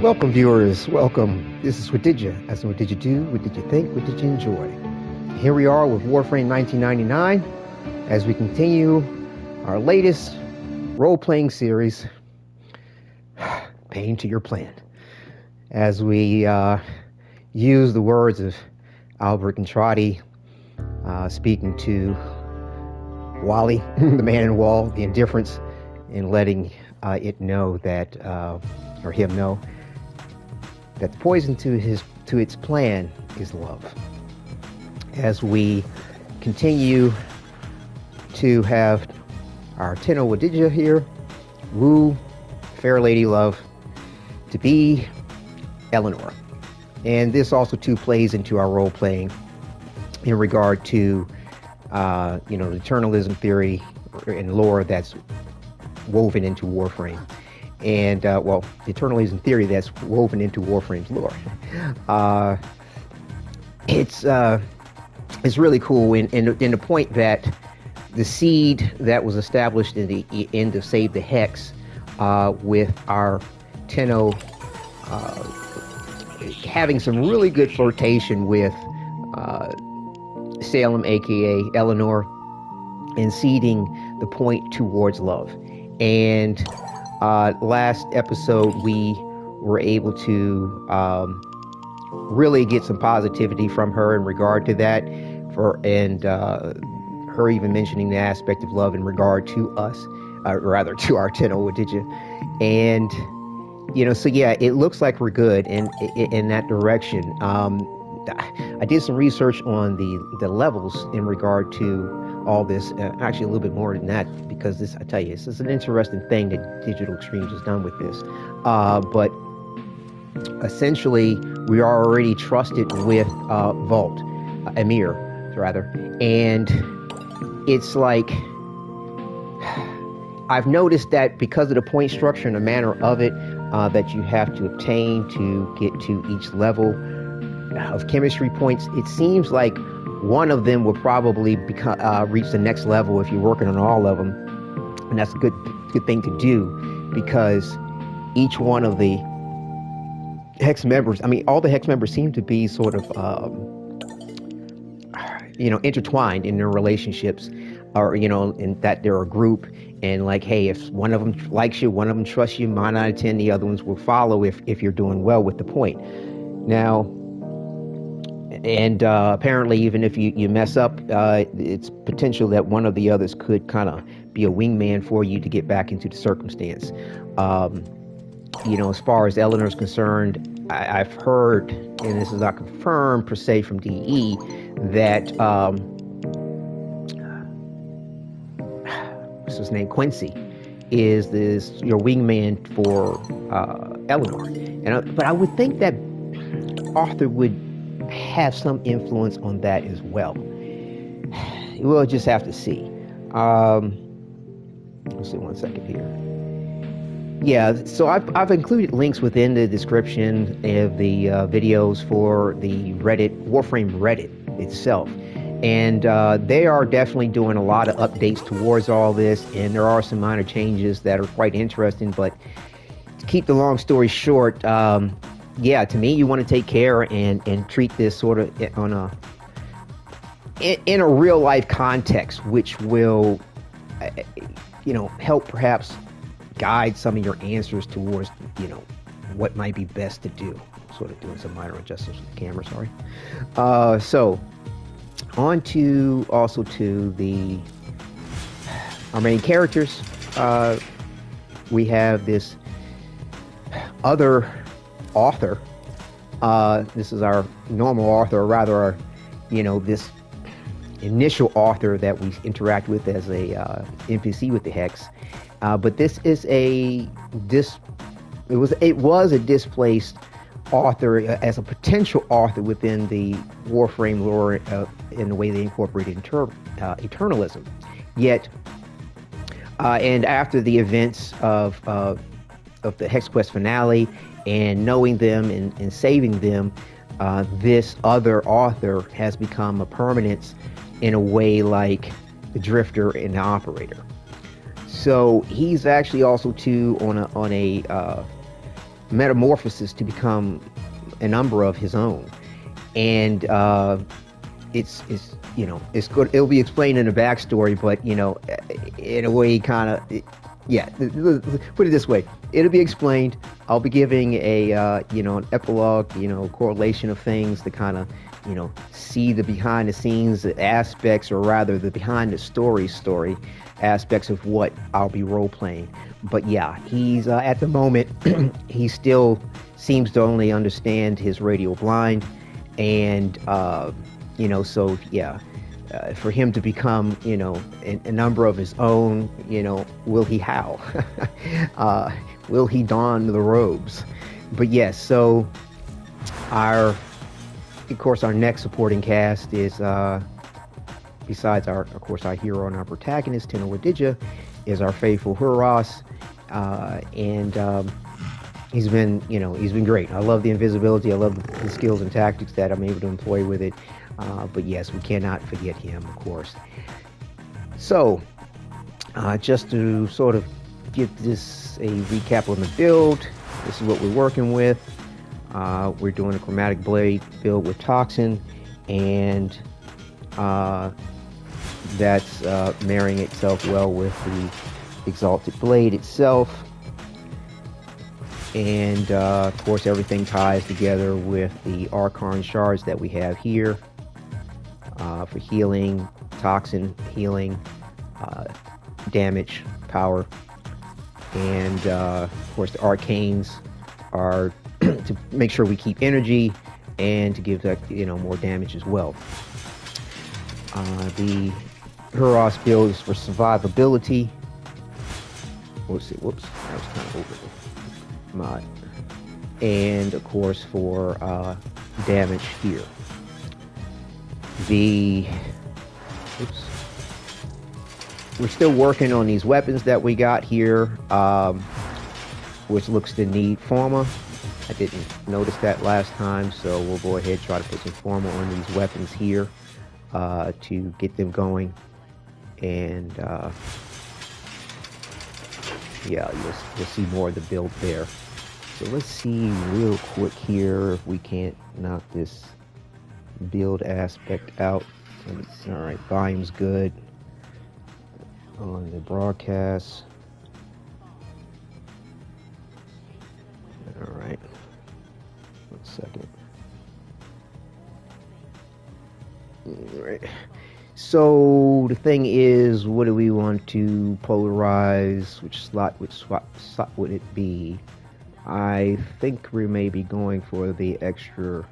Welcome, viewers. Welcome. This is Wadidja. As in, what did you do? What did you think? What did you enjoy? Here we are with Warframe 1999 as we continue our latest role-playing series, Pain to Your Plan. As we use the words of Albrecht and Trotty speaking to Wally, the man in the wall, the indifference, and letting it know that, or him know, that the poison to its plan is love. As we continue to have our Tenno Wadidja here woo fair lady love to be Eleanor. And this also too plays into our role playing in regard to the eternalism theory and lore that's woven into Warframe. And the eternalism theory that's woven into Warframe's lore. It's really cool in the point that the seed that was established in the end of Save the Hex with our Tenno having some really good flirtation with Salem, aka Eleanor, and seeding the point towards love. And last episode we were able to really get some positivity from her in regard to that, and her even mentioning the aspect of love in regard to us, rather to our Tenno Wadidja. And so yeah, it looks like we're good in that direction. I did some research on the levels in regard to all this, actually a little bit more than that, because this, I tell you, this is an interesting thing that Digital Extremes has done with this. But essentially, we are already trusted with Amir, rather, and it's like I've noticed that because of the point structure and the manner of it that you have to obtain to get to each level of chemistry points, it seems like one of them will probably reach the next level if you're working on all of them, and that's a good thing to do, because each one of the hex members, all the hex members seem to be sort of intertwined in their relationships, or in that they're a group, and like, hey, if one of them likes you, one of them trusts you, 9 out of 10 the other ones will follow if you're doing well with the point. Now, and apparently, even if you mess up, it's potential that one of the others could kind of be a wingman for you to get back into the circumstance. As far as Eleanor's concerned, I've heard, and this is not confirmed per se from DE, that what's his name, Quincy, is your wingman for Eleanor. But I would think that Arthur would have some influence on that as well. We'll just have to see. Let's see, one second here. Yeah, so I've included links within the description of the videos for the Warframe Reddit itself. And they are definitely doing a lot of updates towards all this, and there are some minor changes that are quite interesting. But to keep the long story short, yeah, to me, you want to take care and treat this sort of in a real life context, which will, help perhaps guide some of your answers towards, what might be best to do. Sort of doing some minor adjustments with the camera, sorry. So, on to also to our main characters. We have this other author. This is our normal author, or rather this initial author that we interact with as a NPC with the Hex. But this is it was a displaced author, as a potential author within the Warframe lore, in the way they incorporated eternalism. Yet, and after the events of the Hex Quest finale, and knowing them and saving them, this other author has become a permanence in a way like the Drifter and the Operator. So he's actually also too on a metamorphosis to become an Umbra of his own. And it's you know, it's good. It'll be explained in the backstory, but you know, in a way, kind of, yeah. Put it this way: it'll be explained. I'll be giving a you know, an epilogue, you know, correlation of things to kind of, you know, see the behind the scenes aspects, or rather the behind the story aspects of what I'll be role playing. But yeah, he's at the moment he still seems to only understand his radial blind, and you know, so yeah, for him to become, you know, a number of his own, you know, will he howl? Will he don the robes? But yes, so of course, our next supporting cast is, besides of course, our hero and our protagonist, Tenno Wadidja, is our faithful Huros, and he's been great. I love the invisibility. I love the skills and tactics that I'm able to employ with it. But yes, we cannot forget him, of course. So, just to sort of give this a recap on the build, this is what we're working with. We're doing a chromatic blade build with toxin, and that's marrying itself well with the exalted blade itself. And of course, everything ties together with the Archon shards that we have here for healing, toxin healing, damage, power, and of course the arcanes are to make sure we keep energy and to give that, you know, more damage as well. The Huros build is for survivability. Let's see, whoops, that was kind of over the mod. And of course for damage here. We're still working on these weapons that we got here, which looks to need Forma. I didn't notice that last time, so we'll go ahead and try to put some Forma on these weapons here to get them going. And yeah, you'll see more of the build there. So let's see real quick here if we can't knock this build aspect out. All right, volume's good on the broadcast. All right, 1 second. All right. So the thing is, what do we want to polarize? Which slot would it be? I think we may be going for the extra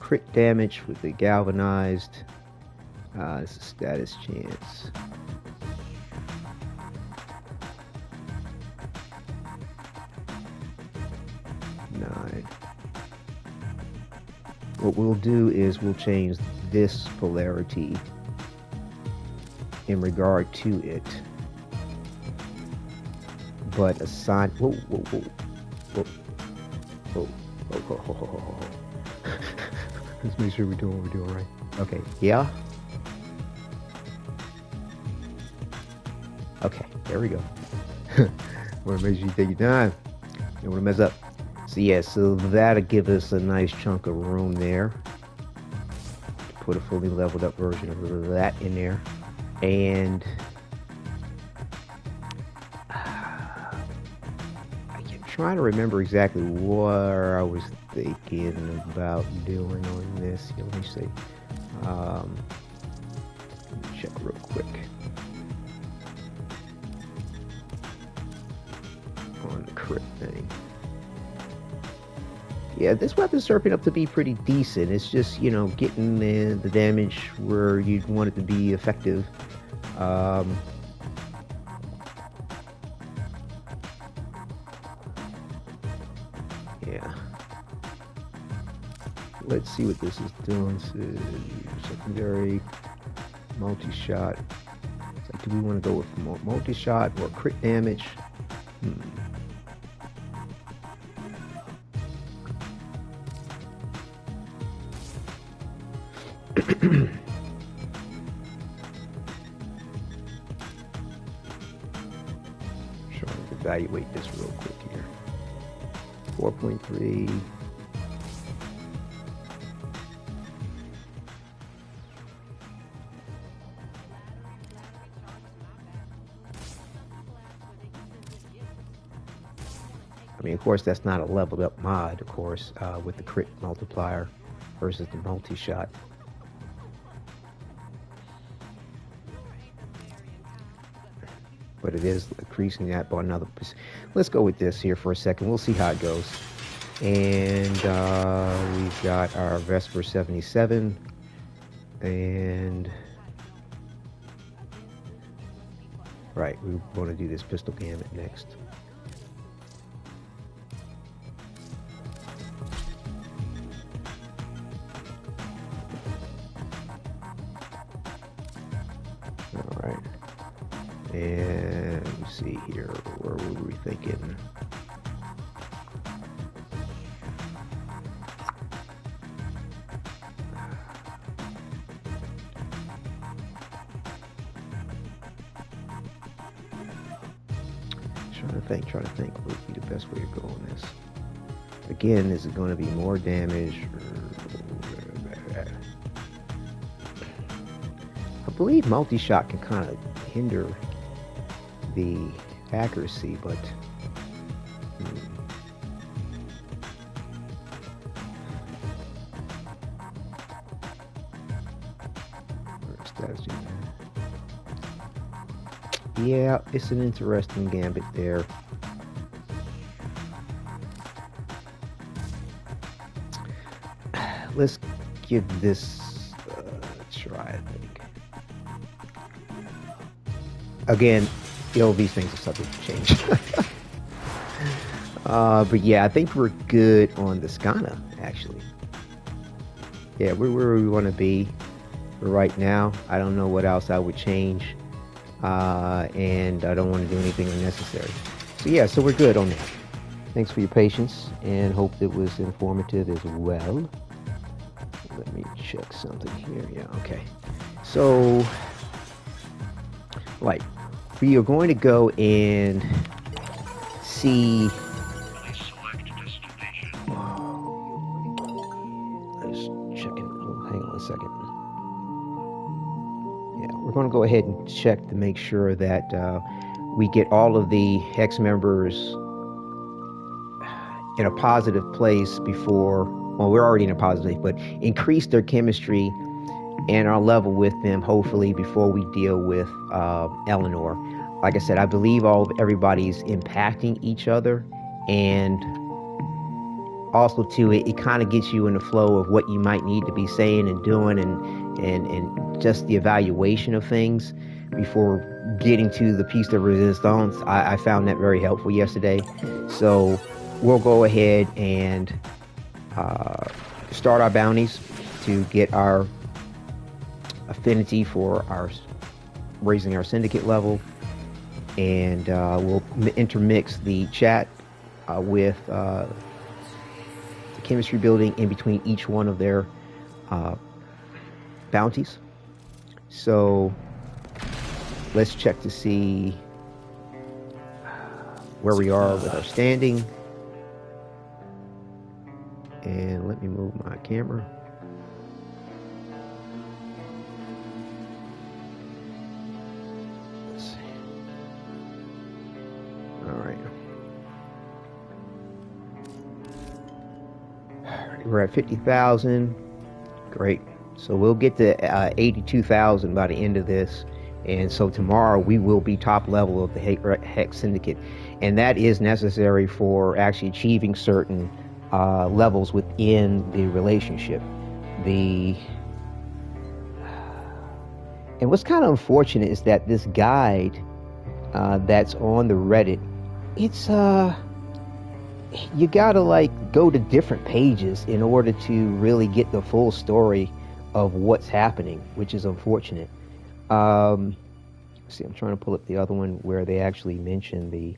crit damage with the galvanized. It's a status chance. What we'll do is we'll change this polarity in regard to it, but assign. Whoa, whoa, whoa, whoa, whoa, whoa, whoa, whoa, whoa, whoa. Let's make sure we're doing what we're doing right. Okay, yeah. Okay, there we go. Want to make sure you take your time. You don't want to mess up. So yeah, so that'll give us a nice chunk of room there. Put a fully leveled up version of that in there. And I'm trying to remember exactly what I was thinking about doing on this. Let me see. Let me check real quick. On the crit thing. Yeah, this weapon's surfing up to be pretty decent. It's just, you know, getting the damage where you'd want it to be effective. Yeah. Let's see what this is doing. So, secondary multi-shot. So do we want to go with multi-shot or crit damage? Trying to evaluate this real quick here. 4.3. I mean, of course, that's not a leveled up mod, of course, with the crit multiplier versus the multi-shot. But it is increasing that by another percent. Let's go with this here for a second. We'll see how it goes. And we've got our Vesper 77. And right, we want to do this pistol gamut next. All right. And let me see here, where were we thinking? Trying to think what would be the best way to go on this. Again, is it going to be more damage? I believe multi-shot can kind of hinder the accuracy, but yeah, it's an interesting gambit there. Let's give this a try, I think. Again, these things are subject to change. But yeah, I think we're good on the Skana, actually. Yeah, we're where we want to be for right now. I don't know what else I would change. And I don't want to do anything unnecessary. So yeah, so we're good on that. Thanks for your patience, and hope it was informative as well. Let me check something here. Yeah, okay. So, right, we are going to go and see. Let's check it. Oh, hang on a second. We're going to go ahead and check to make sure that we get all of the Hex members in a positive place before, well, we're already in a positive place, but increase their chemistry and our level with them, hopefully, before we deal with Eleanor. Like I said, I believe everybody's impacting each other, and also, too, it kind of gets you in the flow of what you might need to be saying and doing, and just the evaluation of things before getting to the piece de resistance. I found that very helpful yesterday. So we'll go ahead and start our bounties to get our affinity for our raising our syndicate level, and we'll intermix the chat with the chemistry building in between each one of their bounties. So let's check to see where we are with our standing. And let me move my camera. Let's see. All right. We're at 50,000. Great. So we'll get to 82,000 by the end of this. And so tomorrow we will be top level of the Hex Syndicate. And that is necessary for actually achieving certain levels within the relationship. And what's kind of unfortunate is that this guide that's on the Reddit, it's you gotta like go to different pages in order to really get the full story of what's happening, which is unfortunate. See, I'm trying to pull up the other one where they actually mention the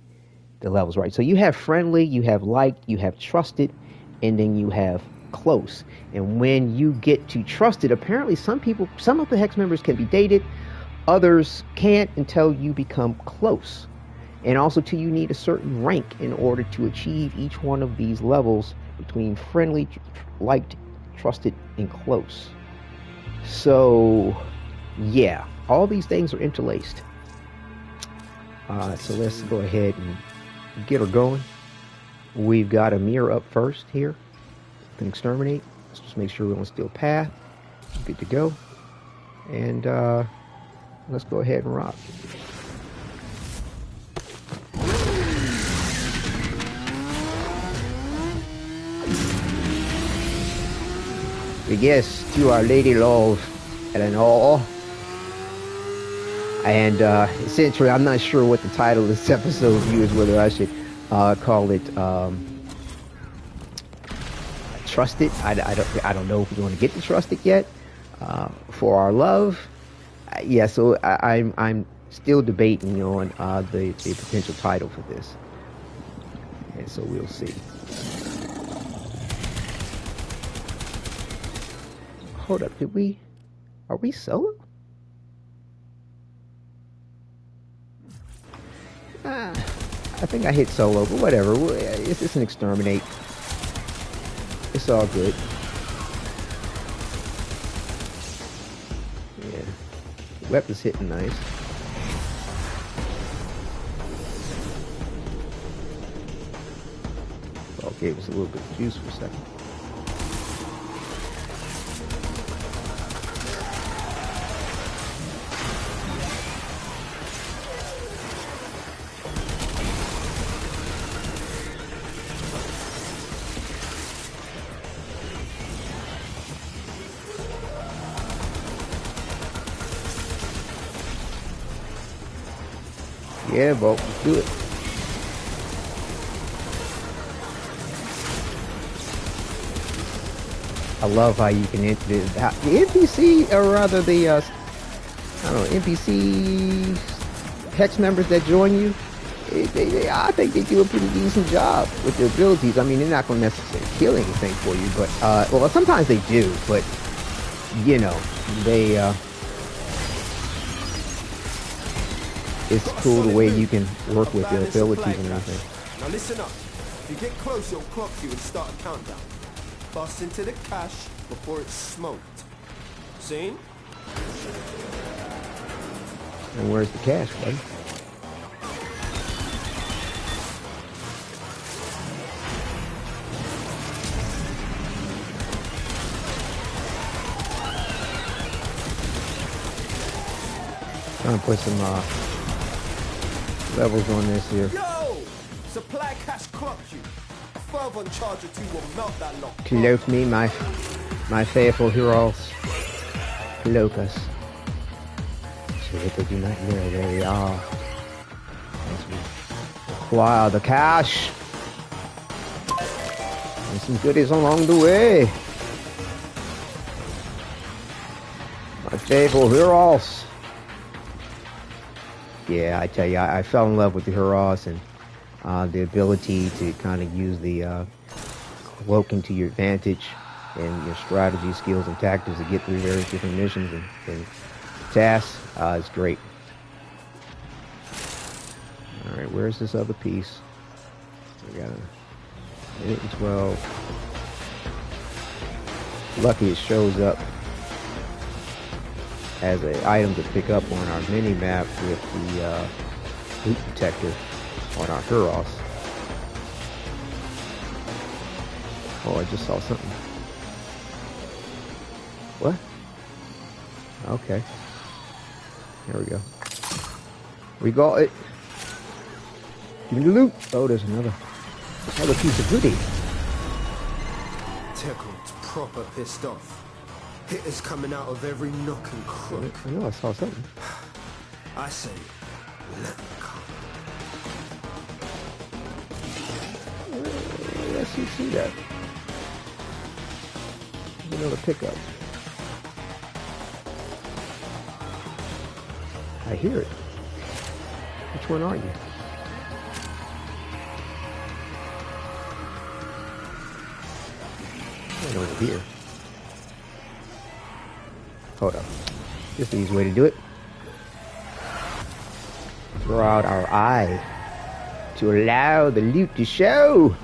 levels, right? So you have friendly, you have liked, you have trusted, and then you have close. And when you get to trusted, apparently some of the Hex members can be dated, others can't until you become close. And also, too, you need a certain rank in order to achieve each one of these levels between friendly, liked, trusted, and close. So, yeah, all these things are interlaced. So let's go ahead and get her going. We've got Amir up first here. We can exterminate. Let's just make sure we're on a steel path. Good to go. And let's go ahead and rock. Yes, to our lady love, Eleanor. And essentially, I'm not sure what the title of this episode is, whether I should call it Trusted. I don't know if we're going to get to Trusted yet. For our love, yeah. So I'm still debating on the potential title for this, and so we'll see. Hold up, are we solo? I think I hit solo, but whatever. It's just an exterminate. It's all good. Yeah. Weapon's hitting nice. All gave us a little bit of juice for a second. Yeah, Bolt, let's do it. I love how you can enter the NPC, or rather the I don't know, NPC hex members that join you. I think they do a pretty decent job with their abilities. I mean, they're not going to necessarily kill anything for you, but well, sometimes they do. But you know, they. It's cool the way you can work with your abilities and everything. Now listen up. If you get close, it'll clock you and start a countdown. Bust into the cache before it's smoked. Seen? And where's the cache, buddy? Trying to put some levels on this here. Yo! Supply cache clocked you. A further charge or two will melt that lock. Cloak me, my faithful heroes. Cloak us. So that they do not know where we are. As we acquire the cache. And some goodies along the way. My faithful heroes. Yeah, I tell you, I fell in love with the Huros and the ability to kind of use the cloaking to your advantage and your strategy, skills, and tactics to get through various different missions and tasks. It's great. All right, where's this other piece? We got a minute and 12. Lucky it shows up as an item to pick up on our mini map with the loot detector on our Huros. Oh, I just saw something. What? Okay. There we go. We got it. Give me the loot. Oh, there's another piece of goodie. Tickled, proper pissed off. Hitters coming out of every nook and crook. I know I saw something. I say, let them come. Yes, you see that. There's another pickup. I hear it. Which one are you? Right over here. Hold up. Just the easy way to do it. Throw out our eye. to allow the loot to show.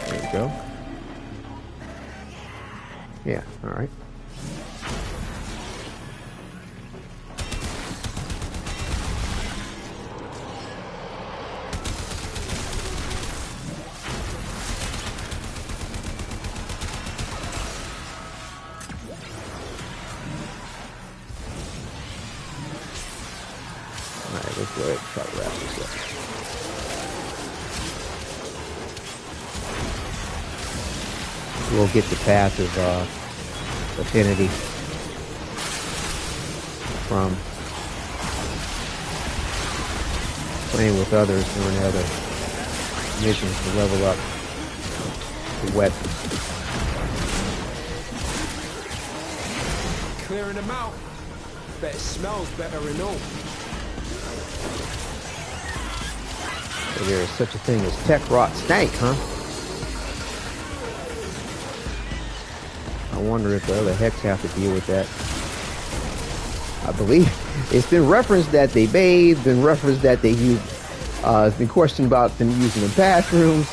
There you go. Yeah, alright. Alright, let's go ahead and try to wrap this up. We'll get the path of affinity from playing with others doing other missions to level up the weapons. Clearing them out. Bet it smells better and all. So there is such a thing as tech rot stank, huh? I wonder if the other Hex have to deal with that. I believe it's been referenced that they bathe, been referenced that they use, it's been questioned about them using the bathrooms.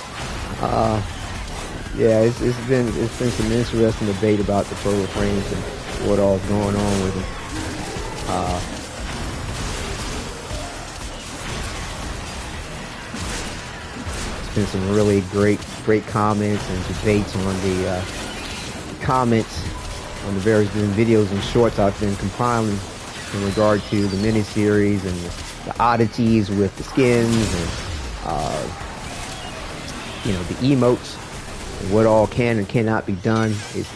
Yeah, it's been some interesting debate about the Protoframes and what all's going on with them. It's been some really great comments and debates on the comments on the various videos and shorts I've been compiling in regard to the miniseries and the oddities with the skins and you know, the emotes and what all can and cannot be done. It's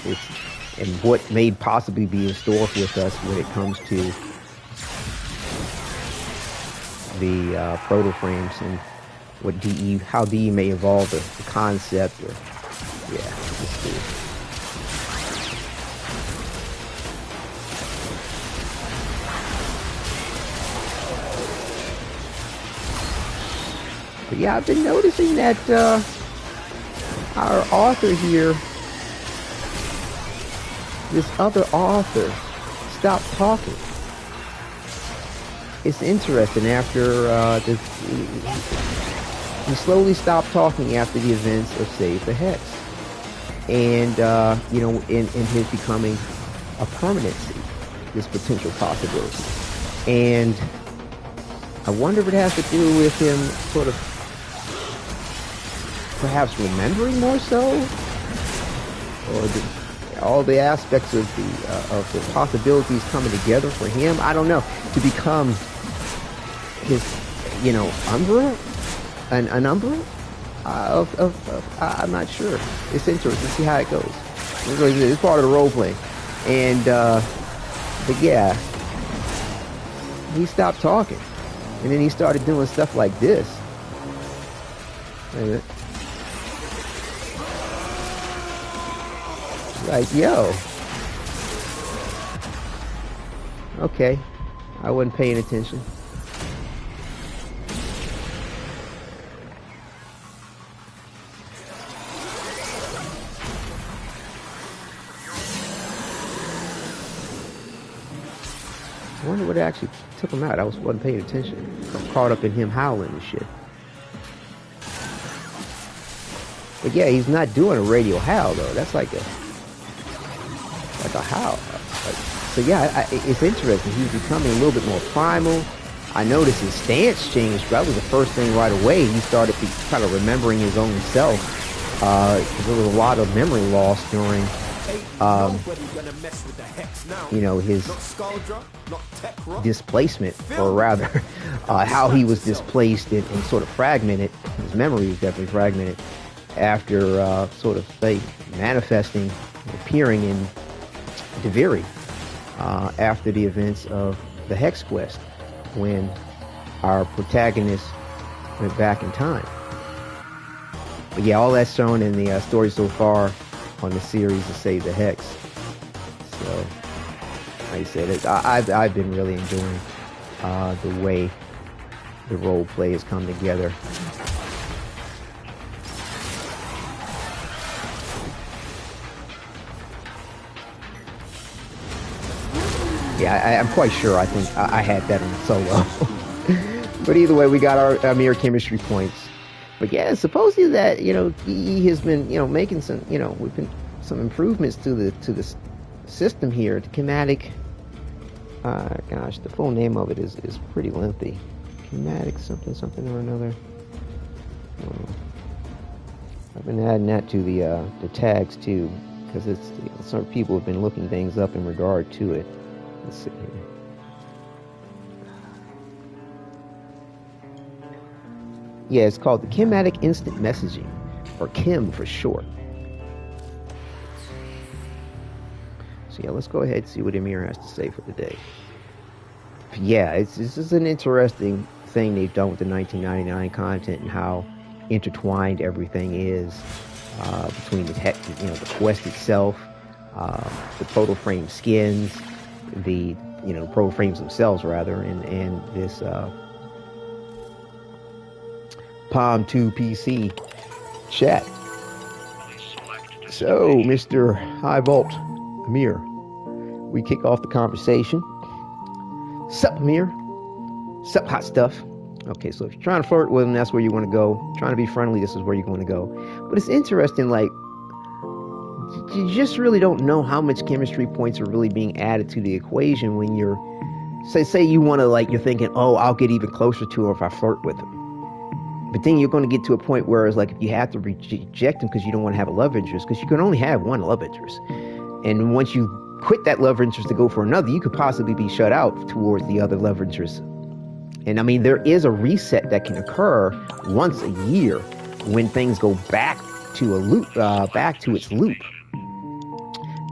and what may possibly be in store with us when it comes to the Protoframes and what how DE may evolve the concept. Or yeah, let's see. But yeah, I've been noticing that our author here, this other author, stopped talking. It's interesting. After he slowly stopped talking after the events of Save the Hex, and you know, in his becoming a permanency, this potential possibility, and I wonder if it has to do with him sort of perhaps remembering more so, or all the aspects of the possibilities coming together for him. I don't know, to become his, you know, Umbra, an Umbra I'm not sure. It's interesting to see how it goes. It's part of the role play, and but yeah, he stopped talking, and then he started doing stuff like this. Wait a minute. Like, yo, okay, I wasn't paying attention. I wonder what actually took him out. I wasn't paying attention. I'm caught up in him howling and shit. But yeah, he's not doing a radio howl though. That's like a howl. So yeah, it's interesting. He's becoming a little bit more primal. I noticed his stance changed. That was the first thing right away. He started kind of remembering his own self. There was a lot of memory loss during, you know, his displacement, or rather, how he was displaced and sort of fragmented. His memory was definitely fragmented after sort of manifesting, appearing in Deviri after the events of the Hex Quest, when our protagonist went back in time. But yeah, all that's shown in the story so far on the series of Save the Hex. So, like I said, I've been really enjoying the way the role play has come together. Yeah, I'm quite sure. I think I had that on solo. But either way, we got our Amir chemistry points. But yeah, supposedly that, DE has been, making some, we've been some improvements to the system here. The schematic, gosh, the full name of it is pretty lengthy. Schematic something or another. I've been adding that to the tags too, because it's some people have been looking things up in regard to it. Let's see here. Yeah, it's called the Kinetic Instant Messaging, or KIM for short. So yeah, let's go ahead and see what Amir has to say for today. Yeah, this is an interesting thing they've done with the 1999 content and how intertwined everything is between the quest itself, the Protoframe skins, the Protoframes themselves rather, and this Palm 2 PC chat. So, Mr. High Vault Amir, we kick off the conversation. Sup, Amir? Sup, hot stuff? Okay, so if you're trying to flirt with him, that's where you want to go. Trying to be friendly, this is where you're going to go. But it's interesting, like, you just really don't know how much chemistry points are really being added to the equation when you're, say you want to, like, you're thinking, oh, I'll get even closer to him if I flirt with him. But then you're going to get to a point where it's like, if you have to reject him because you don't want to have a love interest, because you can only have one love interest. And once you quit that love interest to go for another, you could possibly be shut out towards the other love interest. And I mean, there is a reset that can occur once a year when things go back to a loop, back to its loop.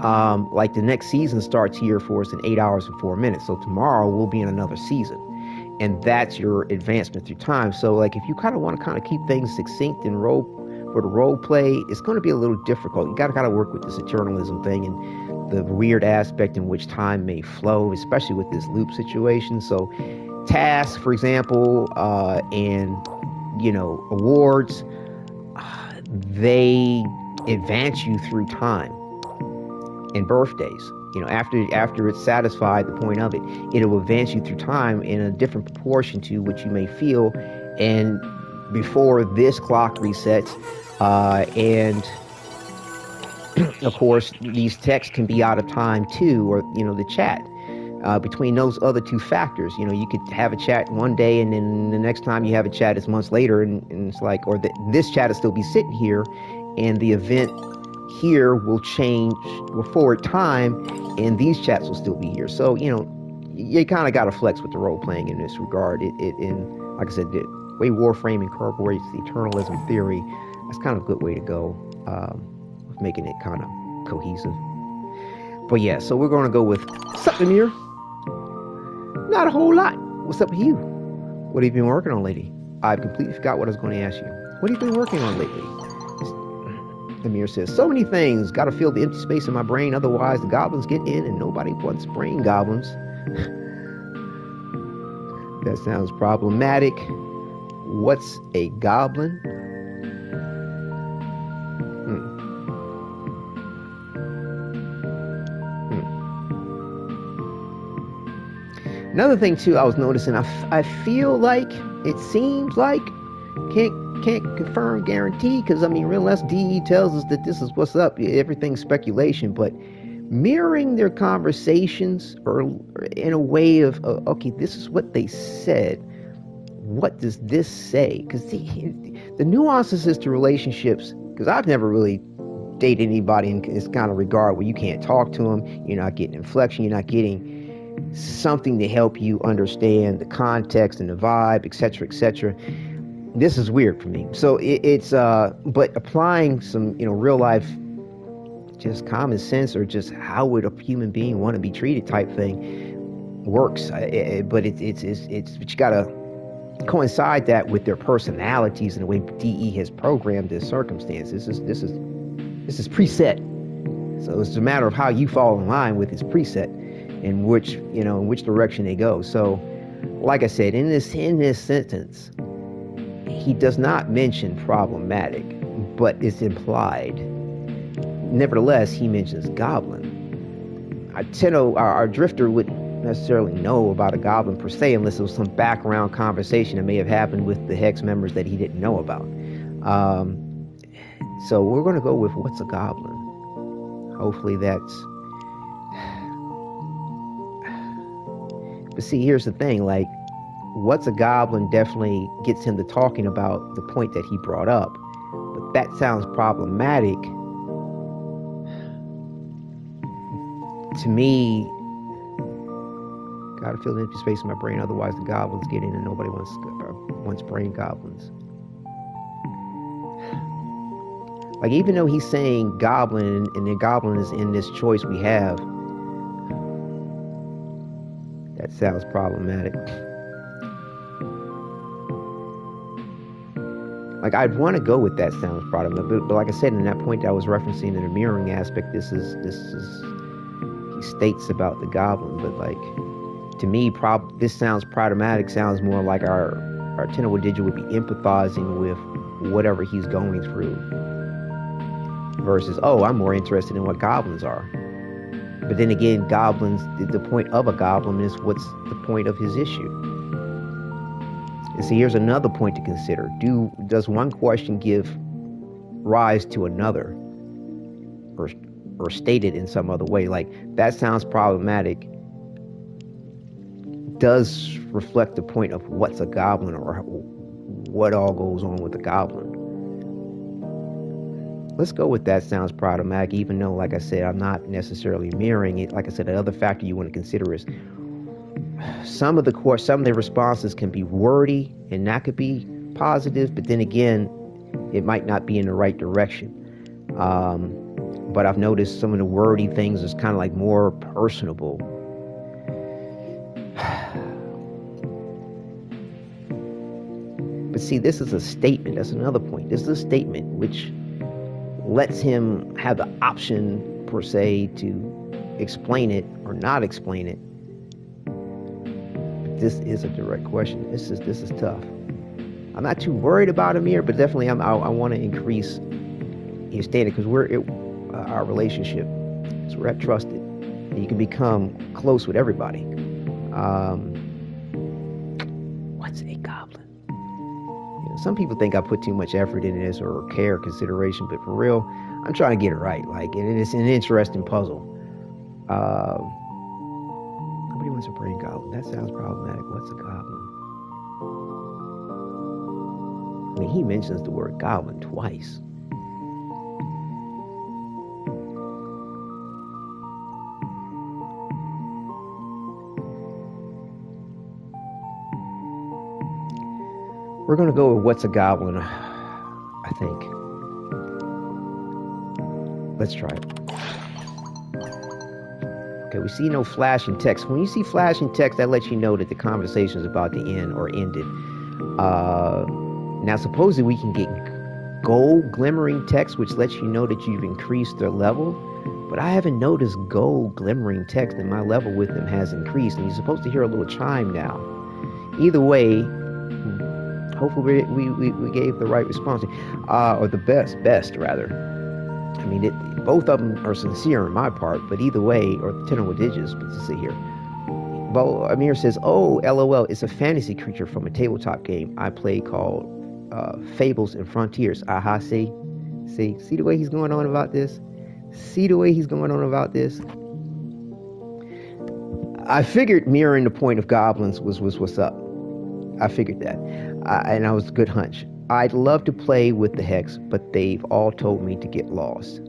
Like the next season starts here for us in 8 hours and 4 minutes. So tomorrow we'll be in another season. And that's your advancement through time. So like if you kind of want to keep things succinct and for the role play, it's going to be a little difficult. You got to kind of work with this eternalism thing and the weird aspect in which time may flow, especially with this loop situation. So tasks, for example, and awards, they advance you through time. And birthdays, after it's satisfied the point of it, it'll advance you through time in a different proportion to what you may feel. And before this clock resets, and of course these texts can be out of time too, or the chat. Between those other two factors, you could have a chat one day and then the next time you have a chat is months later, and it's like, or this chat will still be sitting here and the event here will change forward time and these chats will still be here. So, you kind of got to flex with the role playing in this regard. In like I said, the way Warframe incorporates the eternalism theory, that's kind of a good way to go, with making it kind of cohesive. But yeah, so we're going to go with sup, Amir? Not a whole lot. What's up with you? What have you been working on lately? I've completely forgot what I was going to ask you. What have you been working on lately? Amir says, so many things. Got to fill the empty space in my brain. Otherwise, the goblins get in and nobody wants brain goblins. That sounds problematic. What's a goblin? Another thing too, I was noticing, I feel like, it seems like, can't confirm, guarantee, because I mean, real less DE tells us that this is what's up, everything's speculation, but mirroring their conversations or in a way of, okay, this is what they said, what does this say? Because the nuances as to relationships, because I've never really dated anybody in this kind of regard where you can't talk to them, you're not getting inflection, you're not getting something to help you understand the context and the vibe, etc., etc. This is weird for me. So it's but applying some real life, just common sense, or just how would a human being want to be treated type thing works. But it's but you gotta coincide that with their personalities and the way DE has programmed this circumstance. This is preset. So it's a matter of how you fall in line with his preset and in which direction they go. So, like I said, in this sentence, he does not mention problematic, but it's implied. Nevertheless, he mentions goblin. Tenno, our drifter, would necessarily know about a goblin per se, unless it was some background conversation that may have happened with the Hex members that he didn't know about. So we're going to go with what's a goblin. Hopefully that's... But see, here's the thing, like, what's a goblin definitely gets him to talking about the point that he brought up. But that sounds problematic to me. Gotta fill an empty space in my brain, otherwise the goblins get in and nobody wants brain goblins. Like, even though he's saying goblin, and the goblin is in this choice we have, that sounds problematic. Like, I'd want to go with that sounds problematic, but like I said, in that point that I was referencing in the mirroring aspect, this is he states about the goblin, but like, to me, this sounds problematic, sounds more like our Tenno Wadidja would be empathizing with whatever he's going through, versus, oh, I'm more interested in what goblins are. But then again, goblins, the point of a goblin is what's the point of his issue. And see, here's another point to consider. Does one question give rise to another, or stated in some other way? Like, that sounds problematic does reflect the point of what's a goblin, or what all goes on with a goblin. Let's go with that sounds problematic, even though, like I said, I'm not necessarily mirroring it. Like I said, another factor you want to consider is some of the responses can be wordy, and that could be positive, but then again, it might not be in the right direction. But I've noticed some of the wordy things is kind of like more personable. But see, this is a statement. That's another point. This is a statement which lets him have the option, per se, to explain it or not explain it. But this is a direct question. This is tough. I'm not too worried about Amir, but definitely I want to increase his standard, because our relationship, so we're at trusted, and you can become close with everybody. What's a goblin? Some people think I put too much effort into this, or care, consideration, but for real, I'm trying to get it right. Like, and it's an interesting puzzle. Nobody wants a brain goblin. That sounds problematic. What's a goblin? I mean, he mentions the word goblin twice. We're going to go with what's a goblin, I think. Let's try it. Okay, we see no flashing text. When you see flashing text, that lets you know that the conversation is about to end or ended. Now, supposedly we can get gold glimmering text, which lets you know that you've increased their level. But I haven't noticed gold glimmering text, and my level with them has increased. And you're supposed to hear a little chime now. Either way, hopefully we gave the right response, or the best rather. I mean, both of them are sincere on my part, but either way, or Tenno Wadidja's, but let's see here. Amir says, oh, LOL, it's a fantasy creature from a tabletop game I play called Fables and Frontiers. Aha, see the way he's going on about this? I figured mirroring the point of goblins was what's up. I figured that. And that was a good hunch. I'd love to play with the Hex, but they've all told me to get lost.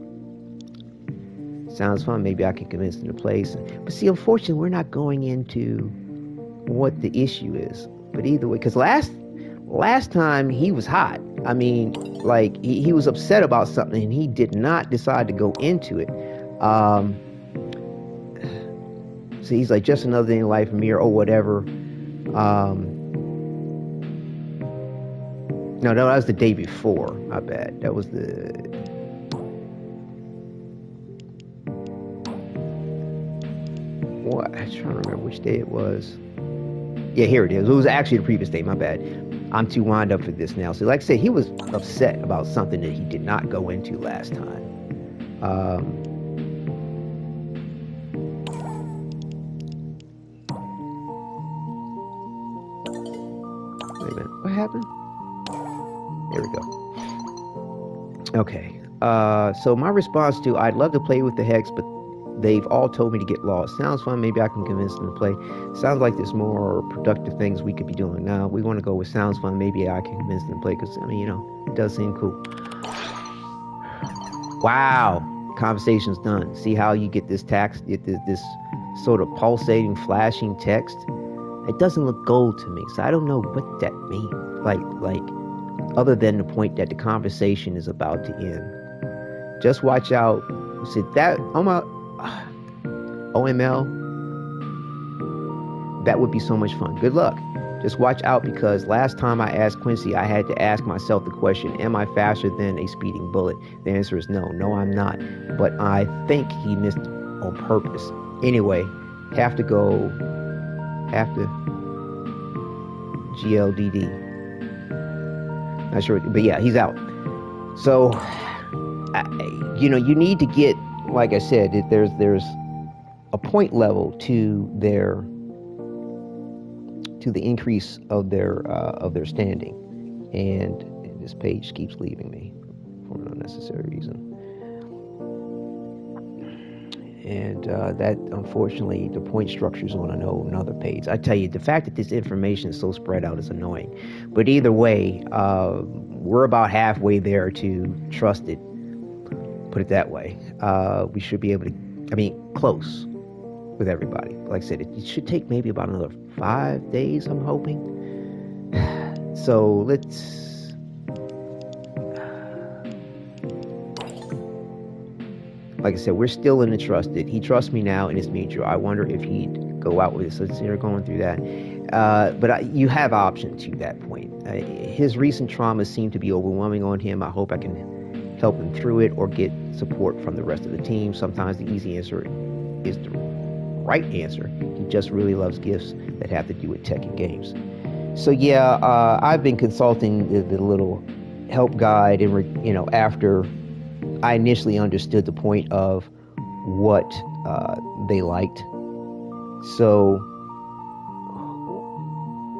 Sounds fun. Maybe I can convince them to play. But see, unfortunately, we're not going into what the issue is. But either way, because last time he was hot. I mean, like, he was upset about something, and he did not decide to go into it. So he's like, just another day in life, Amir, or whatever. No, that was the day before. My bad. That was the... What? I'm trying to remember which day it was. Yeah, here it is. It was actually the previous day. My bad. I'm too wound up for this now. So, like I said, he was upset about something that he did not go into last time. What happened? There we go. Okay. So my response to, I'd love to play with the Hex, but they've all told me to get lost. Sounds fun. Maybe I can convince them to play. Sounds like there's more productive things we could be doing now. We want to go with sounds fun. Maybe I can convince them to play because, I mean, you know, it does seem cool. Wow. Conversation's done. See how you get this text, this sort of pulsating, flashing text? It doesn't look gold to me, so I don't know what that means. Like, other than the point that the conversation is about to end. Just watch out. See that OML, that would be so much fun. Good luck. Just watch out, because last time I asked Quincy, I had to ask myself the question, am I faster than a speeding bullet? The answer is no. No, I'm not. But I think he missed on purpose. Anyway, have to GLDD. Not sure, but yeah, he's out. So, you know, you need to get, like I said, there's a point level to the increase of their standing, and this page keeps leaving me for an unnecessary reason. And that, unfortunately, the point structure is on another page. I tell you, the fact that this information is so spread out is annoying. But either way, we're about halfway there to trusted. Put it that way. We should be able to, I mean, close with everybody. Like I said, it should take maybe about another 5 days, I'm hoping. So let's... Like I said, we're still in the trusted. He trusts me now in his mutual. I wonder if he'd go out with it. So they're going through that. But you have options to that point. His recent traumas seem to be overwhelming on him. I hope I can help him through it or get support from the rest of the team. Sometimes the easy answer is the right answer. He just really loves gifts that have to do with tech and games. So yeah, I've been consulting the little help guide, and you know, after I initially understood the point of what they liked. So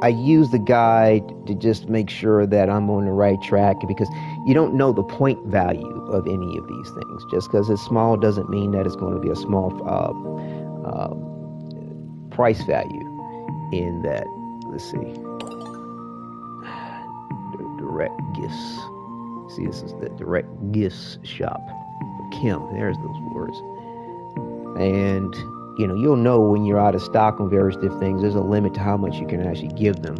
I use the guide to just make sure that I'm on the right track, because you don't know the point value of any of these things. Just because it's small doesn't mean that it's going to be a small price value in that. Let's see. Direct gifts. See, this is the direct gifts shop. Kim, there's those words. And, you know, you'll know when you're out of stock on various different things. There's a limit to how much you can actually give them.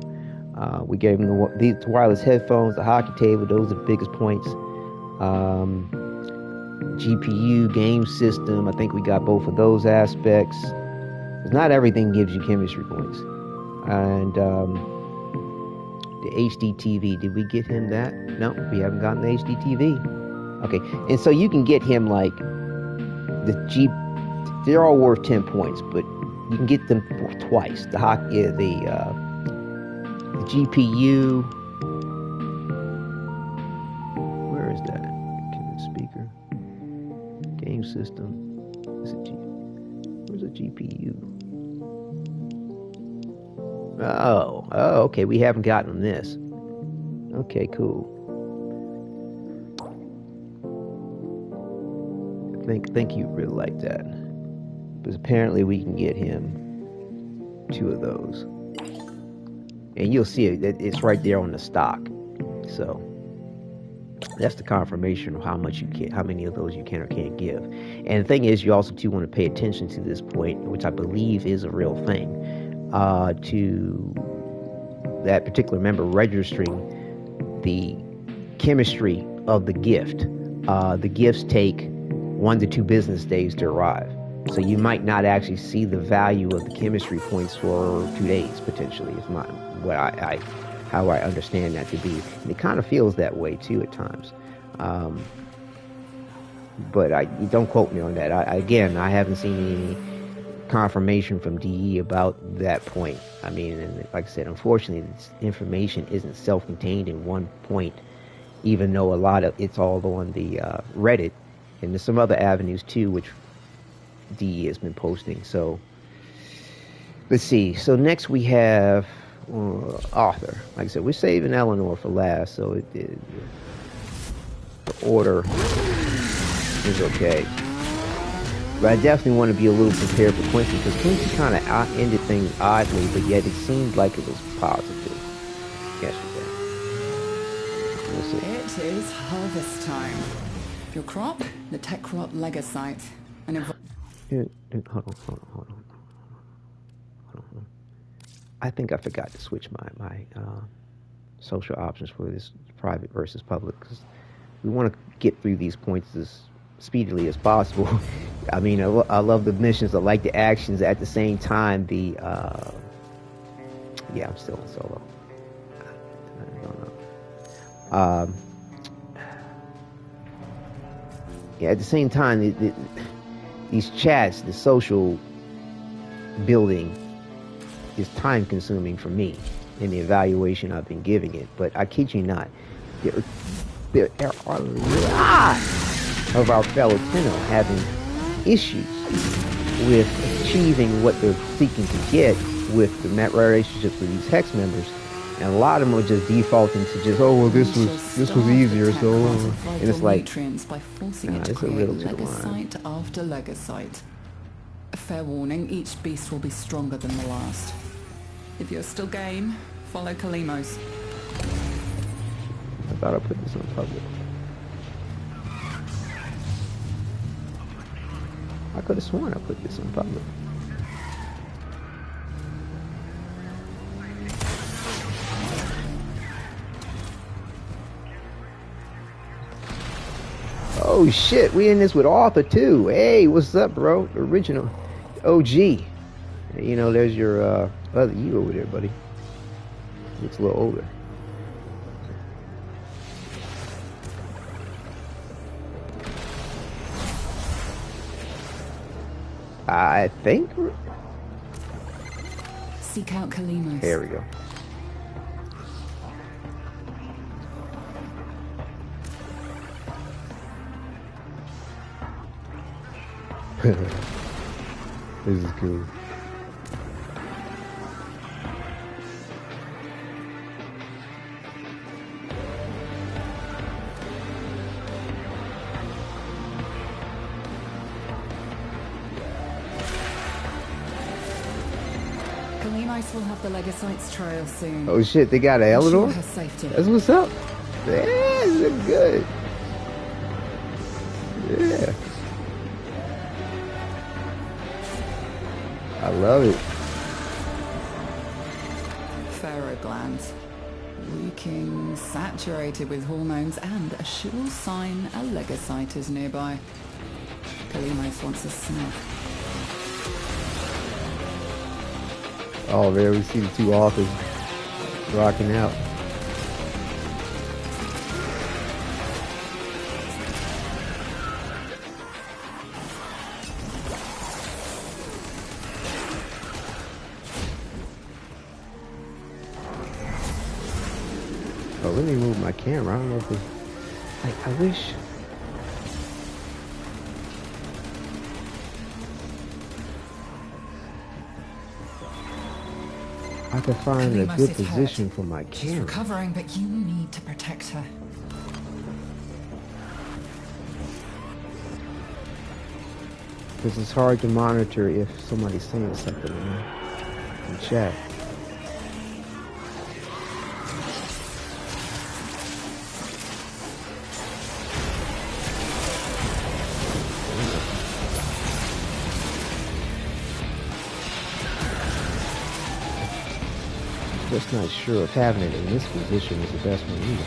We gave them these wireless headphones, the hockey table. Those are the biggest points. GPU, game system. I think we got both of those aspects. Because not everything gives you chemistry points. And, the HD TV, did we get him that? No, we haven't gotten the HD TV. Okay, and so you can get him like they're all worth 10 points, but you can get them twice. The GPU. Where is that? Speaker. Game system. Where's the GPU? Oh, okay, we haven't gotten this. Okay, cool. I think you really like that. Because apparently we can get him 2 of those. And you'll see it's right there on the stock. So that's the confirmation of how much you can, how many of those you can or can't give. And the thing is, you also too want to pay attention to this point, which I believe is a real thing. To that particular member registering the chemistry of the gift. The gifts take 1 to 2 business days to arrive. So you might not actually see the value of the chemistry points for 2 days, potentially, is how I understand that to be. And it kind of feels that way, too, at times. But you don't quote me on that. I haven't seen any confirmation from DE about that point. I mean, and like I said, unfortunately, this information isn't self-contained in one point, even though a lot of it's all on the Reddit, and there's some other avenues too, which DE has been posting. So let's see. So next we have author. Like I said, we're saving Eleanor for last, so the order is okay. But I definitely want to be a little prepared for Quincy, because Quincy kind of ended things oddly, but yet it seemed like it was positive yesterday. We'll see. It is harvest time. Your crop, the tech crop legosite. And Hold on. I think I forgot to switch my social options for this private versus public, because we want to get through these points as speedily as possible. I mean, I love the missions. I like the actions. At the same time, yeah, I'm still in solo. I don't know. Yeah, at the same time, these chats, the social building, is time consuming for me in the evaluation I've been giving it. But I kid you not, there are a lot of our fellow Tenno having issues with achieving what they're seeking to get with the relationships with these Hex members. And a lot of them are just defaulting to just, oh, well, this was easier, so, and it's like, by forcing nah, it to it's a create little too line. legosite after legosite. A fair warning, each beast will be stronger than the last. If you're still game, follow Kalimos. I thought I put this on public. I could have sworn I put this on public. Oh shit, we in this with Arthur too. Hey, what's up, bro? Original OG. You know, there's your other you over there, buddy. Looks a little older. I think. Seek out Kalimos. There we go. This is cool. Kalimos will have the legosite's trail soon. Oh shit, they got an Eleanor? Ensure her safety. That's what's up. Yeah, this is good. Yeah. I love it. Pharaoh glands. Leaking, saturated with hormones, and a sure sign a legosite is nearby. Kalimos wants a snack. Oh, there we see the two authors rocking out. Oh, let me move my camera. I don't know if it's... I wish... I could find a good position for my She's camera. recovering, but you need to protect her. Because it's hard to monitor if somebody's saying something in chat. Just not sure if having it in this position is the best one either.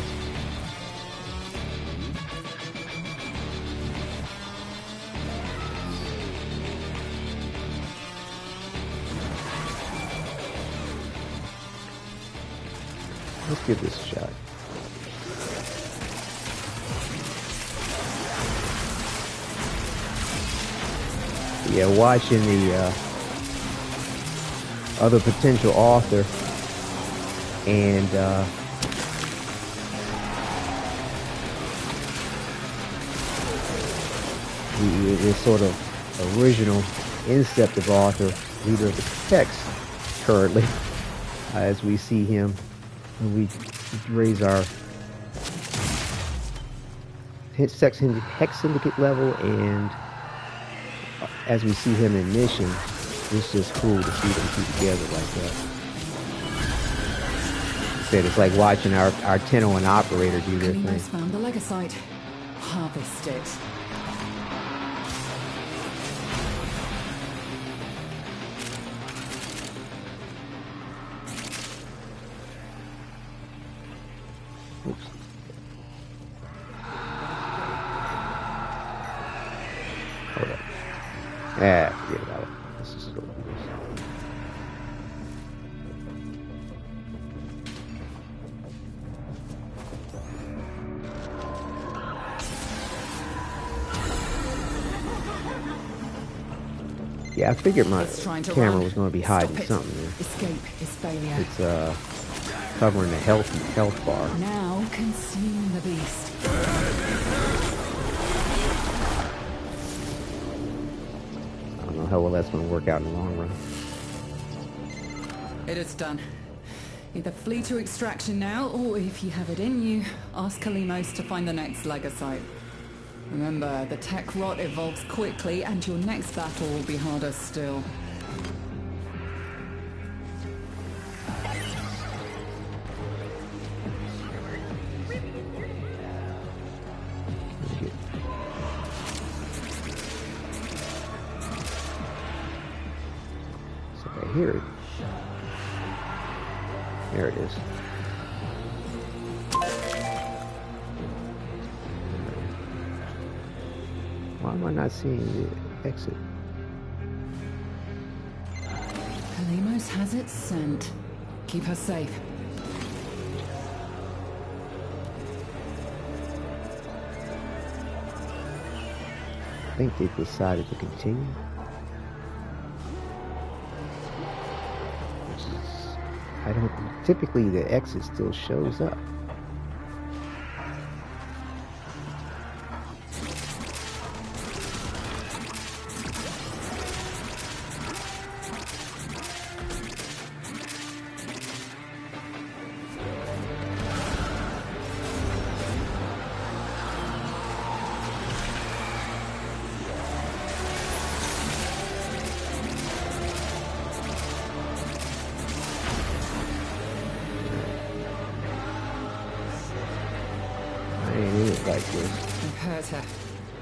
Let's give this a shot. Yeah, watching the other potential author and the sort of original inceptive author, leader of the text currently, as we see him, and we raise our Hex Syndicate level, and as we see him in mission, it's just cool to see them two together like that. Said it's like watching our Tenno and operator do their thing. Found the Legasite. Harvest it. Oops. Hold up. Forget about it. Let's just go do this. Yeah, I figured my camera was going to be hiding something there. Escape is failure. It's covering the health bar. Now consume the beast. I don't know how well that's going to work out in the long run. It is done. Either flee to extraction now, or if you have it in you, ask Kalimos to find the next Legasite. Remember, the tech rot evolves quickly, and your next battle will be harder still. So right here. There it is. Why am I not seeing the exit? Kalimos has it sent. Keep her safe. I think they decided to continue. I don't. Typically, the exit still shows up. Like this. You've hurt her.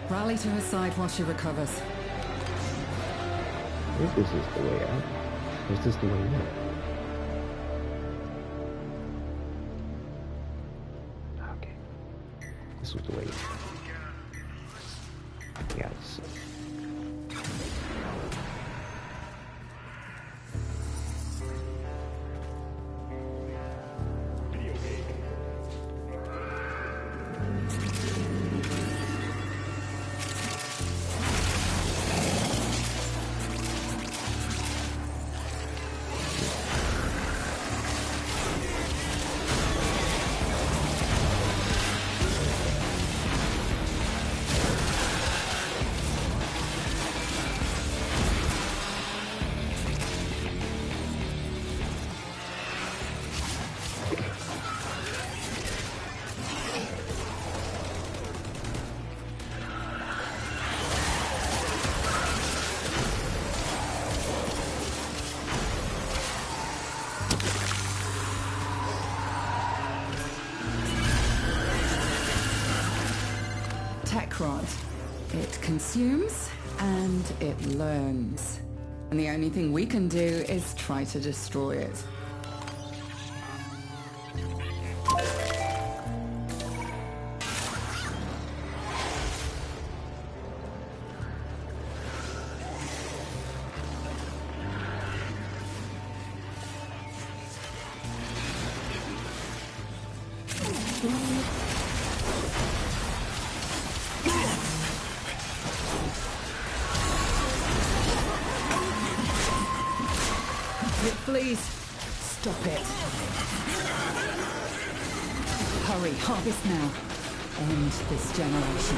Rally to her side while she recovers. I think this is the way out. Or is this the way out? Okay. This was the way out. Yeah, let's see. It consumes and it learns. And the only thing we can do is try to destroy it. Please, stop it. Hurry, harvest now. End this generation.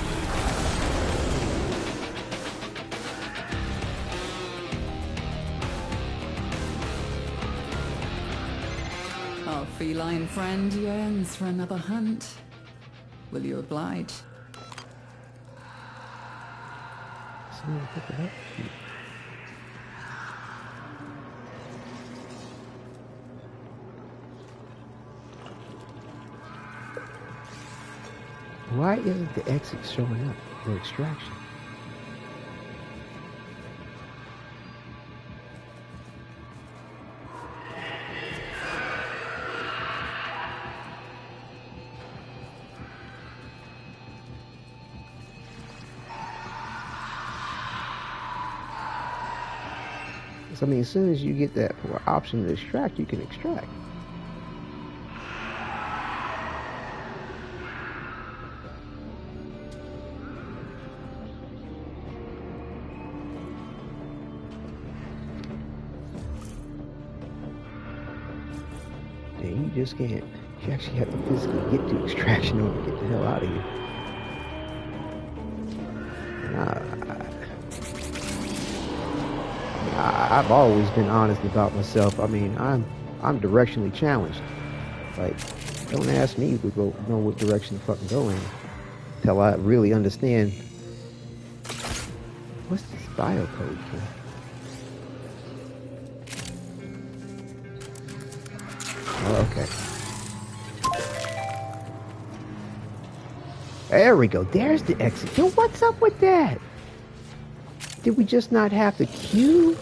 Our feline friend yearns for another hunt. Will you oblige? Someone pick it up. Why isn't the exit showing up for extraction? I mean, as soon as you get that option to extract, you can extract. And you just can't. You actually have to physically get to extraction in order to get the hell out of here. I've always been honest about myself. I mean, I'm directionally challenged. Like, don't ask me to go know what direction to fucking go in until I really understand. What's this biocode for? Oh, okay. There we go. There's the exit. Yo, what's up with that? Did we just not have to queue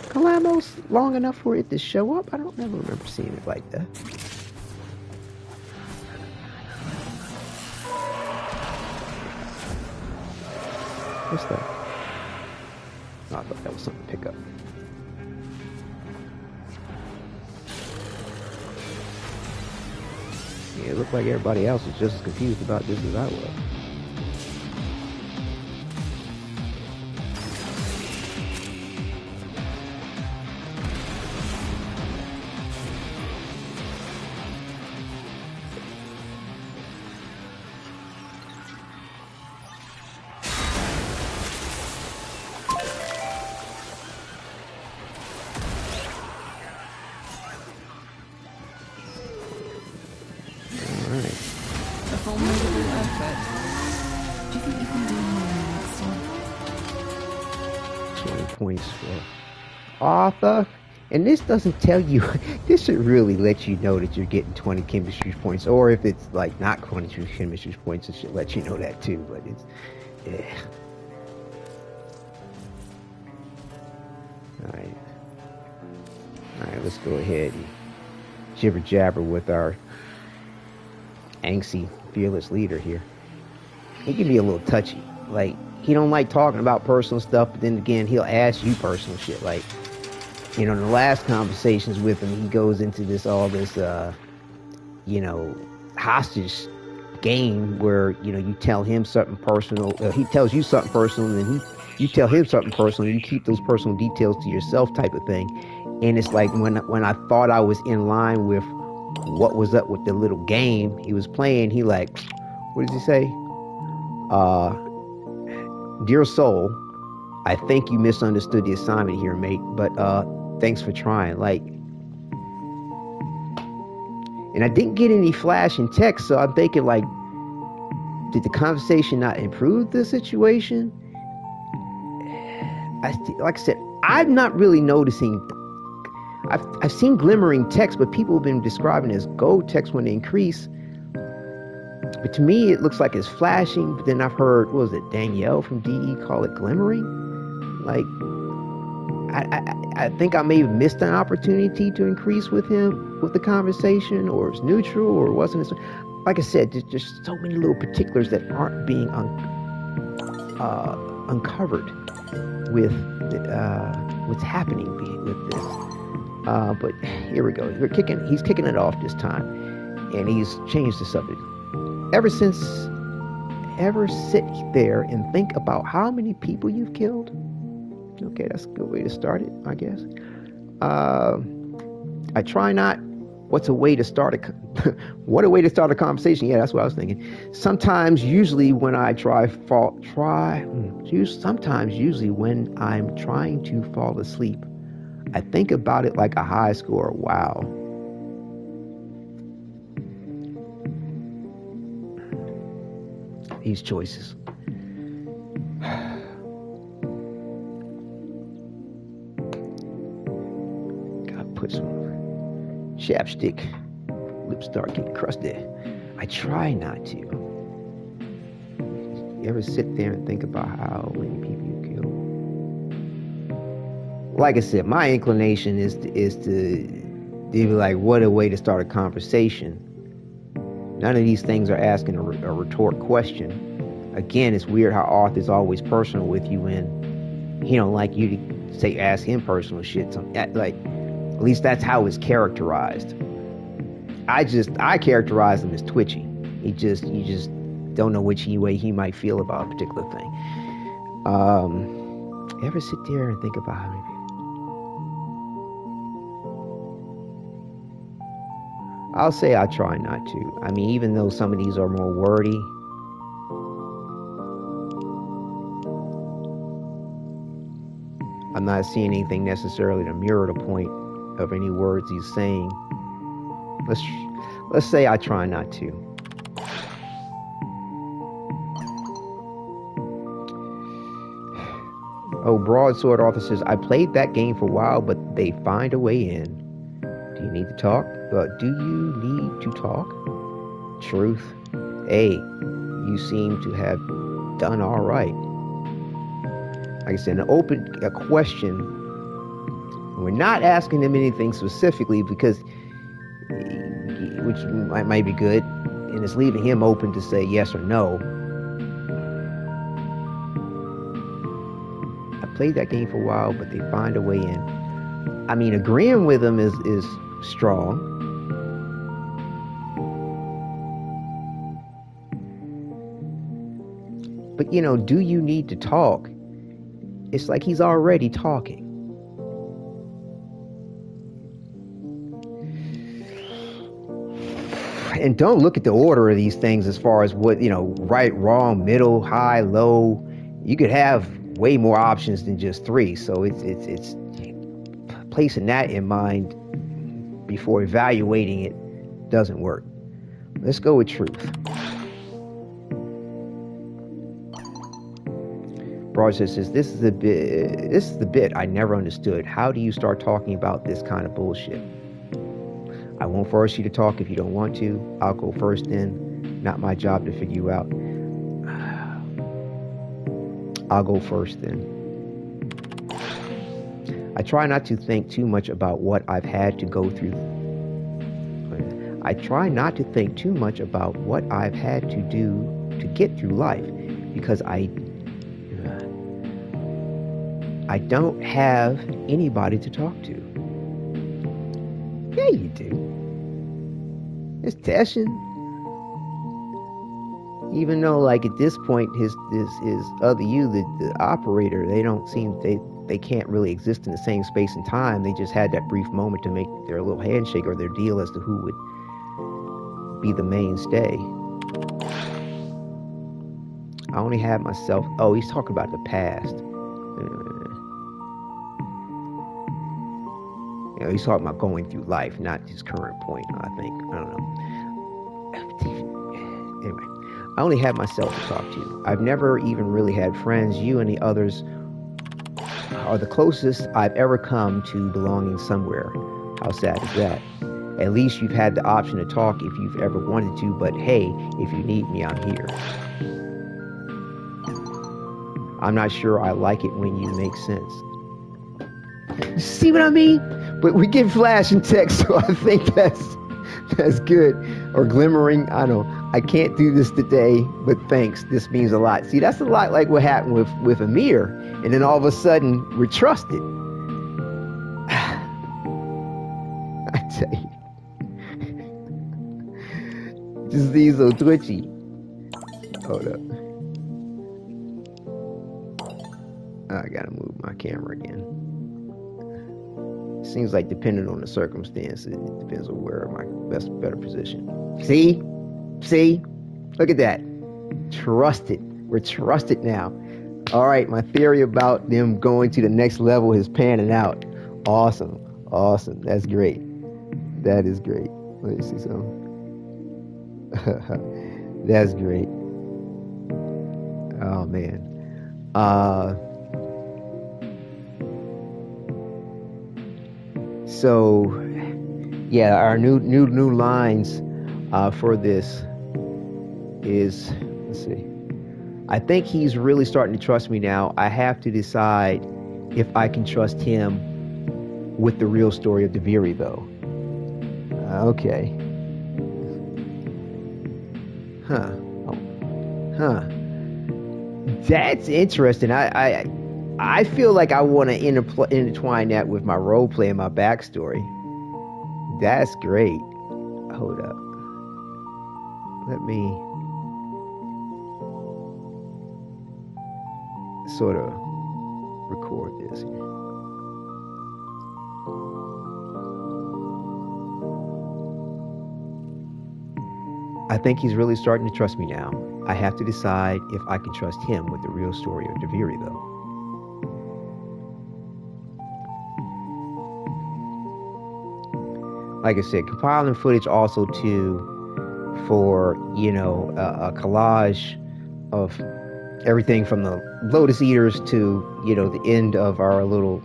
Calamos long enough for it to show up? I don't never remember seeing it like that. What's that? Oh, I thought that was something to pick up. Yeah, it looked like everybody else was just as confused about this as I was. Arthur, and this doesn't tell you. This should really let you know that you're getting 20 chemistry points, or if it's like not 20 chemistry points, it should let you know that too. But it's yeah. All right. Let's go ahead and jibber jabber with our angsty, fearless leader here. He can be a little touchy. Like, he don't like talking about personal stuff, but then again, he'll ask you personal shit. Like, you know, in the last conversations with him, he goes into this hostage game where, you know, you tell him something personal, he tells you something personal, and then you tell him something personal, and you keep those personal details to yourself type of thing. And it's like when I thought I was in line with what was up with the little game he was playing, he like, what does he say? Dear soul, I think you misunderstood the assignment here, mate, but thanks for trying. Like, and I didn't get any flash in text, so I'm thinking, like, did the conversation not improve the situation? Like I said, I'm not really noticing. I've seen glimmering text, but people have been describing it as gold text when they increase. But to me, it looks like it's flashing. But then I've heard, what was it, Danielle from DE call it glimmering? Like, I think I may have missed an opportunity to increase with him, with the conversation, or it's neutral, or it wasn't. Like I said, there's just so many little particulars that aren't being uncovered with what's happening with this. But here we go. He's kicking it off this time, and he's changed the subject. Ever sit there and think about how many people you've killed? Okay, that's a good way to start it, I guess. I try not. What's a way to start what a way to start a conversation? Yeah, that's what I was thinking. Sometimes, usually when I'm trying to fall asleep, I think about it like a high score. Wow. these choices. Gotta put some chapstick. Lips start getting crusty. I try not to. You ever sit there and think about how many people you kill? Like I said, my inclination is to be like, what a way to start a conversation. None of these things are asking a retort question. Again, it's weird how Arthur's always personal with you when he don't like you to say ask him personal shit. Like, at least that's how it's characterized. I characterize him as twitchy. You just don't know which way he might feel about a particular thing. Ever sit there and think about how many people? I'll say I try not to. I mean, even though some of these are more wordy, I'm not seeing anything necessarily to mirror the point of any words he's saying. Let's say I try not to. Oh, Broadsword Author says, I played that game for a while, but they find a way in. Do you need to talk? Do you need to talk? Truth. Hey, you seem to have done all right. Like I said, a question. We're not asking him anything specifically because, which might be good, and it's leaving him open to say yes or no. I played that game for a while, but they find a way in. I mean, agreeing with him is strong. But, do you need to talk? It's like he's already talking. And don't look at the order of these things as far as what, right, wrong, middle, high, low. You could have way more options than just 3. So it's placing that in mind before evaluating it doesn't work. Let's go with truth. Broadsword says, this is the bit I never understood. How do you start talking about this kind of bullshit? I won't force you to talk if you don't want to. I'll go first then. Not my job to figure you out. I'll go first then. I try not to think too much about what I've had to go through. I try not to think too much about what I've had to do to get through life because I don't have anybody to talk to. Yeah, you do. It's Teshin. Even though, like, at this point, his other you, the operator, they can't really exist in the same space and time. They just had that brief moment to make their little handshake or their deal as to who would be the mainstay. I only have myself. Oh, he's talking about the past. He's talking about going through life, not his current point, I think. I don't know. Anyway, I only have myself to talk to. I've never even really had friends. You and the others are the closest I've ever come to belonging somewhere. How sad is that? At least you've had the option to talk if you've ever wanted to, but hey, if you need me, I'm here. I'm not sure I like it when you make sense. You see what I mean? But we get flash and text, so I think that's good. Or glimmering. I know I can't do this today, but thanks. This means a lot. See, that's a lot like what happened with Amir, and then all of a sudden we're trusted. I tell you, just these so twitchy. Hold up. I gotta move my camera again. Seems like depending on the circumstance, it depends on where my better position. See? Look at that. Trusted. We're trusted now. All right, my theory about them going to the next level is panning out. Awesome. That's great. That is great. Let me see something. That's great. Oh man. So yeah, our new lines for this is, let's see. I think he's really starting to trust me now. I have to decide if I can trust him with the real story of Deviri, though. Okay. Huh. Oh. Huh. That's interesting. I feel like I want to intertwine that with my role play and my backstory. That's great. Hold up. Let me sort of record this here. I think he's really starting to trust me now. I have to decide if I can trust him with the real story of Deviri, though. Like I said, compiling footage also too for, you know, a collage of everything from the Lotus Eaters to, you know, the end of our little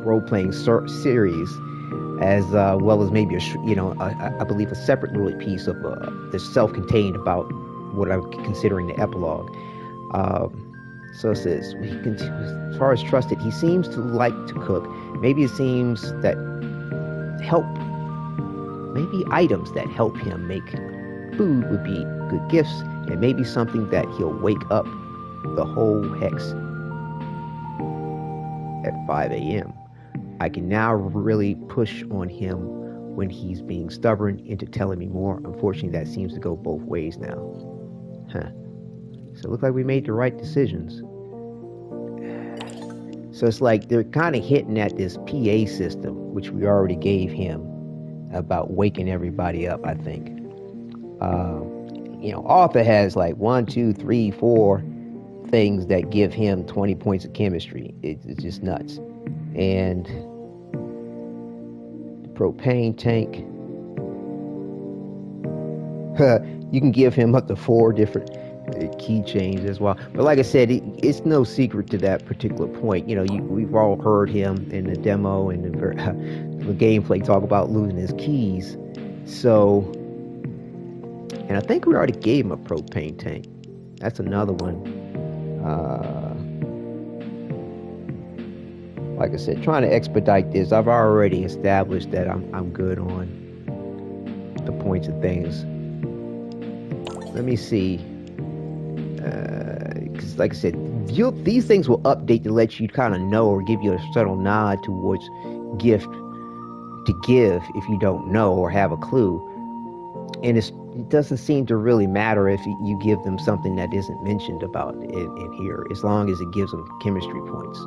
role-playing series, as well as maybe I believe a separate little piece of that's self-contained about what I'm considering the epilogue. So it says, as far as trusted, he seems to like to cook. Maybe it seems that maybe items that help him make food would be good gifts, and maybe something that he'll wake up the whole hex at 5 a.m. I can now really push on him when he's being stubborn into telling me more. Unfortunately, that seems to go both ways now. Huh. So it looks like we made the right decisions. So it's like they're kind of hitting at this PA system, which we already gave him, about waking everybody up, I think. You know, Arthur has like 1, 2, 3, 4 things that give him 20 points of chemistry. It's just nuts. And the propane tank, you can give him up to 4 different keychains as well. But like I said, it's no secret to that particular point. You know, we've all heard him in the demo and the gameplay talk about losing his keys. So, and I think we already gave him a propane tank. That's another one. Like I said, trying to expedite this. I've already established that I'm good on the points of things. Let me see. Because like I said, these things will update to let you kind of know or give you a subtle nod towards gift to give if you don't know or have a clue. And it doesn't seem to really matter if you give them something that isn't mentioned about in here, as long as it gives them chemistry points.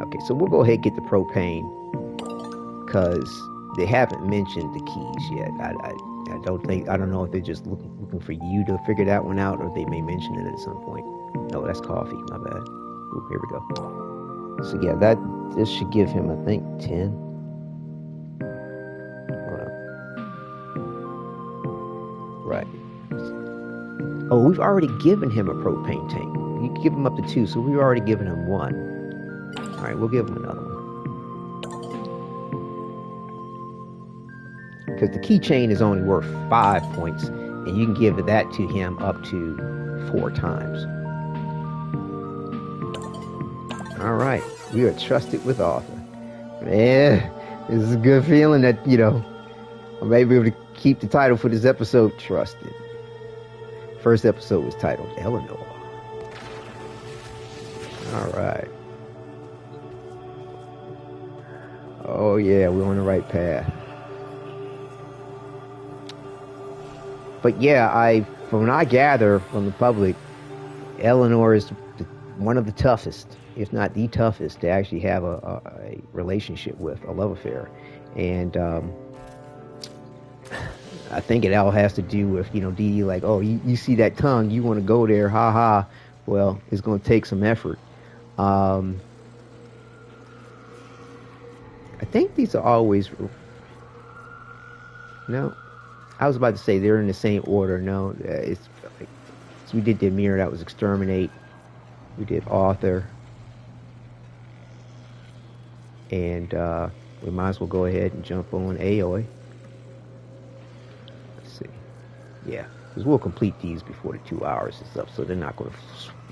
Okay, so we'll go ahead and get the propane, because they haven't mentioned the keys yet. I don't know if they're just looking for you to figure that one out, or they may mention it at some point. No, that's coffee, my bad. Ooh, here we go. So yeah, this should give him, I think, 10. Hold up. Right. Oh, we've already given him a propane tank. You can give him up to 2, so we've already given him 1. All right, we'll give him another one. Because the keychain is only worth 5 points, and you can give that to him up to 4 times. All right, we are trusted with Arthur. Man, this is a good feeling that, you know, I may be able to keep the title for this episode, Trusted. First episode was titled Eleanor. All right. Oh yeah, we're on the right path. But yeah, from what I gather from the public, Eleanor is one of the toughest, if not the toughest, to actually have a relationship with, a love affair. And I think it all has to do with, you know, Dee like, oh, you see that tongue, you want to go there, ha ha. Well, it's going to take some effort. I think these are always... No. I was about to say they're in the same order. No, it's like, so we did the Amir, that was exterminate. We did author, and we might as well go ahead and jump on Aoi. Let's see, yeah, because we'll complete these before the 2 hours is up, so they're not going to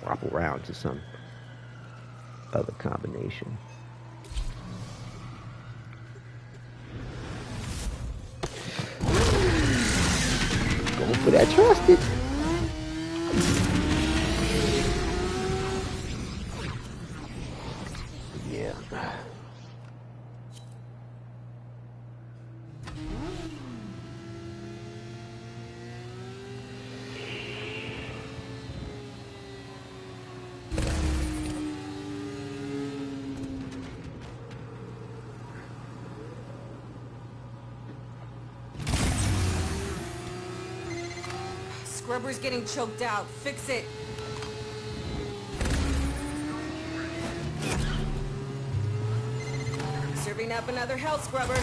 swap around to some other combination. Going for that trusted. Yeah. Scrubber's getting choked out. Fix it. Serving up another health scrubber.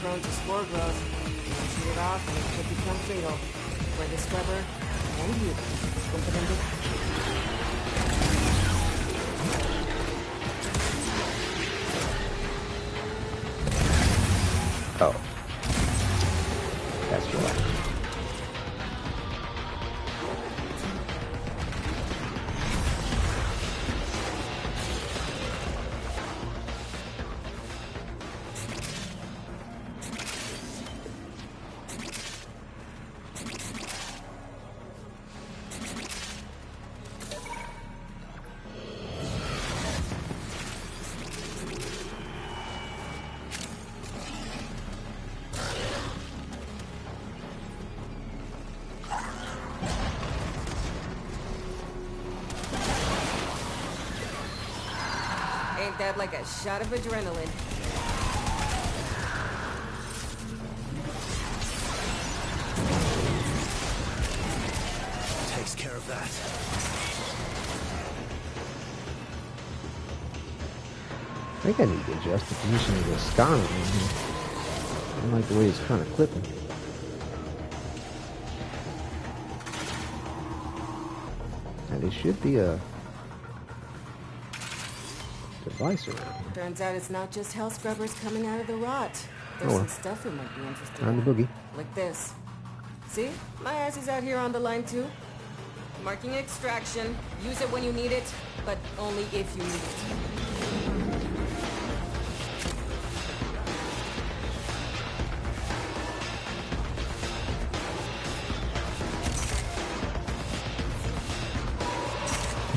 Prone to spore growth. Shoot it off and it could become fatal. For the scrubber and you. Comprende? Oh. That's right. Ain't that like a shot of adrenaline? Takes care of that. I think I need to adjust the position of the scanner in here. I don't like the way it's kind of clipping. And there should be a device around here. Turns out it's not just hell scrubbers coming out of the rot. There's some stuff that might be interesting. Time to boogie. Like this. See? My ass is out here on the line too. Marking extraction. Use it when you need it, but only if you need it.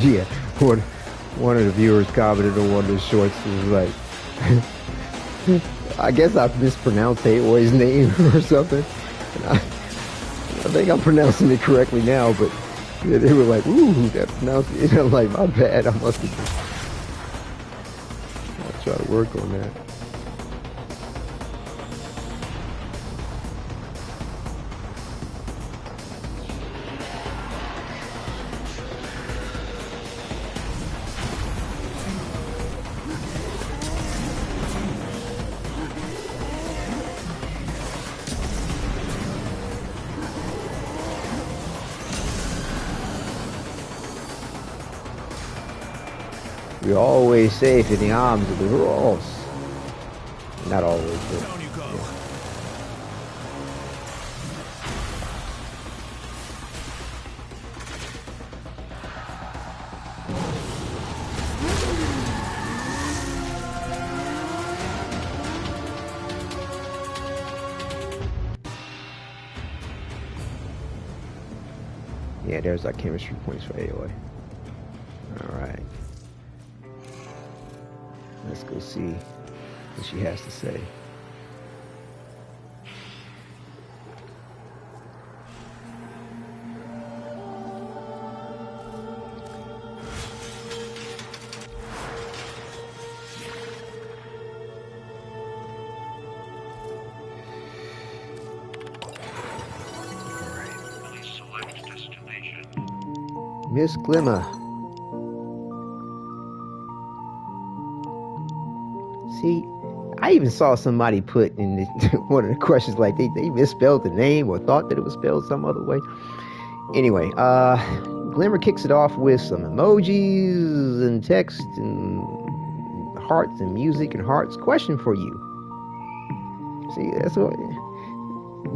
Yeah, one of the viewers commented on one of the shorts. Was like, I guess I mispronounced Aoi's name or something. And I think I'm pronouncing it correctly now, but they were like, "Ooh, that pronounced it." I'm like, "My bad. I must have." I'll try to work on that. You're always safe in the arms of the rules. Not always, but Down you go. Yeah. Yeah, there's our chemistry points for Aoi. Alright. Let's go see what she has to say. Miss Glimmer. See, I even saw somebody put in one of the questions like they misspelled the name or thought that it was spelled some other way. Anyway, Glimmer kicks it off with some emojis and text and hearts and music and hearts. Question for you. See, that's what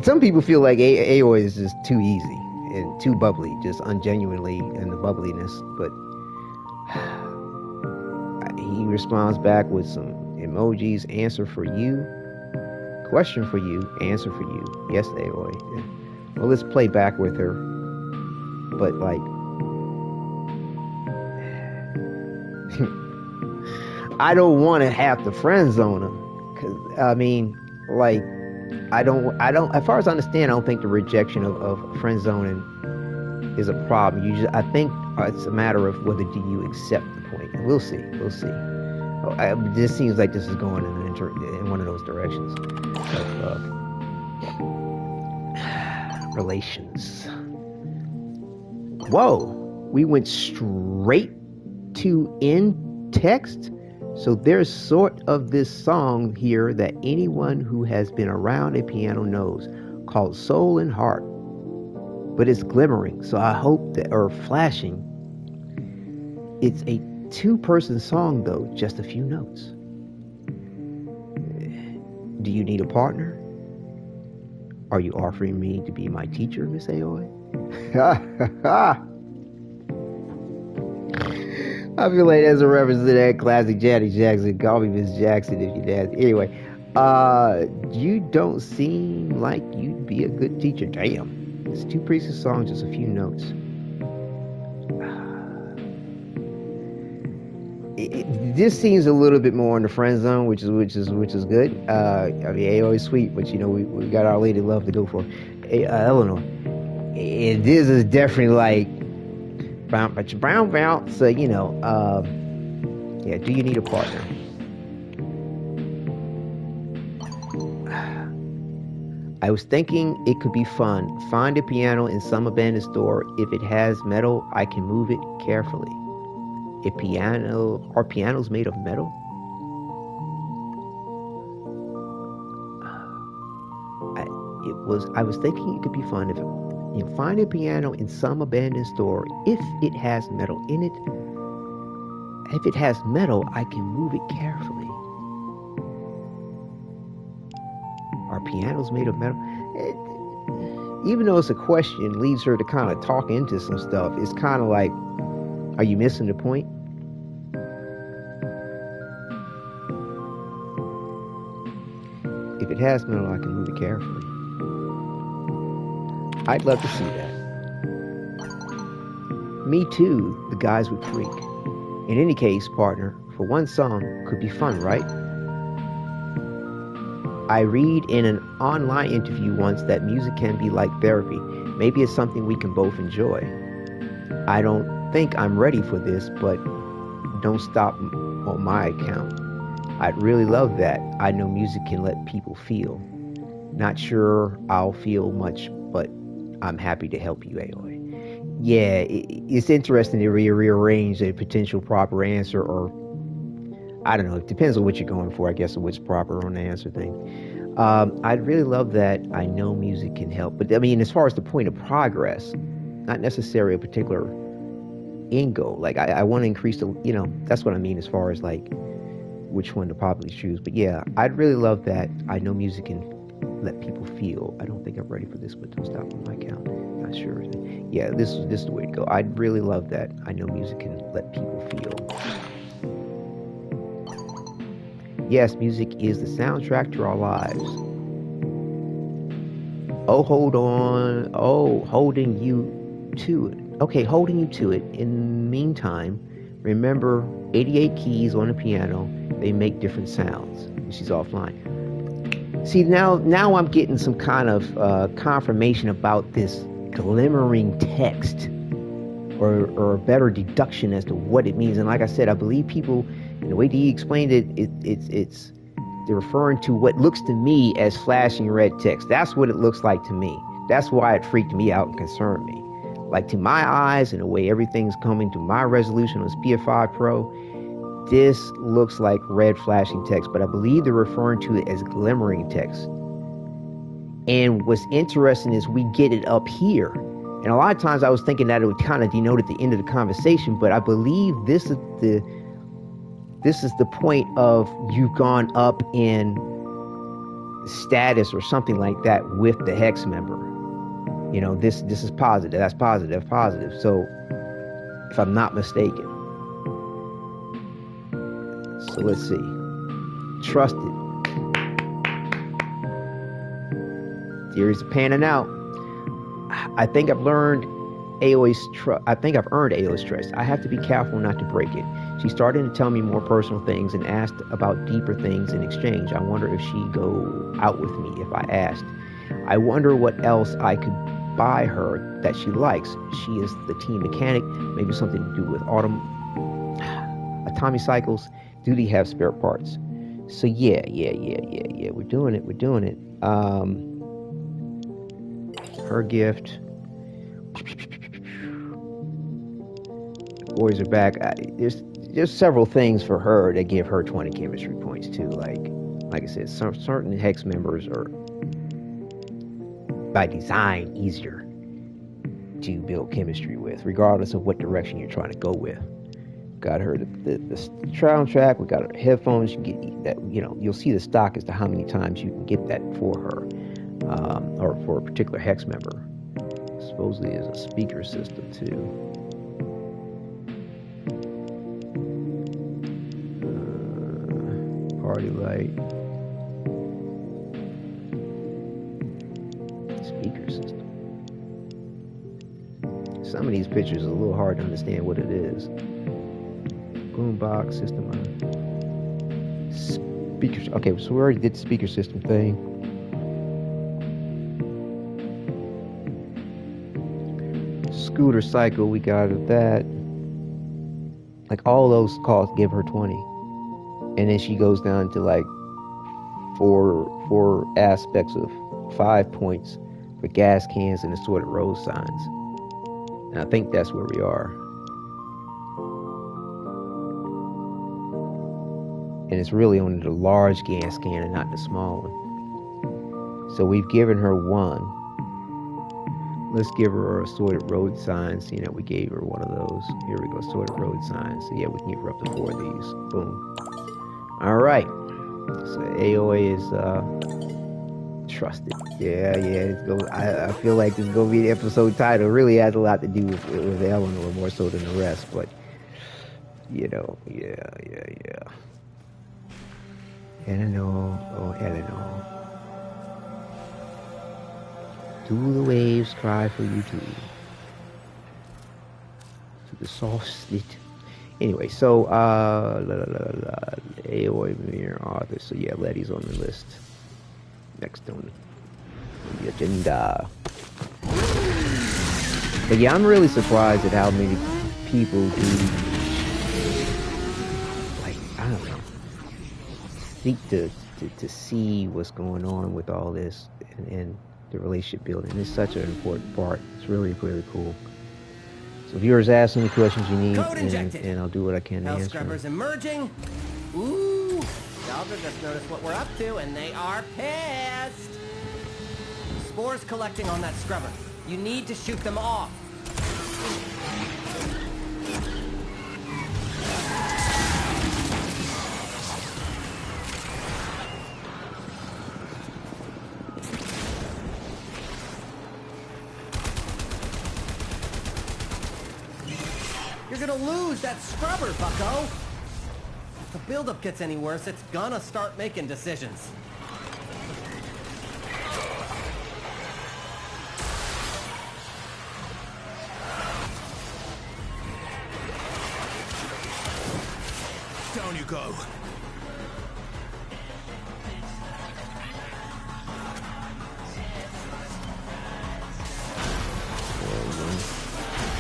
some people feel like. AOI is just too easy and too bubbly, just ungenuinely in the bubbliness. But he responds back with some emojis. Answer for you. Question for you. Answer for you. Yes, AOI. Yeah. Well, let's play back with her. But like, I don't want to have to friend zone him, because I mean, like, I don't. As far as I understand, I don't think the rejection of friend zoning is a problem. I think it's a matter of whether do you accept the point. We'll see. This seems like this is going in one of those directions of relations. Whoa, we went straight to in text. So there's sort of this song here that anyone who has been around a piano knows, called Soul and Heart. But it's glimmering, so I hope that, or flashing. It's a two-person song though, just a few notes. Do you need a partner? Are you offering me to be my teacher, Miss AOI? I feel like that's a reference to that classic Janet Jackson. Call me Miss Jackson if you dance. Anyway, you don't seem like you'd be a good teacher. Damn. It's two pieces song, just a few notes. This seems a little bit more in the friend zone, which is good. I mean, AOI is sweet, but you know we got our lady love to go for. Eleanor. And this is definitely like brown. So you know, yeah. Do you need a partner? I was thinking it could be fun. Find a piano in some abandoned store. If it has metal, I can move it carefully. Are pianos made of metal? I was thinking it could be fun if you find a piano in some abandoned store. If it has metal in it, if it has metal, I can move it carefully. Are pianos made of metal? Even though it's a question, leads her to kind of talk into some stuff. It's kind of like, are you missing the point? If it has metal, I can move it carefully. I'd love to see that. Me too, the guys would freak. In any case, partner, for one song, could be fun, right? I read in an online interview once that music can be like therapy. Maybe it's something we can both enjoy. I don't think I'm ready for this, but don't stop on my account. I'd really love that. I know music can let people feel. Not sure I'll feel much, but I'm happy to help you, AOI. Yeah, it's interesting to rearrange a potential proper answer, or I don't know, it depends on what you're going for, I guess, or what's proper on the answer thing. I'd really love that. I know music can help, but I mean, as far as the point of progress, not necessarily a particular end goal. Like, I want to increase the, you know, that's what I mean as far as like which one to probably choose. But yeah, I'd really love that. I know music can let people feel. I don't think I'm ready for this, but don't stop on my count. Not sure. Yeah, this is the way to go. I'd really love that. I know music can let people feel. Yes, music is the soundtrack to our lives. Oh, hold on. Oh, holding you to it. Okay, holding you to it. In the meantime, remember 88 keys on the piano. They make different sounds. She's offline. See, now I'm getting some kind of confirmation about this glimmering text, or a better deduction as to what it means. And like I said, I believe people, and the way he explained it, it's they're referring to what looks to me as flashing red text. That's what it looks like to me. That's why it freaked me out and concerned me. Like, to my eyes and the way everything's coming to my resolution on this PS5 Pro, this looks like red flashing text, but I believe they're referring to it as glimmering text. And what's interesting is we get it up here. And a lot of times I was thinking that it would kind of denote at the end of the conversation, but I believe this is the point of you've gone up in status or something like that with the hex member. You know, this is positive, that's positive, positive. So, if I'm not mistaken. So let's see. Trusted. Theories are panning out. I think I've earned AOA's trust. I have to be careful not to break it. She started to tell me more personal things and asked about deeper things in exchange. I wonder if she'd go out with me if I asked. I wonder what else I could buy her that she likes. She is the team mechanic. Maybe something to do with atomic cycles. Do they have spare parts? So yeah. We're doing it. Her gift. Boys are back. There's several things for her that give her 20 chemistry points too. Like I said, certain hex members are by design easier to build chemistry with, regardless of what direction you're trying to go with. Got her the soundtrack. We got her headphones. You get that. You know, you'll see the stock as to how many times you can get that for her, or for a particular hex member. Supposedly, is a speaker system too. Party light. Speaker system. Some of these pictures are a little hard to understand what it is. Boombox system. Speakers. Okay, so we already did the speaker system thing. Scooter cycle, we got that. Like, all those calls give her 20. And then she goes down to like four aspects of 5 points for gas cans and assorted road signs. And I think that's where we are. And it's really only the large gas can and not the small one. So we've given her 1. Let's give her assorted road signs. You know, we gave her one of those. Here we go, assorted road signs. So yeah, we can give her up to 4 of these. Boom. All right. So AOA is trusted. Yeah. I feel like this is gonna be the episode title. It really has a lot to do with Eleanor more so than the rest, but you know, yeah. Eleanor. Do the waves cry for you too? To the soft slit. Anyway, so AOA, Amir, Arthur. So yeah, Lettie's on the list. Next on the agenda. But yeah, I'm really surprised at how many people do, like, I don't know, seek to see what's going on with all this and the relationship building. It's such an important part. It's really, really cool. So viewers, ask any questions you need, and I'll do what I can to answer. Scrubbers emerging. Ooh, y'all just noticed what we're up to, and they are pissed. Spores collecting on that scrubber. You need to shoot them off. You're gonna lose that scrubber, bucko! If the buildup gets any worse, it's gonna start making decisions. Down you go.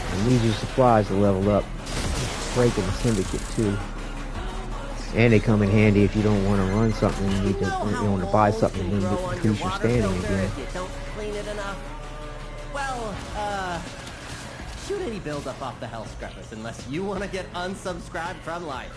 I need your supplies to level up. Breaking the syndicate too. And they come in handy if you don't want to run something. You need to, you want to buy something and then increase your standing again. You don't clean it enough. Well, shoot any buildup off the hell scrubbers unless you want to get unsubscribed from life.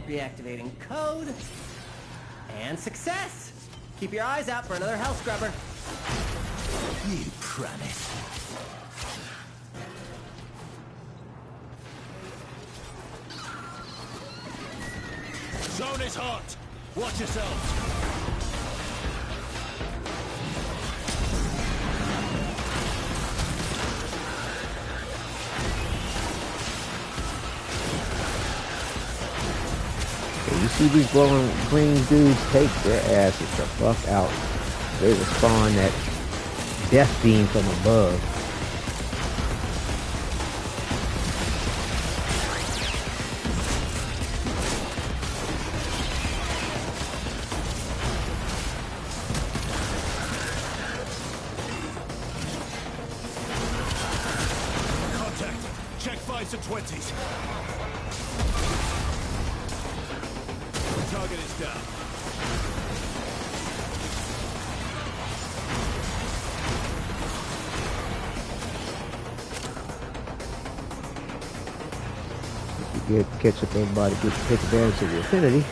Reactivating code. And success! Keep your eyes out for another hell scrubber. You promise. Zone is hot. Watch yourselves. You see these glowing green dudes, take their asses the fuck out. They respond that death beam from above. Contact. Check 5s and 20s. Target is down. You catch up everybody, take advantage of the affinity.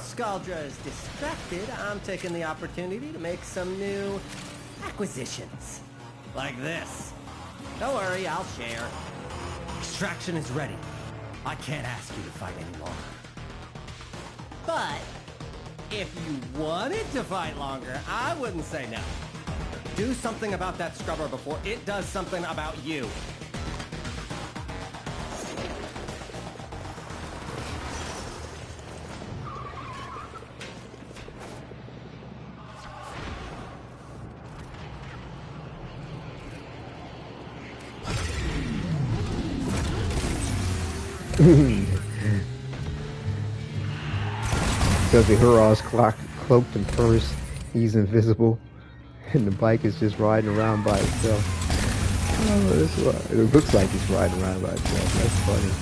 Skaldra is distracted, I'm taking the opportunity to make some new acquisitions. Like this. Don't worry, I'll share. Extraction is ready. I can't ask you to fight any longer. But if you wanted to fight longer, I wouldn't say no. Do something about that scrubber before it does something about you. Because the Huron's cloaked in furs, he's invisible, and the bike is just riding around by itself. Oh, that's what, it looks like it's riding around by itself. That's funny.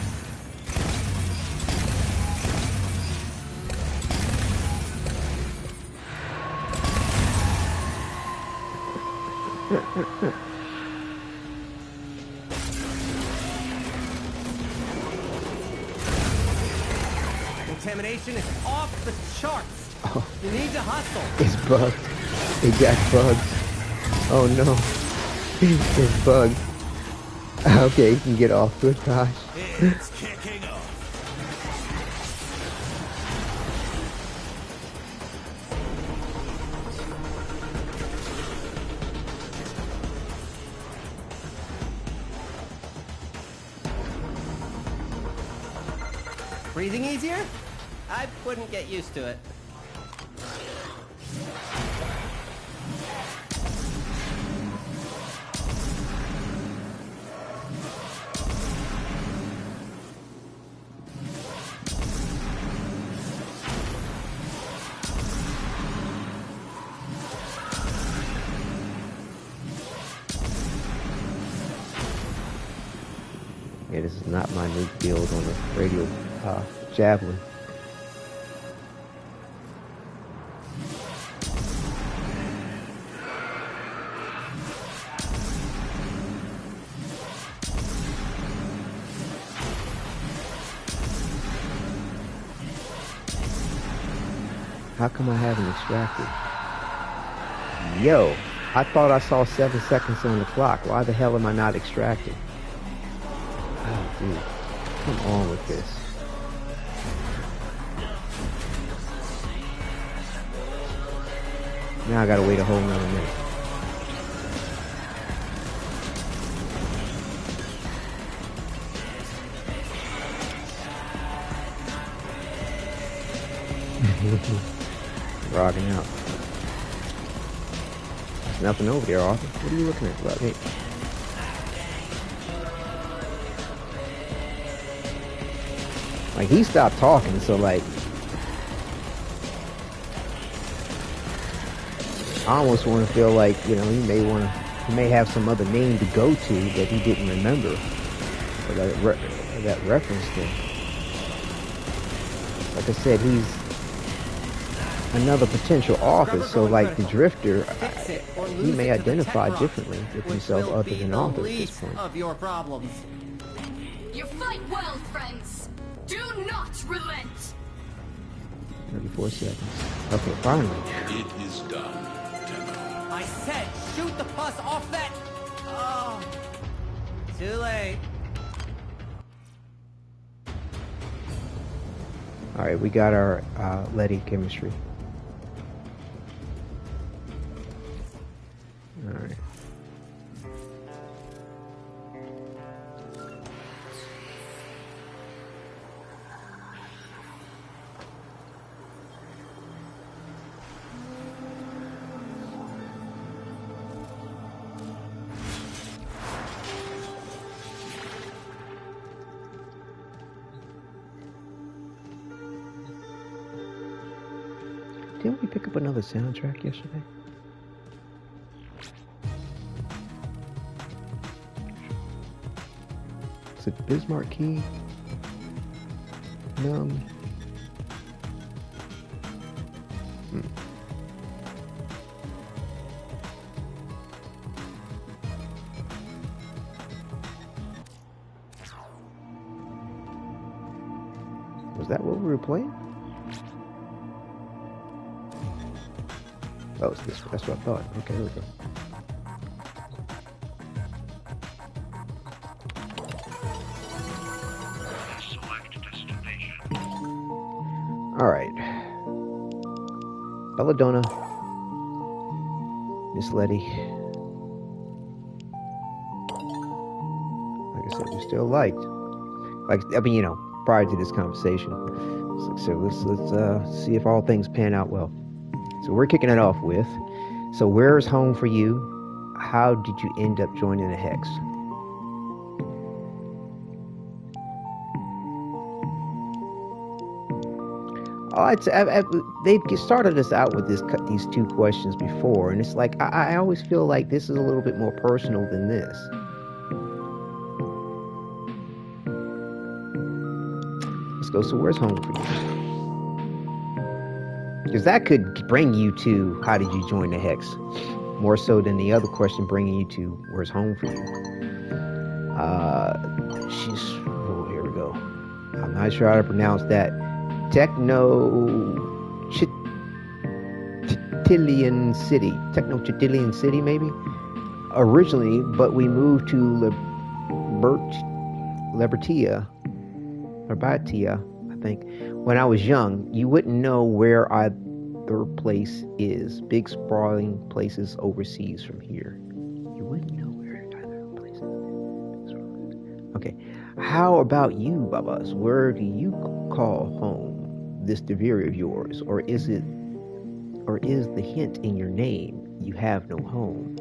Contamination is off the charts. Oh. You need to hustle. It's bugged. It got bugged. Oh no. It's bugged. Okay, you can get off. Good gosh. It's kicking off. Breathing easier? I wouldn't get used to it. Yeah, this is not my new build on the radio javelin. How come I haven't extracted? Yo, I thought I saw 7 seconds on the clock. Why the hell am I not extracting? Dude, come on with this. Now I gotta wait a whole nother minute. Rocking out. There's nothing over there, Arthur. What are you looking at? Look, hey. Like, he stopped talking, so like I almost want to feel like, you know, he may have some other name to go to that he didn't remember, or that reference to. Like I said, he's another potential author, so like the Drifter, he may identify differently with himself other than Arthur at this point. Of your problems. You fight well, friends. Do not relent. 34 seconds. Okay, finally. It is done, Tenno. I said shoot the bus off that... Oh. Too late. Alright, we got our Lettie chemistry. Alright. Didn't we pick up another soundtrack yesterday? Is it Bismarck Key? Numb? Was that what we were playing? Oh, it's this. That's what I thought. Okay, here we go. Alright. Belladonna. Miss Lettie. Like I said, we're still liked. Like, I mean, you know, prior to this conversation. So let's see if all things pan out well. So we're kicking it off with, so where's home for you? How did you end up joining the Hex? They've started us out with these two questions before, and it's like, I always feel like this is a little bit more personal than this. Let's go, so where's home for you? Because that could bring you to, how did you join the Hex? More so than the other question bringing you to, where's home for you? Oh, here we go. I'm not sure how to pronounce that. Techno-Chitilian City, maybe? Originally, but we moved to Libertia, I think. When I was young, you wouldn't know where either place is. Big sprawling places overseas from here. You wouldn't know where either place is. Okay. How about you, Babas? Where do you call home this Deviri of yours? Or is the hint in your name you have no home?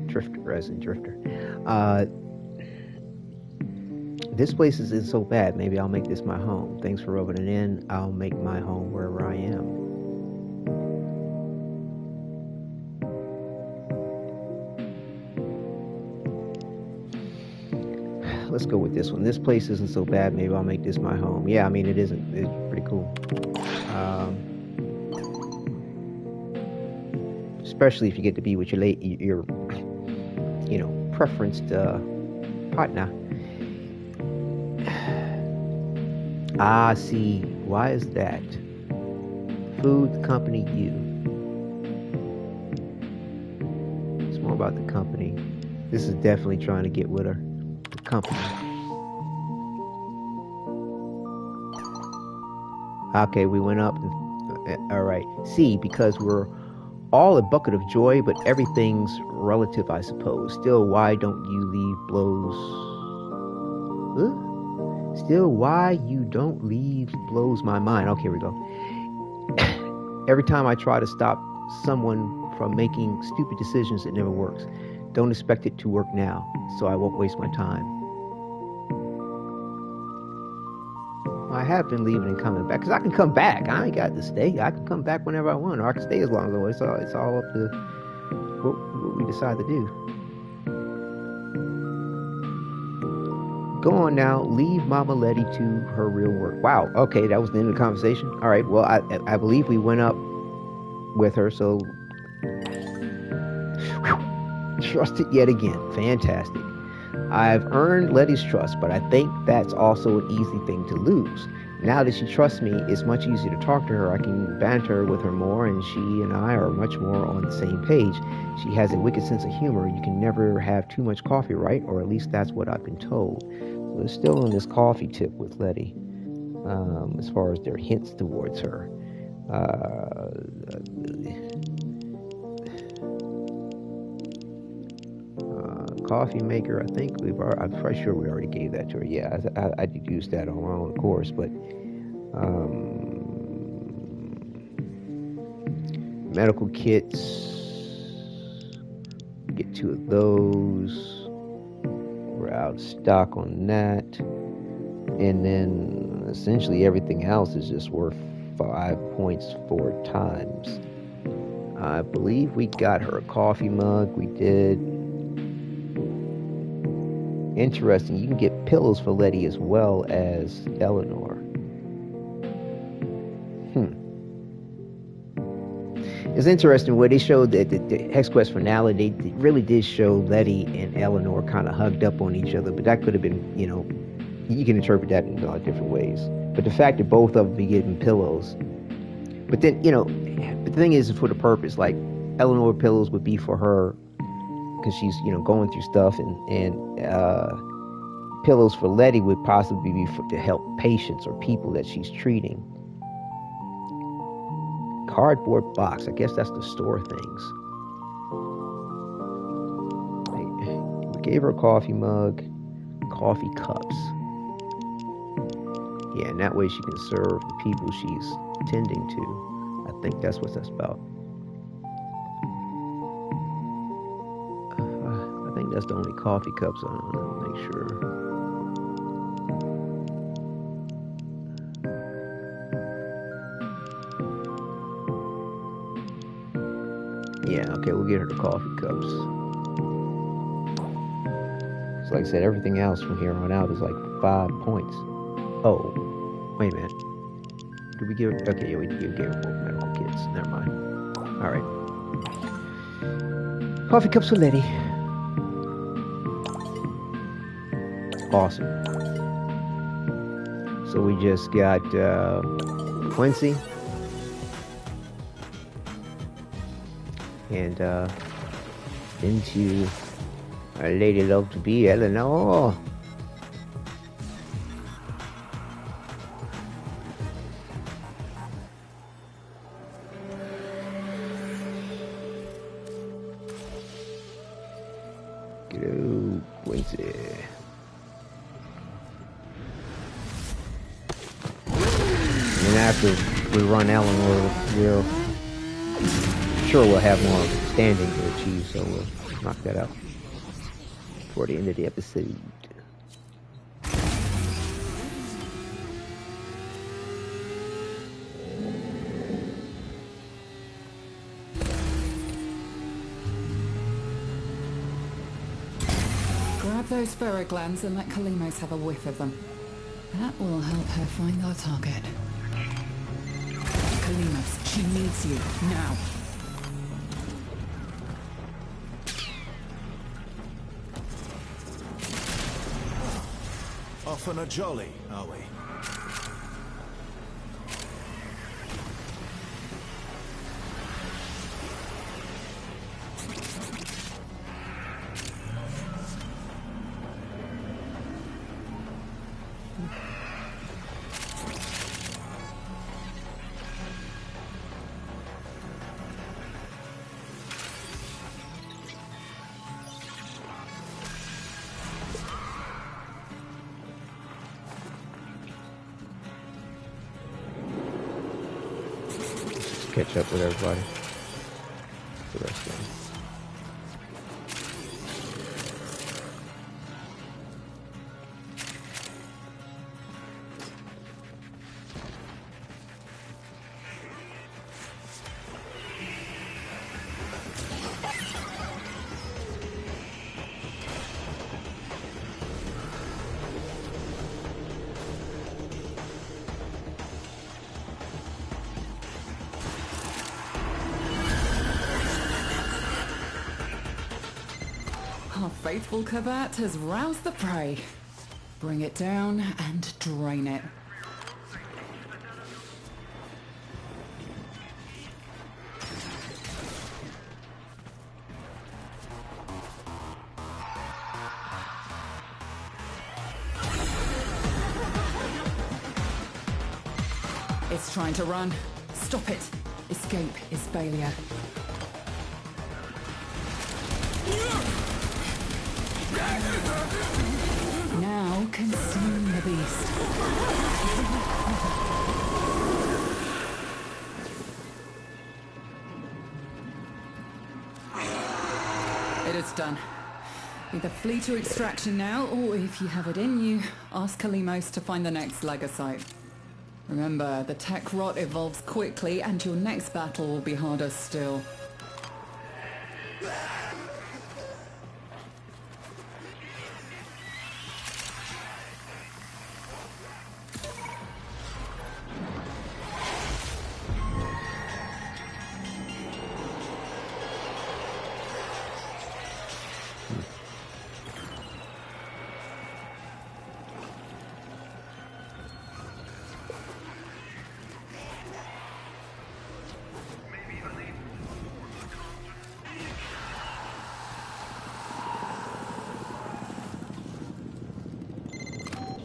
Drifter, as in Drifter. This place isn't so bad. Maybe I'll make this my home. Thanks for rubbing it in. I'll make my home wherever I am. Let's go with this one. This place isn't so bad. Maybe I'll make this my home. Yeah, I mean, it isn't. It's pretty cool. Especially if you get to be with your preferenced partner. Ah, see, why is that? Food, company, you. It's more about the company. This is definitely trying to get with her. The company. Okay, we went up. All right. C, because we're all a bucket of joy, but everything's relative, I suppose. Still, why don't you leave blows? Still, why you don't leave blows my mind. Okay, here we go. Every time I try to stop someone from making stupid decisions, it never works. Don't expect it to work now, so I won't waste my time. I have been leaving and coming back, because I can come back. I ain't got to stay. I can come back whenever I want, or I can stay as long as I want. It's all up to what we decide to do. Go on now, leave Mama Lettie to her real work. Wow, okay, that was the end of the conversation. All right, well, I believe we went up with her, so... Trusted yet again. Fantastic. I've earned Lettie's trust, but I think that's also an easy thing to lose. Now that she trusts me, it's much easier to talk to her. I can banter with her more, and she and I are much more on the same page. She has a wicked sense of humor. You can never have too much coffee, right? Or at least that's what I've been told. So they're still on this coffee tip with Lettie, as far as their hints towards her. Coffee maker, I think I'm pretty sure we already gave that to her. Yeah, I deduced that on my own, of course, but medical kits, get 2 of those. We're out of stock on that, and then essentially everything else is just worth 5 points 4 times. I believe we got her a coffee mug. We did. Interesting, you can get pillows for Lettie as well as Eleanor. It's interesting where they showed that the Hex Quest finale, they really did show Lettie and Eleanor kind of hugged up on each other, but that could have been, you can interpret that in a lot of different ways. But the fact that both of them be getting pillows, but then, but the thing is for the purpose, like Eleanor pillows would be for her, because she's going through stuff, and pillows for Lettie would possibly be to help patients or people that she's treating. Cardboard box, I guess that's to store things. We gave her a coffee mug, coffee cups. Yeah, and that way she can serve the people she's tending to. I think that's what that's about. I think that's the only coffee cups. I want to make sure. Yeah, okay, we'll get her the coffee cups. So like I said, everything else from here on out is like 5 points. Oh, wait a minute. Did we give her? Okay, yeah, we gave her both medical kits. Never mind. Alright. Coffee cups for Lettie. Awesome. So we just got Quincy and into our lady love to be Eleanor. Go Quincy. And after we run Eleanor, we'll have more standing to achieve, so we'll knock that out before the end of the episode. Grab those ferret glands and let Kalimos have a whiff of them. That will help her find our target. Kalimos, she needs you, now. Off on a jolly, are we? catch up with everybody. The rest of them. Our faithful Kabat has roused the prey. Bring it down and drain it. It's trying to run. Stop it. Escape is failure. Now consume the beast. It is done. Either flee to extraction now, or if you have it in you, ask Kalimos to find the next Lagosite. Remember, the tech rot evolves quickly, and your next battle will be harder still.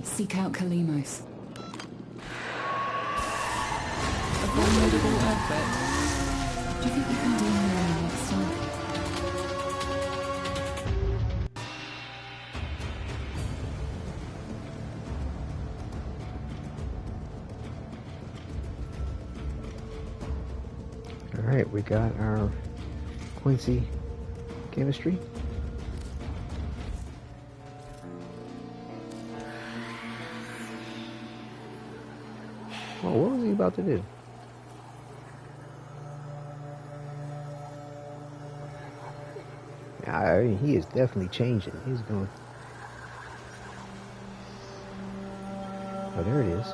Seek out Kalimos. A formidable outfit. Do you think you can do more next time? Alright, we got our Quincy chemistry. Oh, what was he about to do? I mean, he is definitely changing. He's going. Oh, there it is.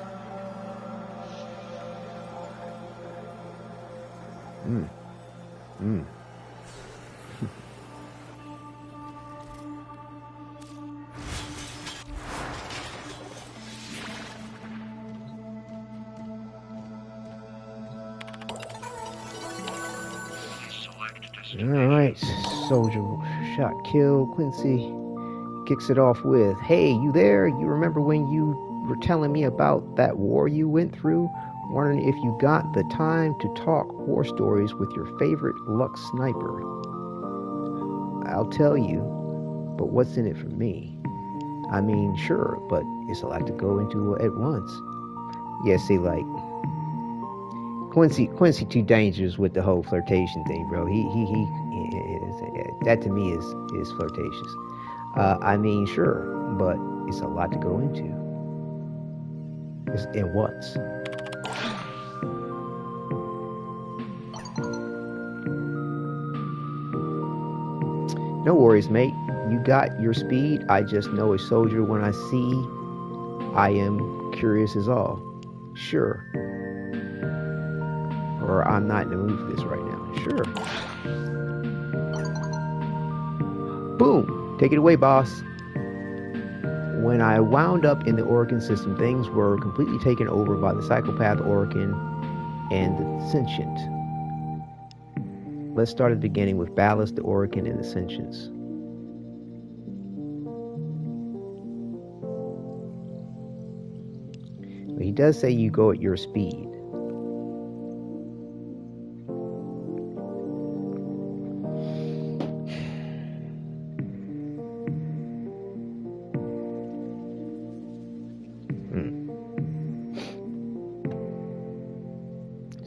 Alright, soldier shot kill. Quincy kicks it off with, "Hey, you there? You remember when you were telling me about that war you went through? Wondering if you got the time to talk war stories with your favorite Lux sniper. I'll tell you, but what's in it for me? I mean, sure, but it's a lot to go into at once." Yeah, see, like, Quincy too dangerous with the whole flirtation thing, bro. He that to me is flirtatious. I mean, sure, but it's a lot to go into. And what's? No worries, mate. You got your speed. I just know a soldier when I see. I am curious as all. Sure. Or I'm not in the mood for this right now. Sure. Boom! Take it away, boss. When I wound up in the Orokin system, things were completely taken over by the psychopath Orokin and the sentient. Let's start at the beginning with Ballast, the Orokin, and the sentients. He does say you go at your speed.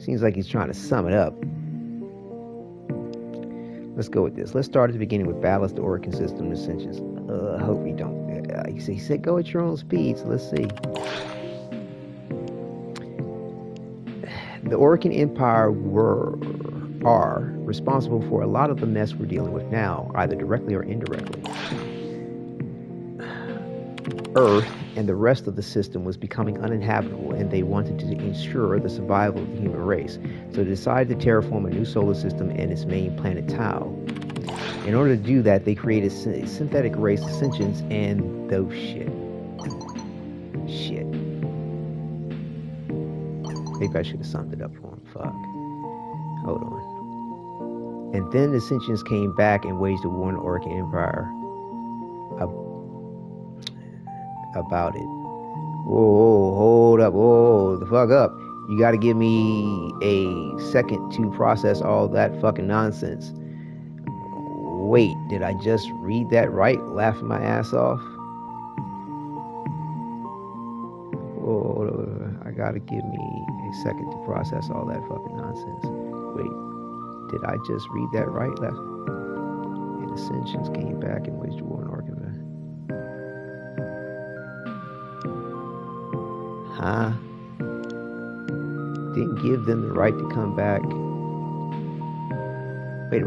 Seems like he's trying to sum it up. Let's go with this. Let's start at the beginning with ballast, the Orkin system, ascensions. I hope we don't. He said go at your own speed, so let's see. The Orkin Empire are responsible for a lot of the mess we're dealing with now, either directly or indirectly. Earth and the rest of the system was becoming uninhabitable, and they wanted to ensure the survival of the human race. So they decided to terraform a new solar system and its main planet Tau. In order to do that, they created a synthetic race of sentients and those shit. Maybe I should have summed it up for him. Fuck. Hold on. And then the sentients came back and waged a war on the Orkin Empire about it. Whoa, hold up. Whoa, the fuck up. You gotta give me a second to process all that fucking nonsense. Wait, did I just read that right? Laughing my ass off? Whoa, I gotta give me a second to process all that fucking nonsense. Wait, did I just read that right? And Ascensions came back and waged a war on Orkin. Huh? Didn't give them the right to come back. Wait.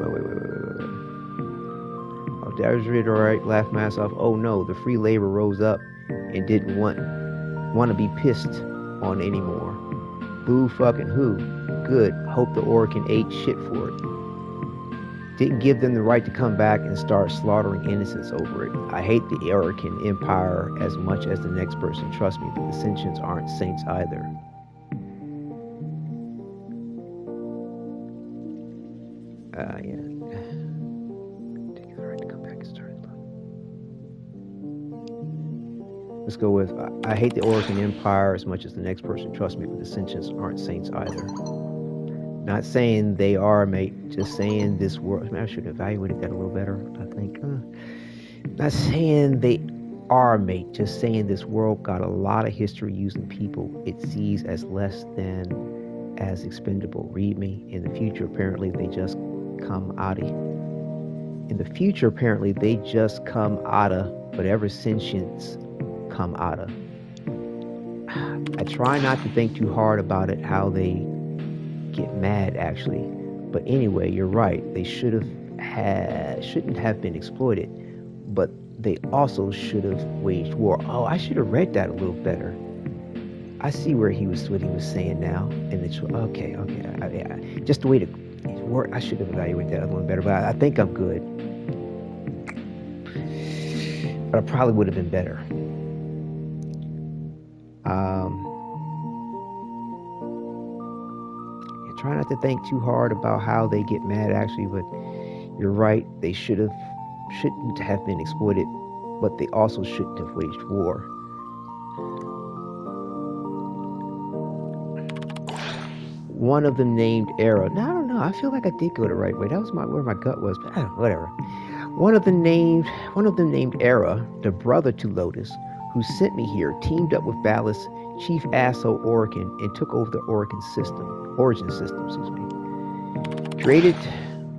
Oh, did I just read it right? Laughed my ass off. Oh no, the free labor rose up and didn't want to be pissed on anymore. Boo fucking who? Good. Hope the Orkin ate shit for it. Didn't give them the right to come back and start slaughtering innocents over it. I hate the Orkin Empire as much as the next person. Trust me, but the sentients aren't saints either. Yeah. Didn't give the right to come back and start. Let's go with, I hate the Orkin Empire as much as the next person. Trust me, but the sentients aren't saints either. Not saying they are, mate. Just saying this world. I should have evaluated that a little better, I think. Not saying they are, mate. Just saying this world got a lot of history using people it sees as less than as expendable. Read me. In the future, apparently, they just come out of whatever sentience come out of. I try not to think too hard about it, how they get mad actually, but anyway, you're right. They shouldn't have been exploited, but they also should have waged war. Oh, I should have read that a little better. I see what he was saying now, and it's okay. Just the way to work. I should have evaluated that a little better, but I think I'm good. But I probably would have been better. Try not to think too hard about how they get mad actually, but you're right. They shouldn't have been exploited, but they also shouldn't have waged war. One of them named Era. No, I don't know. I feel like I did go the right way. That was where my gut was, but whatever. One of them named Era, the brother to Lotus, who sent me here, teamed up with Ballast, chief asshole Orkin, and took over the origin system, created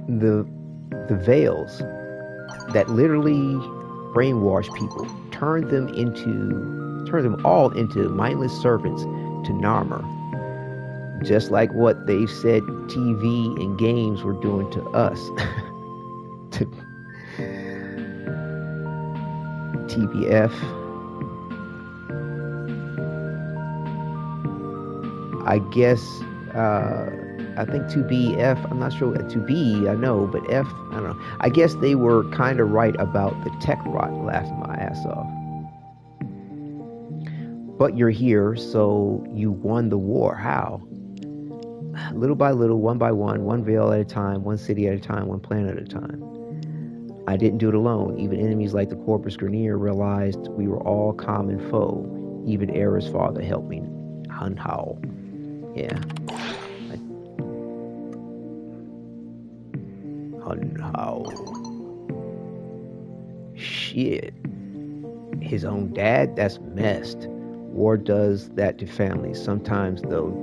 the veils that literally brainwash people, turned them all into mindless servants to Narmer, just like what they said TV and games were doing to us. To TBF. I guess, I think 2B, I'm not sure, 2B, I know, but F, I don't know. I guess they were kind of right about the tech rot, laughing my ass off. But you're here, so you won the war. How? Little by little, one by one veil at a time, one city at a time, one planet at a time. I didn't do it alone. Even enemies like the Corpus Grenier realized we were all common foe. Even Era's father helped me. Hunhao. Yeah. Hunhao. Shit. His own dad? That's messed. War does that to families. Sometimes, though,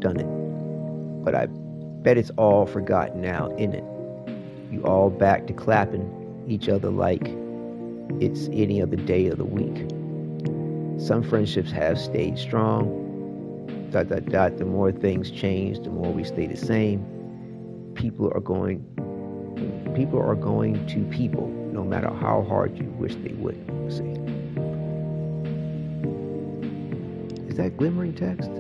done it. but I bet it's all forgotten now, isn't it? You all back to clapping each other like it's any other day of the week. Some friendships have stayed strong. ... The more things change, the more we stay the same. People are going to people, no matter how hard you wish they would. Let's see. Is that glimmering text?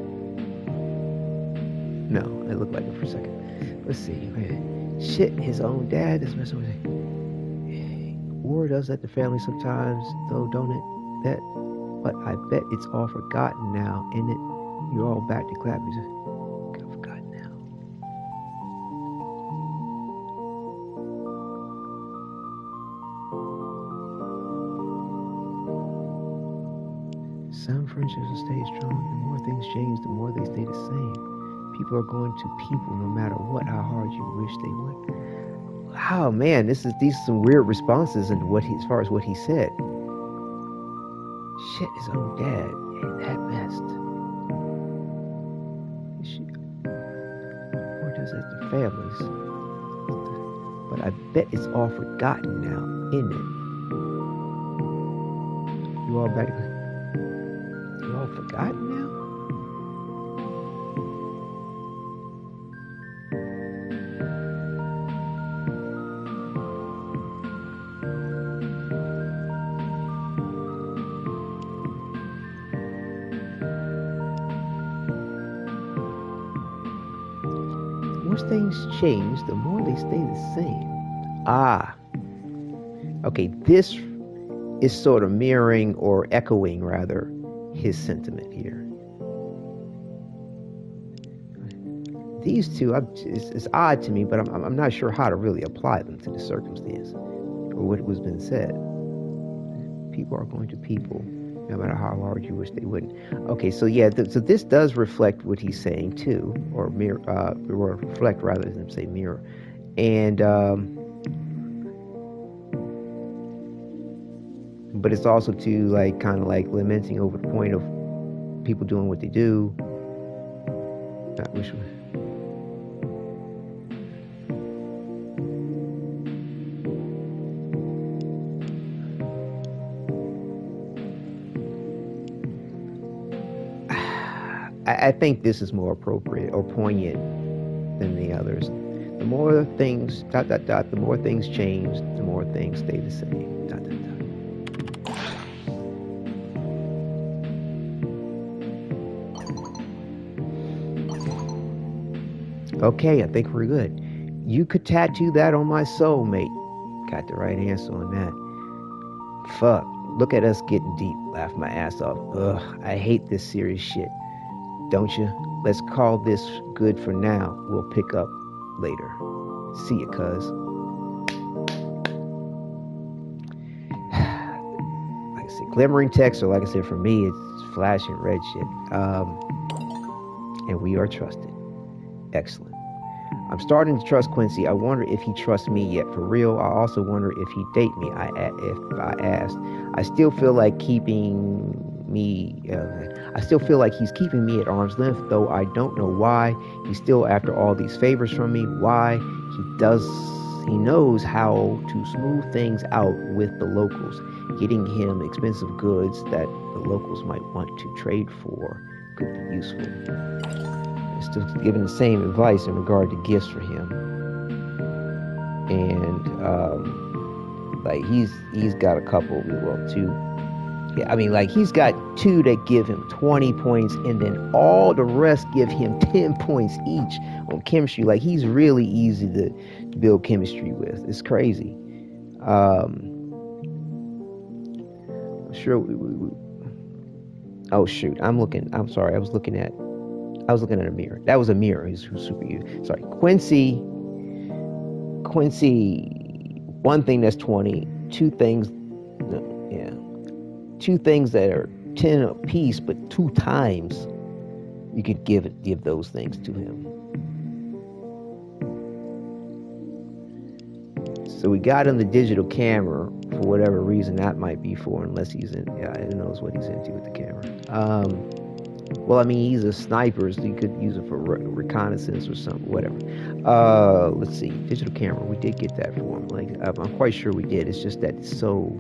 No, it looked like it for a second. Let's see. Shit, his own dad is messing with him. War does that to family sometimes, though, don't it? But I bet it's all forgotten now, isn't it? You're all back to clapping. I've forgotten now. Some friendships will stay strong. The more things change, the more they stay the same. People are going to people no matter what, how hard you wish they would. Oh man, these are some weird responses into as far as what he said. Shit, his own dad ain't that messed. Or does that to families? But I bet it's all forgotten now, isn't it? You all back? You all forgotten now? Things change, the more they stay the same. Okay, this is sort of mirroring or echoing rather his sentiment here. These two, it's odd to me, but I'm not sure how to really apply them to the circumstance or what was been said. People are going to people, no matter how hard you wish they wouldn't. Okay, so yeah, so this does reflect what he's saying too, or mirror, or reflect rather than say mirror, and but it's also too like kind of like lamenting over the point of people doing what they do. Not wish. I think this is more appropriate or poignant than the others. The more things, ... the more things change, the more things stay the same, ... Okay, I think we're good. You could tattoo that on my soul, mate. Got the right answer on that. Fuck, look at us getting deep. Laugh my ass off. Ugh, I hate this serious shit. Don't you? Let's call this good for now. We'll pick up later. See ya, cuz. Like I said, glimmering text, or like I said, for me, it's flashing red shit. And we are trusted. Excellent. I'm starting to trust Quincy. I wonder if he trusts me yet. For real, I also wonder if he'd date me if I asked. I still feel like he's keeping me at arm's length, though I don't know why. He's still after all these favors from me. Why? He knows how to smooth things out with the locals, getting him expensive goods that the locals might want to trade for could be useful. Still giving the same advice in regard to gifts for him, and like he's got a couple, two. Yeah, I mean, like he's got two that give him 20 points, and then all the rest give him 10 points each on chemistry. Like he's really easy to build chemistry with. It's crazy. Sure. Oh shoot! I'm sorry. I was looking at Amir. That was Amir. Who's super useful. Sorry, Quincy. One thing that's 20. Two things. Yeah. Two things that are 10 apiece, but 2 times you could give those things to him. So we got him the digital camera for whatever reason that might be for, unless he's in. Yeah, who knows what he's into with the camera. Well, I mean, he's a sniper, so you could use it for reconnaissance or something, whatever. Let's see. Digital camera. We did get that for him. Like, I'm quite sure we did. It's just that it's so...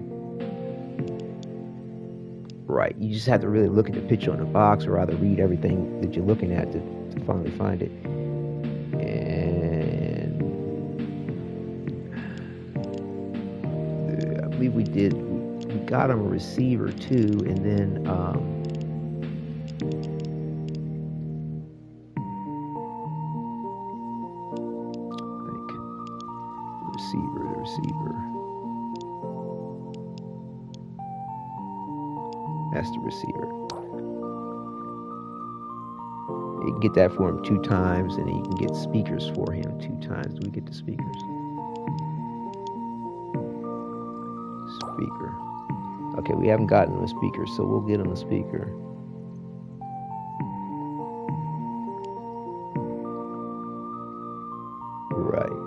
Right. You just have to really look at the picture on the box or rather read everything that you're looking at to finally find it. And... I believe we did... We got him a receiver, too, and then... the receiver. That's the receiver. You can get that for him 2 times, and then you can get speakers for him 2 times. Do we get the speakers? Speaker. Okay, we haven't gotten him a speaker, so we'll get him a speaker. Right.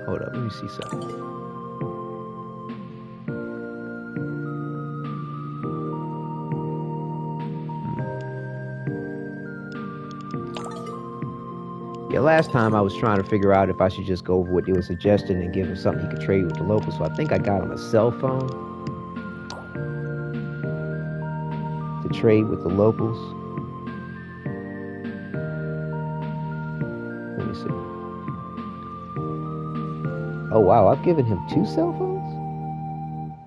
Hold up, let me see something. Yeah, last time I was trying to figure out if I should just go over what they were suggesting and give him something he could trade with the locals. So I think I got him a cell phone to trade with the locals. Let me see. Oh wow, I've given him 2 cell phones?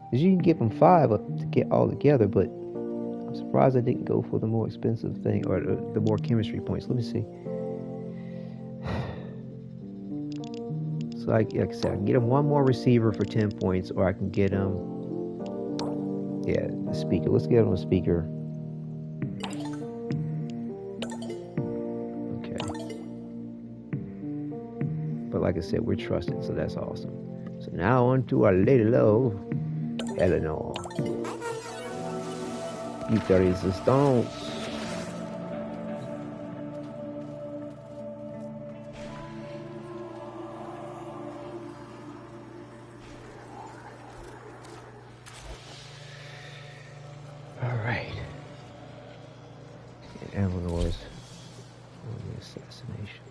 Because you can give him 5 to get all together, but I'm surprised I didn't go for the more expensive thing or the more chemistry points. Let me see. So like I said, I can get him 1 more receiver for 10 points, or I can get him, yeah, the speaker. Let's get him a speaker. Okay. But like I said, we're trusted, so that's awesome. So now on to our lady low, Eleanor. You 30 stones. Eleanor's on the assassination.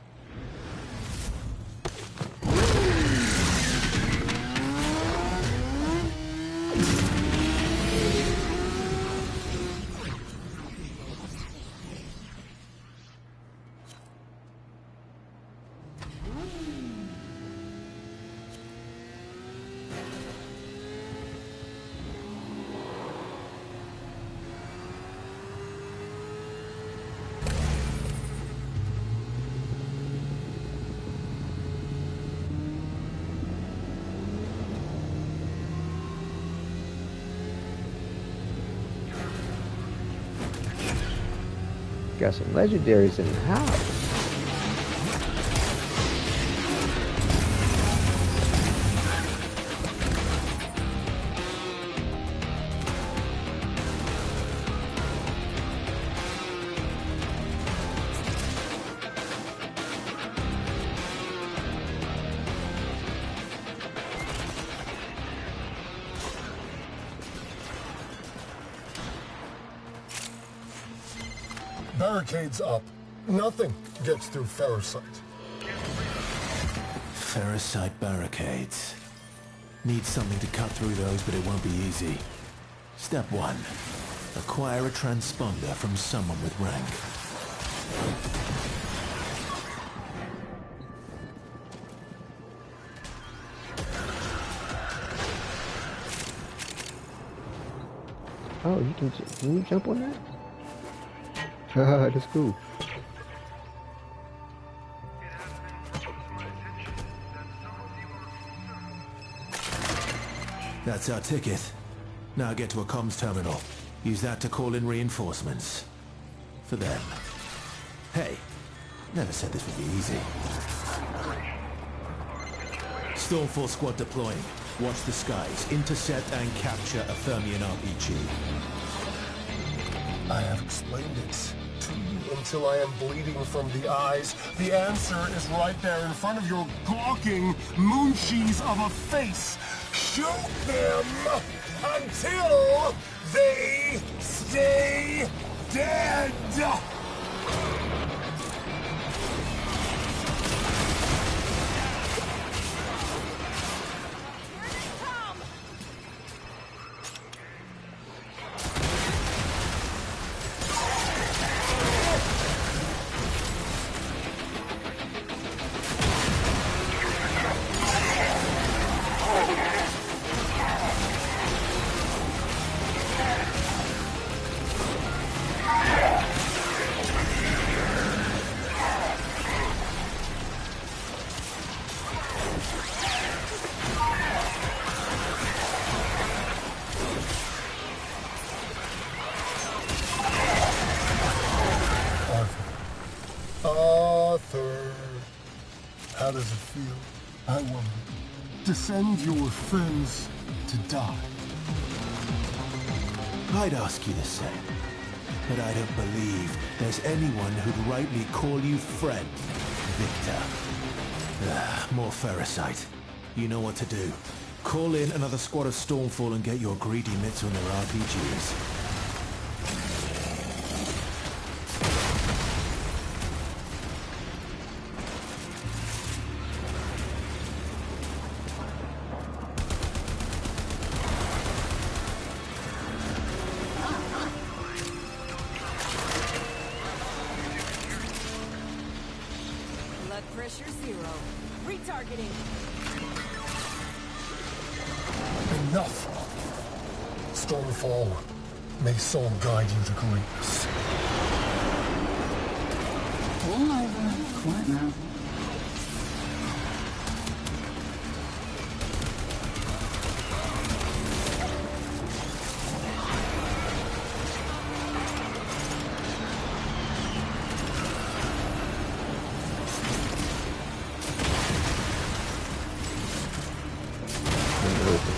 Got some legendaries in the house. Barricades up. Nothing gets through ferrocite. Ferrocite barricades. Need something to cut through those, but it won't be easy. Step 1. Acquire a transponder from someone with rank. Oh, can you jump on that? That's cool. That's our ticket. Now get to a comms terminal. Use that to call in reinforcements. For them. Hey, never said this would be easy. Stormforce squad deploying. Watch the skies. Intercept and capture a Fermian RPG. I have explained it to you until I am bleeding from the eyes. The answer is right there in front of your gawking moon cheese of a face. Shoot them until they stay dead! Arthur, how does it feel, I wonder, to send your friends to die? I'd ask you the same, but I don't believe there's anyone who'd rightly call you friend, Victor. More Ferrocite. You know what to do. Call in another squad of Stormfall and get your greedy mitts on their RPGs. Pressure 0. Retargeting. Enough! Stormfall, may soul guide you to greatness. All over. Quiet now.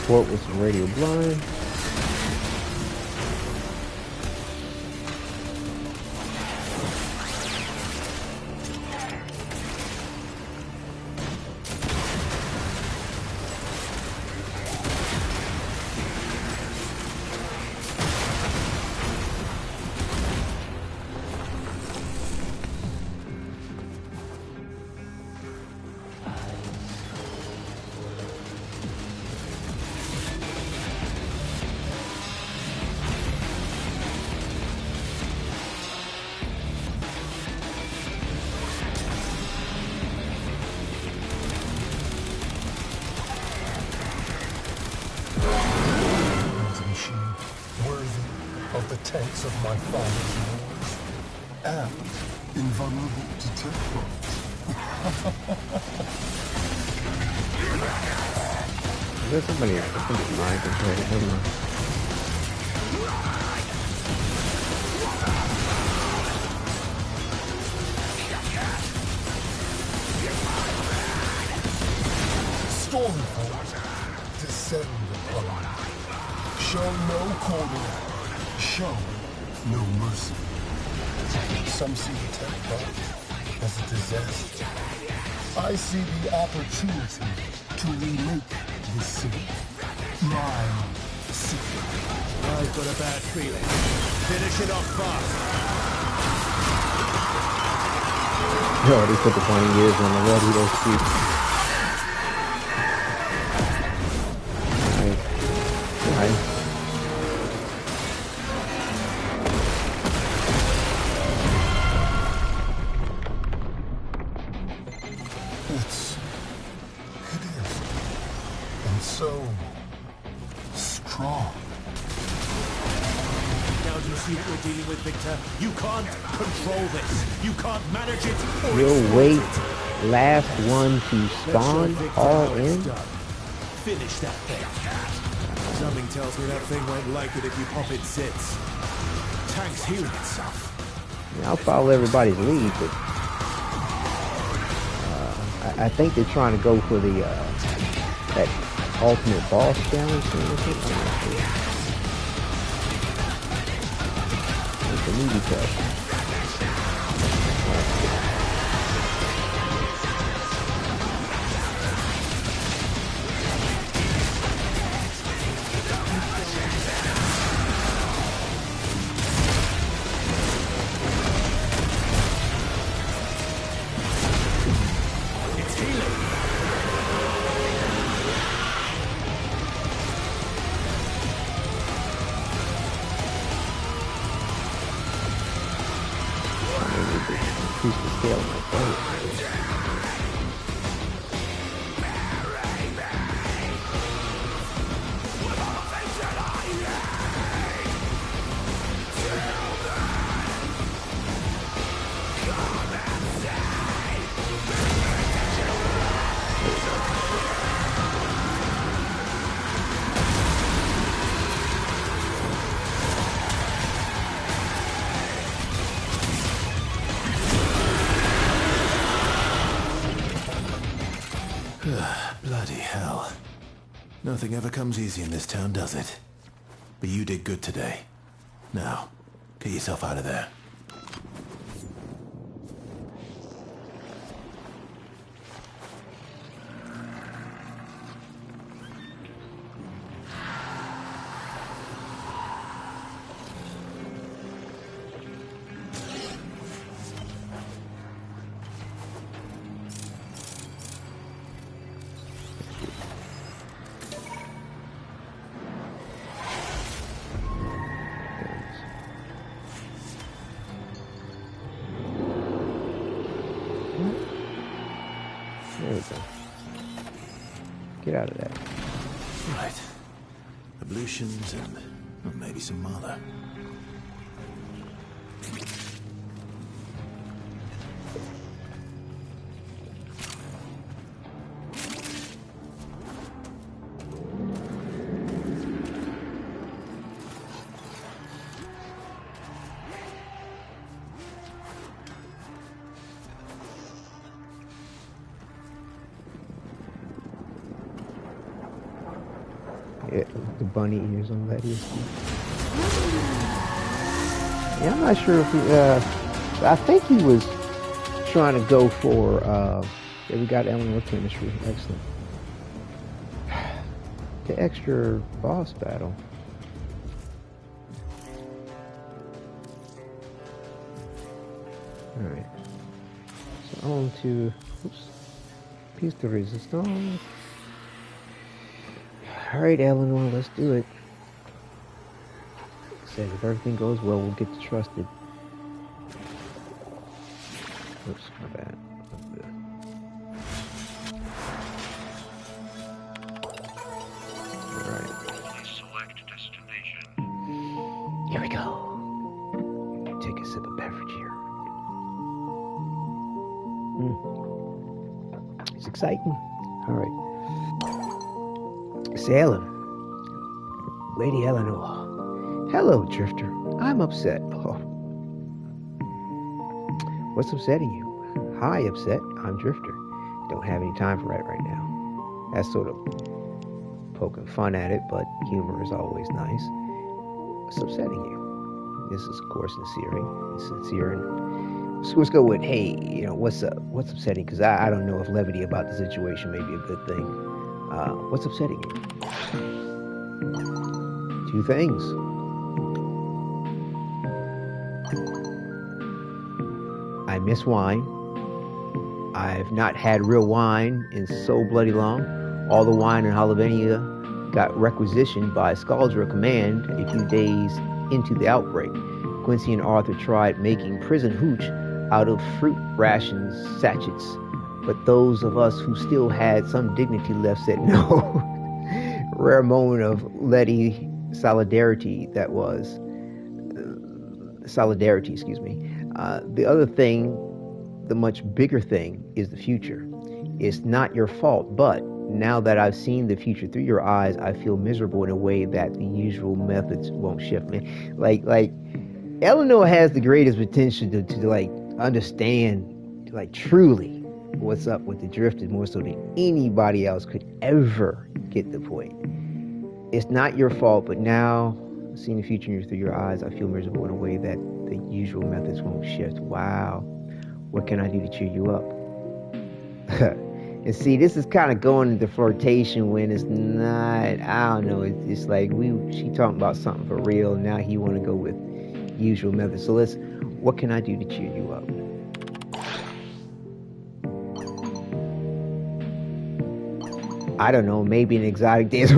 Support with some radio blind. Tanks of my father's wars, and invulnerable to Tenno. There's somebody else. I think it's mine. Never mind. Stormfall, descend upon me. Show no quarter. Show no mercy. Some see the Tenno as a disaster. I see the opportunity to remake the city. My city. I've got a bad feeling. Finish it off fast. Yo, they put the 20 years on the Wadidja street. Nice. Dealing with Victor, you can't control this. You can't manage it. You'll wait. Last one to spawn. All in. Finish that thing. Something tells me that thing won't like it if you pop its zits. Tank's healing itself. Yeah, I'll follow everybody's lead, but I think they're trying to go for the that ultimate boss challenge thing. The movie test. Bloody hell. Nothing ever comes easy in this town, does it? But you did good today. Now, get yourself out of there. There we go. Get out of that. Right. Ablutions and well, maybe some mother. Yeah, the bunny ears on Lettie. Yeah, I'm not sure if he, I think he was trying to go for, yeah, we got Eleanor chemistry, excellent. The extra boss battle. Alright. So on to, oops, piece de resistance. Alright, Eleanor, let's do it. Said if everything goes well, we'll get to trusted. Oops, my bad. Alright. Select destination. Here we go. Take a sip of beverage here. It's exciting. Alright. Salem. Lady Eleanor. Hello, Drifter. I'm upset. Oh. What's upsetting you? Hi, upset. I'm Drifter. Don't have any time for that right now. That's sort of poking fun at it, but humor is always nice. What's upsetting you? This is, of course, sincere. And so let's go with, hey, you know, what's upsetting? Because I don't know if levity about the situation may be a good thing. What's upsetting you? Two things. I miss wine. I've not had real wine in so bloody long. All the wine in Halavenia got requisitioned by Scaldra Command a few days into the outbreak. Quincy and Arthur tried making prison hooch out of fruit rations sachets, but those of us who still had some dignity left said no. Rare moment of Lettie solidarity, that was. Solidarity, excuse me. The other thing, the much bigger thing, is the future. It's not your fault, but now that I've seen the future through your eyes, I feel miserable in a way that the usual methods won't shift me. Like Eleanor has the greatest potential to like understand, like truly, what's up with the Drifted more so than anybody else could ever get the point. It's not your fault, but now seeing the future through your eyes, I feel miserable in a way that the usual methods won't shift. Wow. What can I do to cheer you up? And see, this is kind of going into flirtation when it's not, I don't know, it's like she talking about something for real, and now he want to go with usual methods. So what can I do to cheer you up? I don't know, maybe an exotic dance.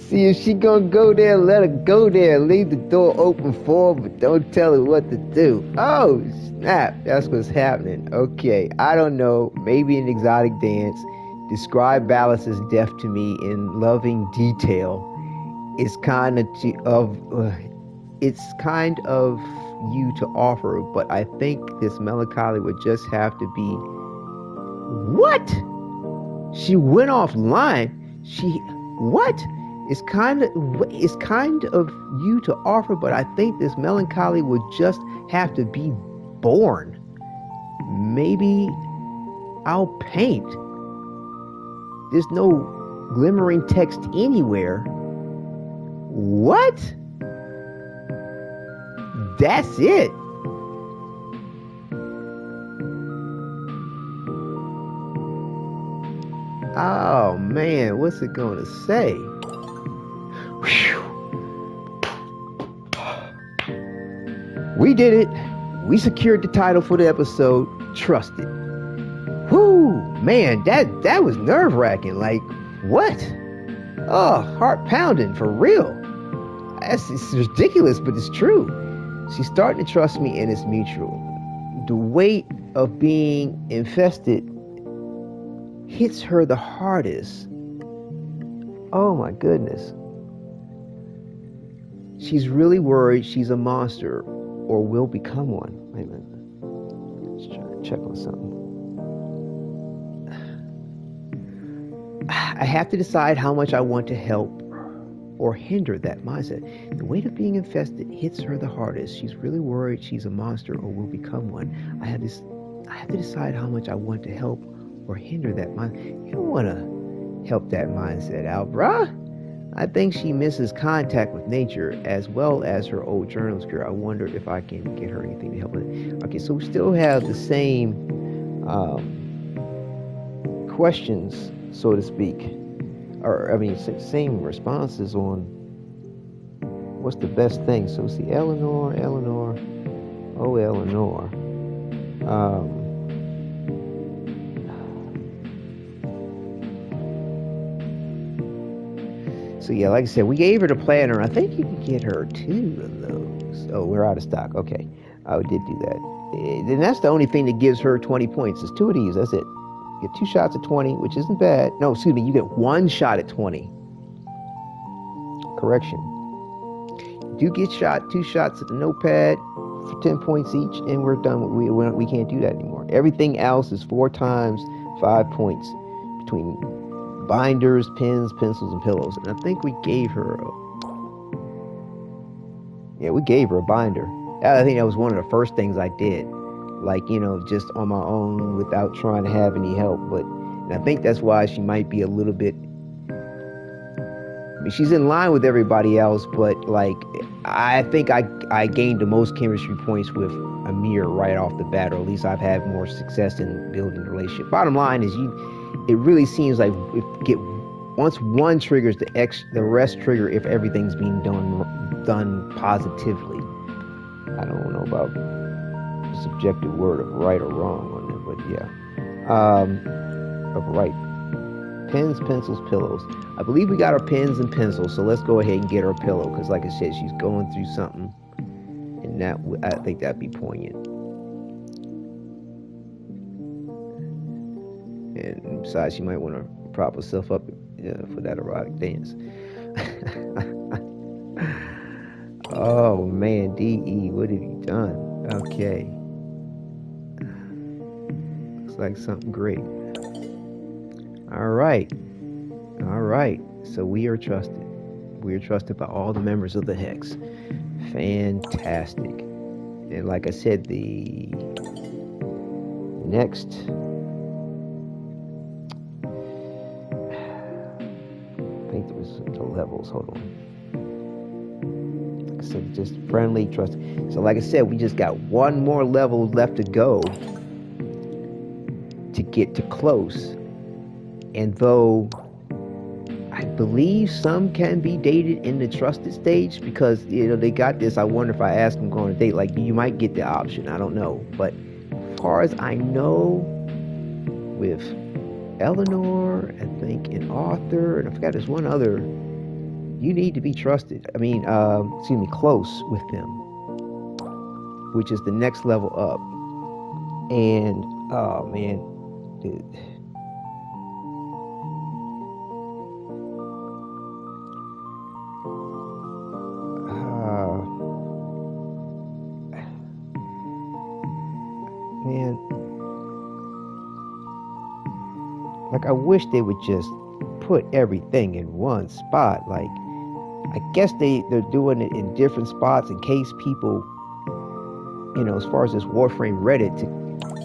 See, if she gonna go there, let her go there. Leave the door open for her, but don't tell her what to do. Oh, snap. That's what's happening. Okay, I don't know. Maybe an exotic dance. Describe Ballas's death to me in loving detail. It's kind of you to offer, but I think this melancholy would just have to be... What? She went offline. What? It's kind of you to offer, but I think this melancholy would just have to be born. maybe I'll paint. There's no glimmering text anywhere. What? That's it. Oh man, what's it gonna say? Whew. We did it. We secured the title for the episode, Trusted. Whoo, man, that was nerve-wracking. Like, what? Oh, heart pounding for real. It's ridiculous, but it's true. She's starting to trust me, and it's mutual. The weight of being infested hits her the hardest. Oh my goodness. She's really worried she's a monster or will become one. Wait a minute. Let's try to check on something. I have to decide how much I want to help or hinder that mindset. The weight of being infested hits her the hardest. She's really worried she's a monster or will become one. I have to decide how much I want to help or hinder that mind. You don't want to help that mindset out, bruh. I think she misses contact with nature as well as her old journalist career. I wonder if I can get her anything to help with it. Okay, so we still have the same questions, so to speak. Or, I mean, same responses on what's the best thing. So see, Eleanor. Oh, Eleanor. So yeah, like I said, we gave her the planner. I think you can get her 2 of those. Oh, we're out of stock. Okay, I did do that. And that's the only thing that gives her 20 points. Is 2 of these. That's it. You get 2 shots at 20, which isn't bad. No, excuse me. You get 1 shot at 20. Correction. You do get 2 shots at the notepad for 10 points each, and we're done. We can't do that anymore. Everything else is 4 times 5 points between binders, pens, pencils, and pillows. And I think we gave her a binder. I think that was one of the first things I did, like, just on my own without trying to have any help. And I think that's why she might be a little bit, I mean, she's in line with everybody else, but like, I think I gained the most chemistry points with Amir right off the bat, or at least I've had more success in building the relationship. Bottom line is, it really seems like once one triggers, the rest trigger if everything's being done positively. I don't know about the subjective word of right or wrong on it, but yeah. Of right. Pens, pencils, pillows. I believe we got our pens and pencils, so let's go ahead and get her pillow, because like I said, she's going through something, and I think that'd be poignant. And besides, she might want to prop herself up for that erotic dance. Oh man, DE, what have you done? Okay. Looks like something great. Alright. So we are trusted. We are trusted by all the members of the Hex. Fantastic. And like I said, the next... I think there was the levels. Hold on. Like I said, just friendly, trust. So like I said, we just got 1 more level left to go to get to close. And though I believe some can be dated in the trusted stage, because they got this, I wonder if I ask them going on a date, like, you might get the option. I don't know. But as far as I know, with Eleanor, I think, and Arthur, and I forgot there's one other, you need to be trusted. I mean, close with them, which is the next level up. And oh man, dude. Man, like, I wish they would just put everything in one spot. Like, I guess they're doing it in different spots in case people, as far as this Warframe Reddit,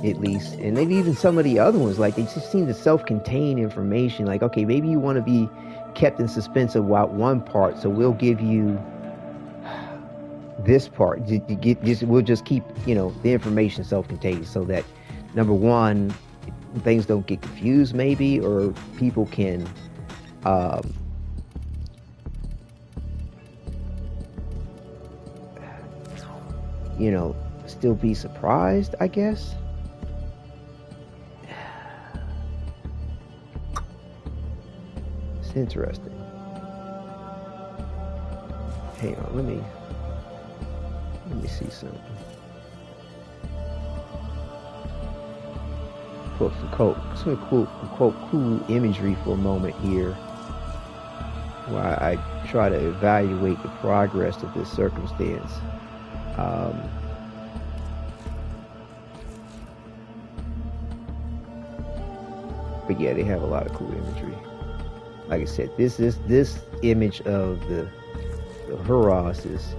at least, and maybe even some of the other ones, like they just seem to self-contain information. Like, okay, maybe you want to be kept in suspense about one part, so we'll give you this part. We'll just keep, you know, the information self-contained, so that number one, things don't get confused, maybe, or people can you know, still be surprised, I guess. It's interesting. Hang on, let me see something. Quote some cool imagery for a moment here, while I try to evaluate the progress of this circumstance. But yeah, they have a lot of cool imagery. Like I said, this image of the Huros is,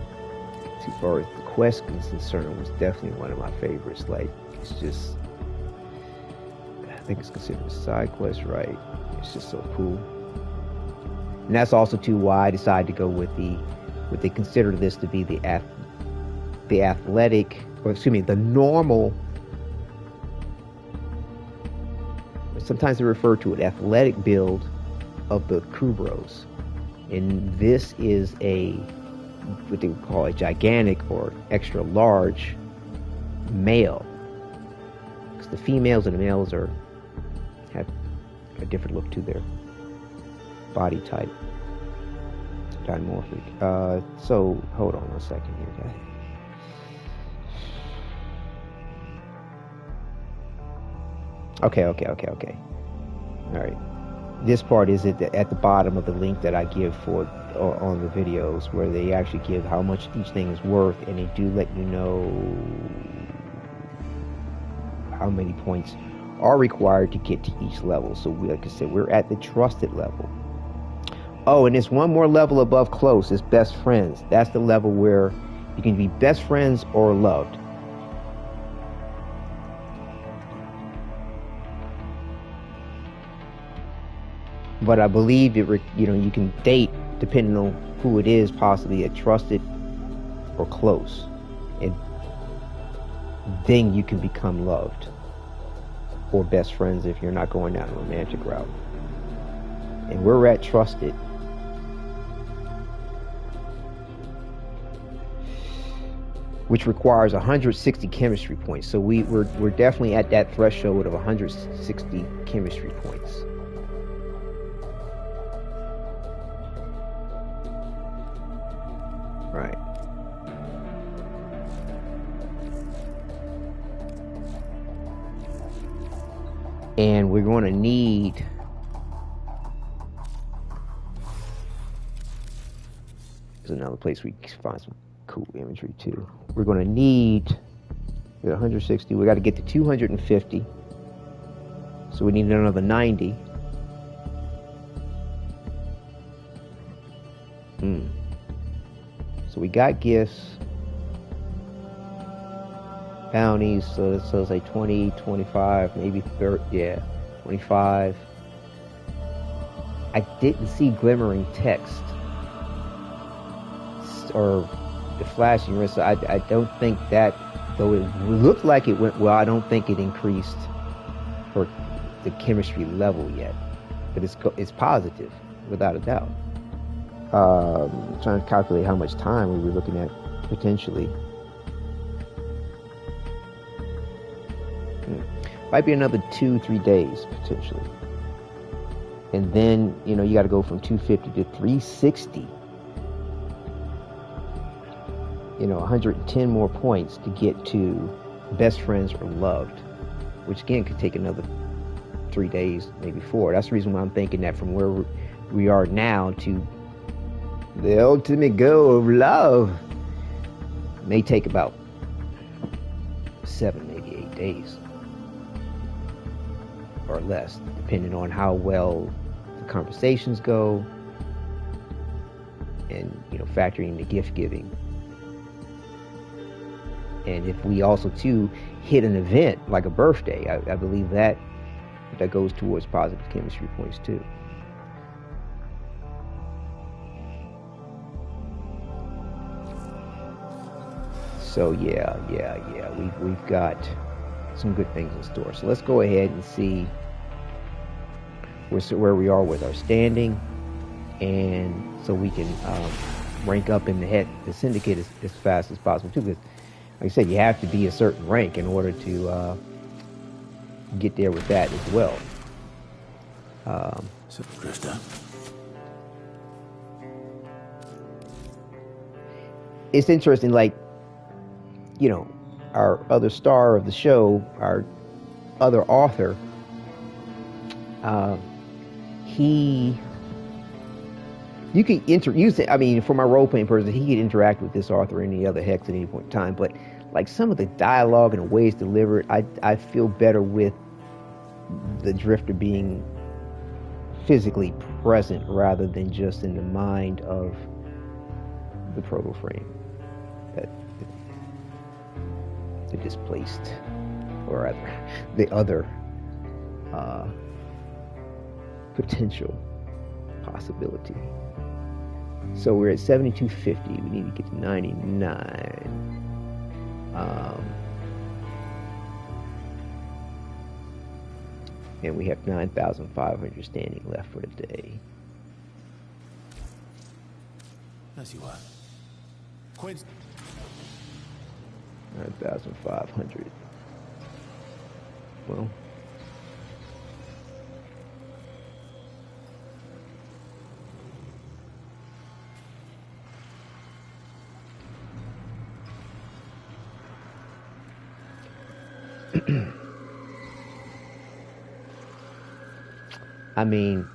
as far as the quest is concerned, was definitely one of my favorites. Like, it's just, I think it's considered a side quest, right? It's just so cool. And that's also too why I decided to go with what they consider this to be the athletic, or excuse me, the normal. Sometimes they refer to an athletic build of the crew bros, and this is what they would call a gigantic or extra large male, because the females and the males have a different look to their body type, dimorphic. So hold on one second here, guys. Okay. All right. This part is at the bottom of the link that I give for on the videos, where they actually give how much each thing is worth, and they do let you know how many points are required to get to each level. So like I said, we're at the trusted level. Oh, and there's one more level above close. It's best friends. That's the level where you can be best friends or loved. But I believe you can date depending on who it is, possibly a trusted or close, and then you can become loved or best friends if you're not going down a romantic route. And we're at trusted. Which requires 160 chemistry points. So we're definitely at that threshold of 160 chemistry points. Right. And we're going to need there's another place we can find some cool imagery too. We're going to need 160. We got to get to 250. So we need another 90. So we got gifts, bounties, so it's like 20, 25, maybe 30, yeah, 25. I didn't see glimmering text or the flashing wrist. I don't think that, though it looked like it went well, I don't think it increased for the chemistry level yet. But it's positive, without a doubt. Trying to calculate how much time we were looking at potentially. Might be another 2-3 days potentially. And then, you got to go from 250 to 360. 110 more points to get to best friends or loved, which again could take another 3 days, maybe 4. That's the reason why I'm thinking that from where we are now to the ultimate goal of love may take about 7, maybe 8 days or less, depending on how well the conversations go, and factoring the gift giving. And if we also too, hit an event like a birthday. I believe that goes towards positive chemistry points too. So yeah, we've got some good things in store. So let's go ahead and see where we are with our standing, and so we can rank up in the syndicate as fast as possible too. Because, like I said, you have to be a certain rank in order to get there with that as well. So, Krista. It's interesting, like, you know, our other star of the show, our other author, you can use it. I mean, for my role-playing person, he could interact with this author or any other hex at any point in time. But like some of the dialogue and the ways delivered, I feel better with the Drifter being physically present rather than just in the mind of the Protoframe, that the displaced, or rather the other potential possibility. So we're at 7250. We need to get to 99. And we have 9,500 standing left for the day. As you are. Quincy. 9,500. Well. I mean,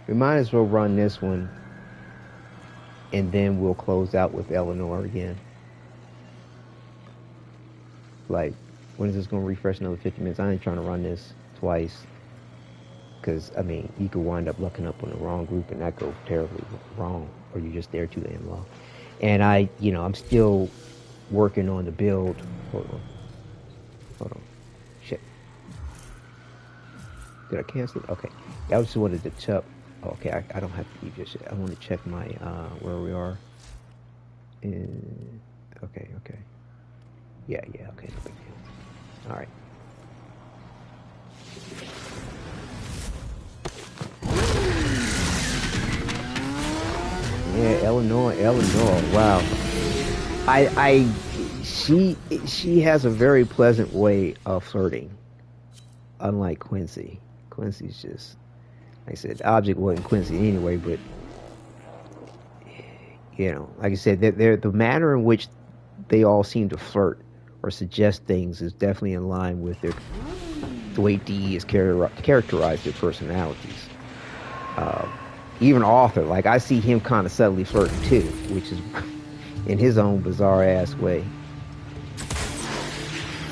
we might as well run this one, and then we'll close out with Eleanor again. Like, when is this going to refresh? Another 50 minutes? I ain't trying to run this twice, because, I mean, you could wind up looking up on the wrong group, and that goes terribly wrong, or you're just there too damn long. And I'm still working on the build. Hold on. Shit. Did I cancel it? Okay. I just wanted to check. Oh, okay, I don't have to leave just yet. I want to check my, where we are. Okay. Yeah, okay, no big deal. Alright. Yeah, Eleanor, wow. She has a very pleasant way of flirting. Unlike Quincy. Quincy's just, like I said, the object wasn't Quincy anyway, but, you know, like I said, they're the manner in which they all seem to flirt or suggest things is definitely in line with the way DE has characterized their personalities. Even Arthur, like, I see him kind of subtly flirting too, which is in his own bizarre ass way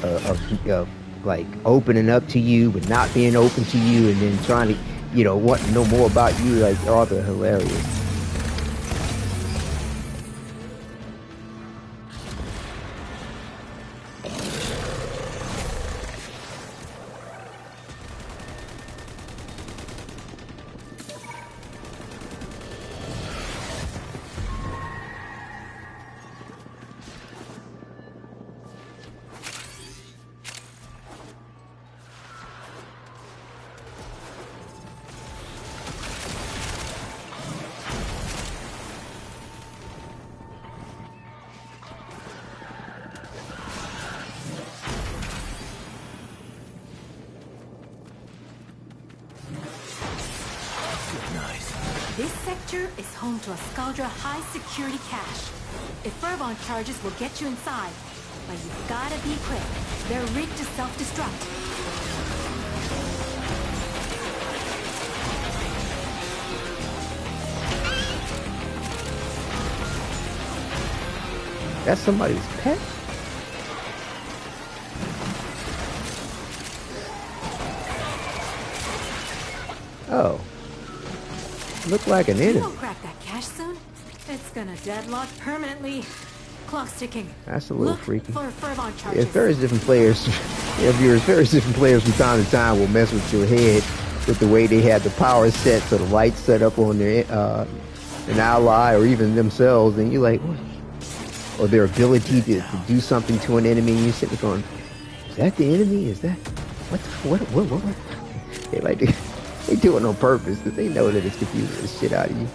of like opening up to you but not being open to you, and then trying to, want to know more about you. Like, Arthur, hilarious. Security cache. If Furban charges, will get you inside. But you've gotta be quick. They're rigged to self-destruct. That's somebody's pet? Oh. Look like an enemy. You won't crack that cache soon. It's gonna deadlock permanently. clock's ticking. That's a little Look freaky. for fervent charges. Yeah, various different players, various different players from time to time will mess with your head with the way they had the power set, so the lights set up on their an ally or even themselves, and you're like, what? Or their ability to do something to an enemy, and you're sitting there going, is that the enemy? Is that what? They do it on purpose because they know that it's confusing the shit out of you.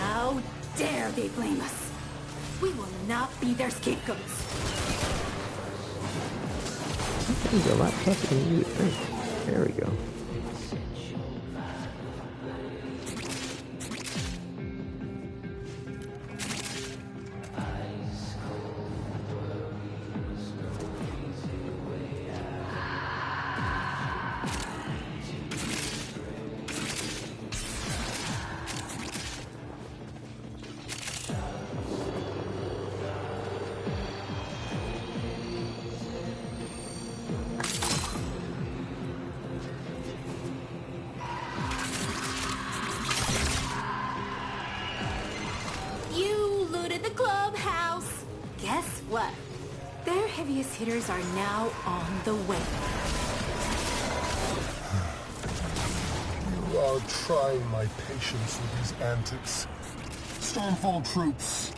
How dare they blame us? We will not be their scapegoats. Things are a lot tougher than you would think. There we go. Hitters are now on the way. You are trying my patience with these antics. Stormfall troops,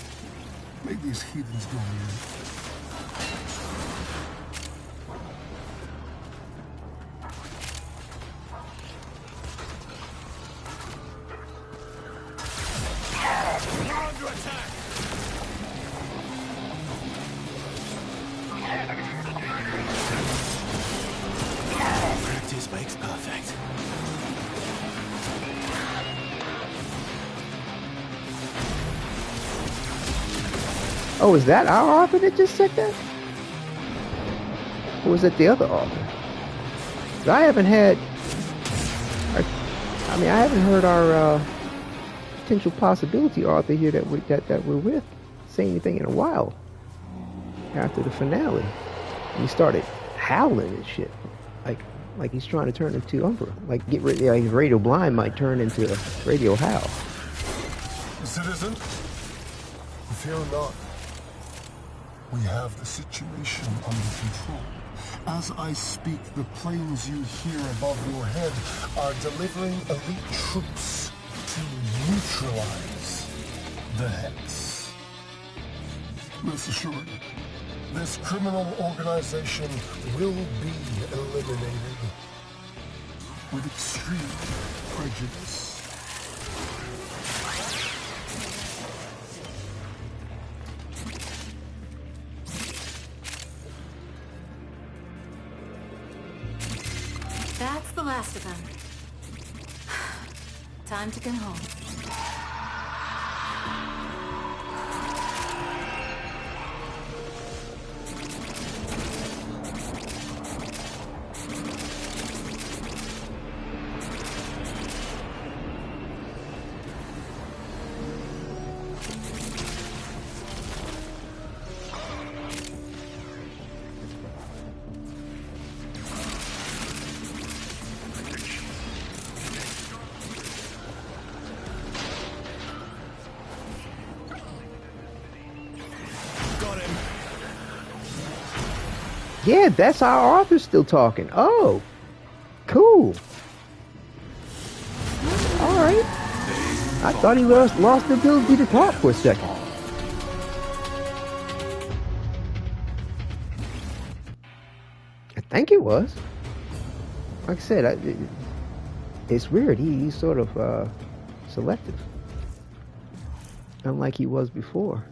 make these heathens go in. Oh, is that our author that just said that? Or was it the other author? I haven't had... I haven't heard our potential possibility author here that we're with say anything in a while. After the finale. He started howling and shit. Like he's trying to turn into Umbra. Like Radio Blind might turn into Radio Howl. Citizen, fear not. We have the situation under control. As I speak, the planes you hear above your head are delivering elite troops to neutralize the Hex. Rest assured, this criminal organization will be eliminated with extreme prejudice. That's the last of them. Time to get home. Yeah, that's our author still talking. Oh, cool. All right. I thought he lost the ability to talk for a second. I think it was. Like I said, it's weird. He's sort of selective, unlike he was before.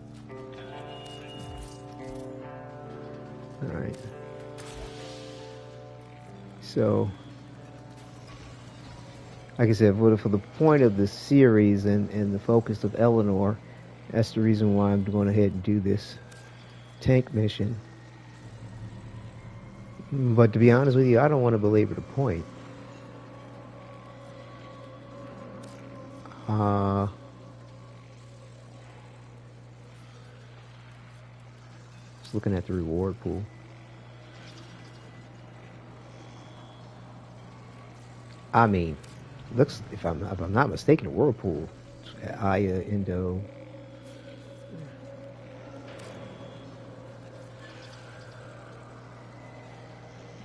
All right. So, like I said, for the point of the series and the focus of Eleanor, that's the reason why I'm going ahead and do this tank mission. But to be honest with you, I don't want to belabor the point. Just looking at the reward pool. I mean, looks, if I'm not mistaken, the whirlpool Aya, Indo.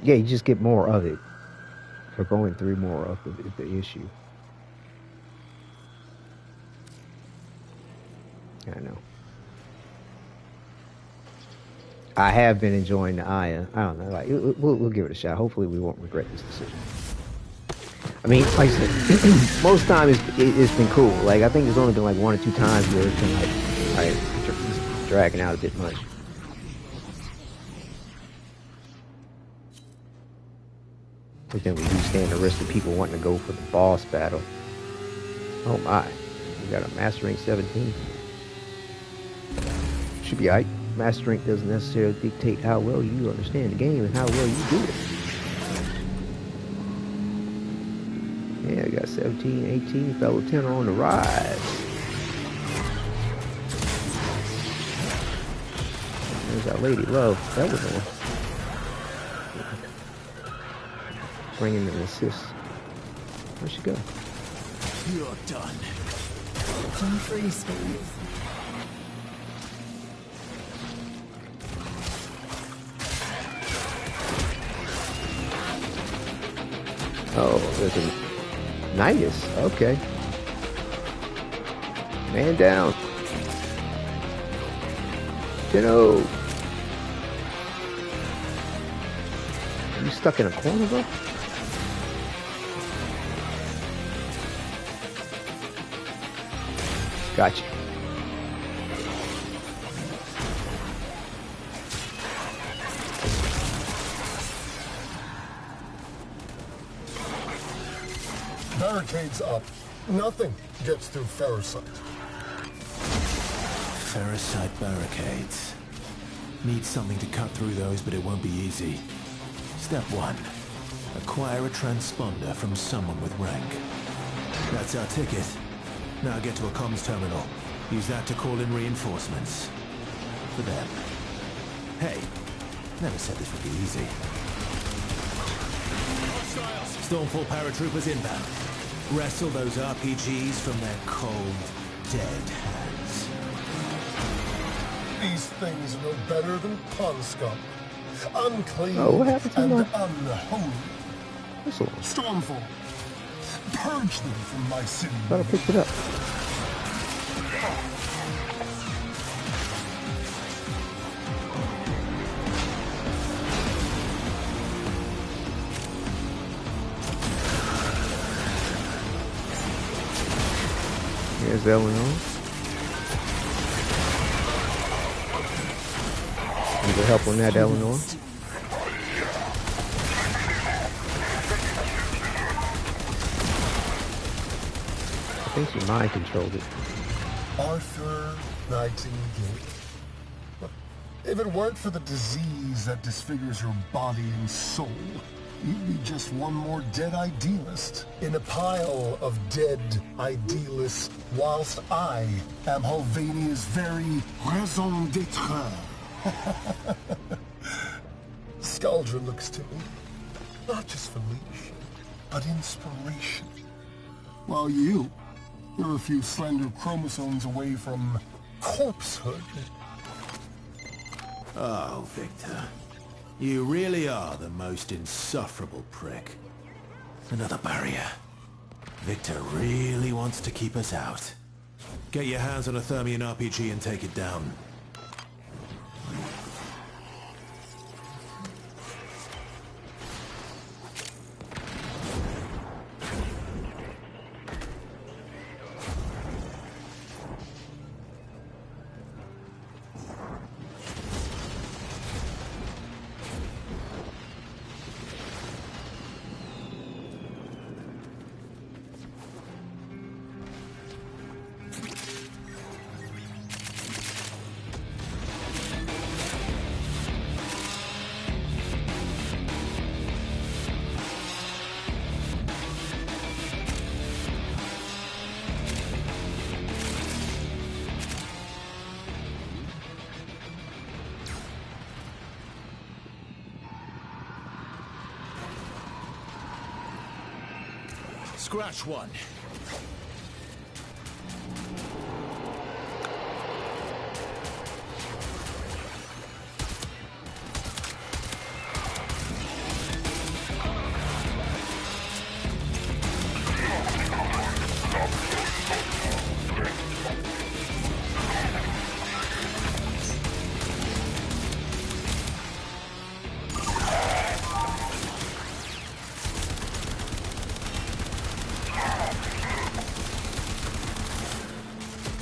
Yeah, you just get more of it for going through more of the issue. I know. I have been enjoying the Aya. I don't know. Like, we'll give it a shot. Hopefully, we won't regret this decision. I mean, like I said, most times it's been cool. Like, I think there's only been like 1 or 2 times where it's been like, it's dragging out a bit much. But then we do stand the risk of people wanting to go for the boss battle. Oh my. We got a master rank 17. Should be alright. Master rank doesn't necessarily dictate how well you understand the game and how well you do it. Yeah, we got 17, 18, fellow Tenno on the rise. There's our Lady Love, Eleanor. Bringing an assist. Where'd she go? You're done. Jump free space. Oh, there's a Nidus. Okay. Man down. Tenno. Are you stuck in a corner, bro? Gotcha. Barricades up. Nothing gets through Ferrocite. Ferrocite barricades. Need something to cut through those, but it won't be easy. Step 1. Acquire a transponder from someone with rank. That's our ticket. Now get to a comms terminal. Use that to call in reinforcements. For them. Hey, never said this would be easy. Stormfall paratroopers inbound. Wrestle those RPGs from their cold, dead hands. These things are no better than pond scum. Unclean what happened to and my... unholy. Stormfall. Purge them from my city. Thought I picked it up. Here's Eleanor. Need your help on that, Eleanor. I think she mind controlled it. Arthur Nightingale. If it weren't for the disease that disfigures your body and soul, you'd be just one more dead idealist in a pile of dead idealists, whilst I am Helvania's very raison d'etre. Skaldra looks to me, not just for leadership, but inspiration. While you're a few slender chromosomes away from corpsehood. Oh, Victor. You really are the most insufferable prick. Another barrier. Victor really wants to keep us out. Get your hands on a Thermian RPG and take it down. Scratch one.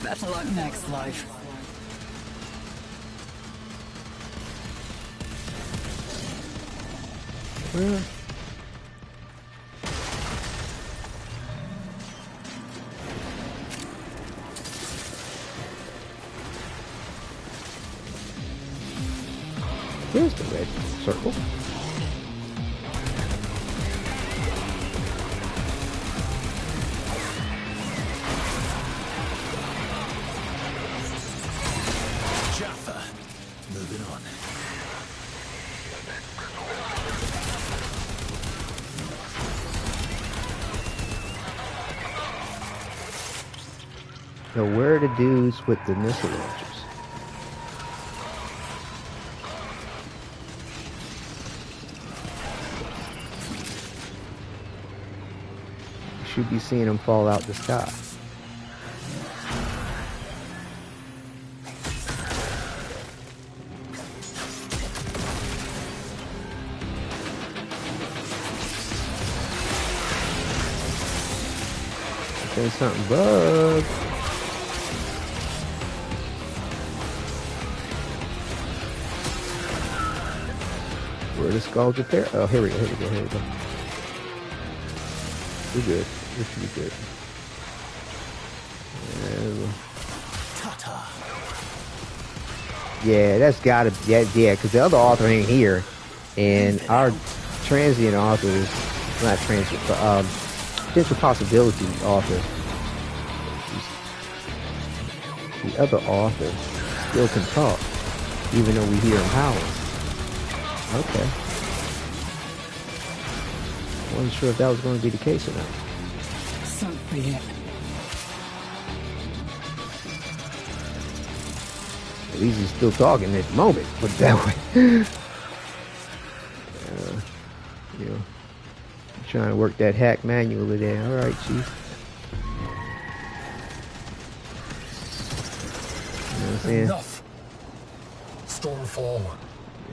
Better luck next life. Well, here's the red circle. Jaffa. Moving on. So where are the dudes with the missile launchers? You should be seeing them fall out the sky. There's something bugged. Where the skulls up there? Oh, here we go. We're good. We should be good. Yeah, that's gotta be, yeah, because the other author ain't here. And our transient author is, not transient, but, potential possibility author. The other author still can talk, even though we hear him howling. Okay. Wasn't sure if that was going to be the case or not. So be it. At least he's still talking at the moment, put it that way. You know, trying to work that hack manually there. All right, Chief. You know what I'm saying? Enough. Stormfall,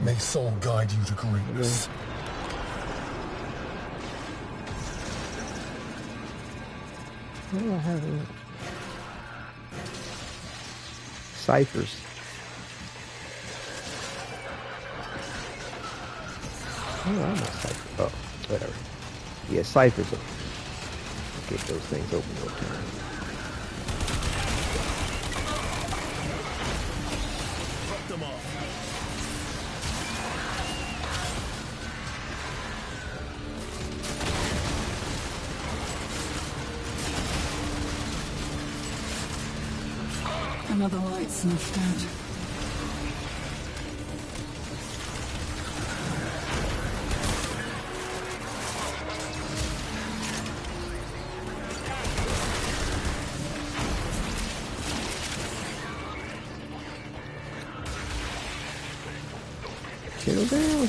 may soul guide you to greatness. What do I have in it? Ciphers. Oh, I'm not cipher. Oh, whatever. Yeah, ciphers. Get those things open real time. Fuck them off. Another light snuffed out. Settle down.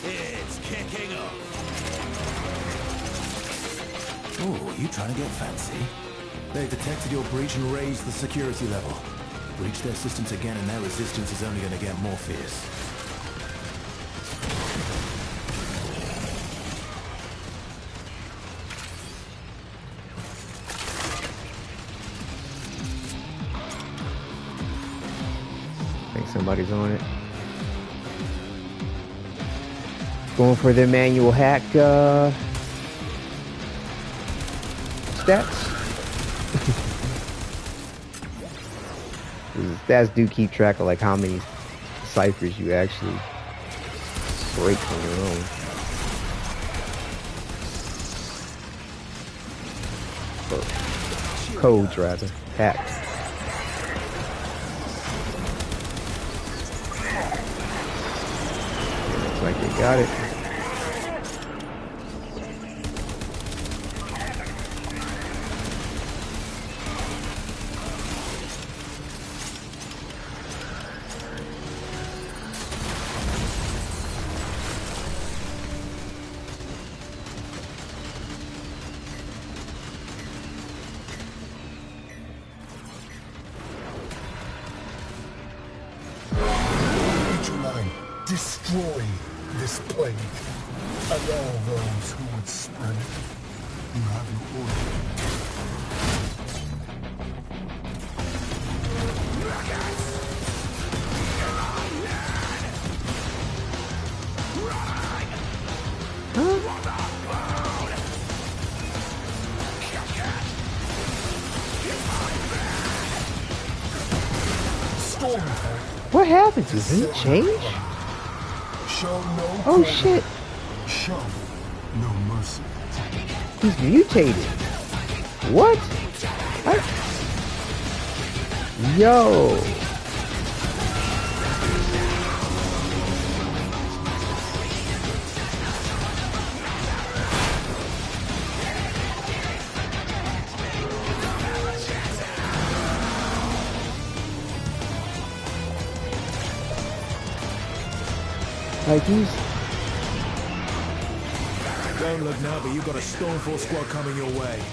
It's kicking off. Oh, you trying to get fancy? They've detected your breach and raised the security level. Breach their systems again and their resistance is only going to get more fierce. Somebody's on it. Going for their manual hack stats. Stats do keep track of like how many ciphers you actually break on your own. Or codes rather, hacks. Like they got it. destroy this plague and all those who would spread it. You have your order. What happened? Did he change? Oh shit! Show no mercy. He's mutated. What? Yo! Like he's... Don't look now, but you've got a Stormfall squad coming your way.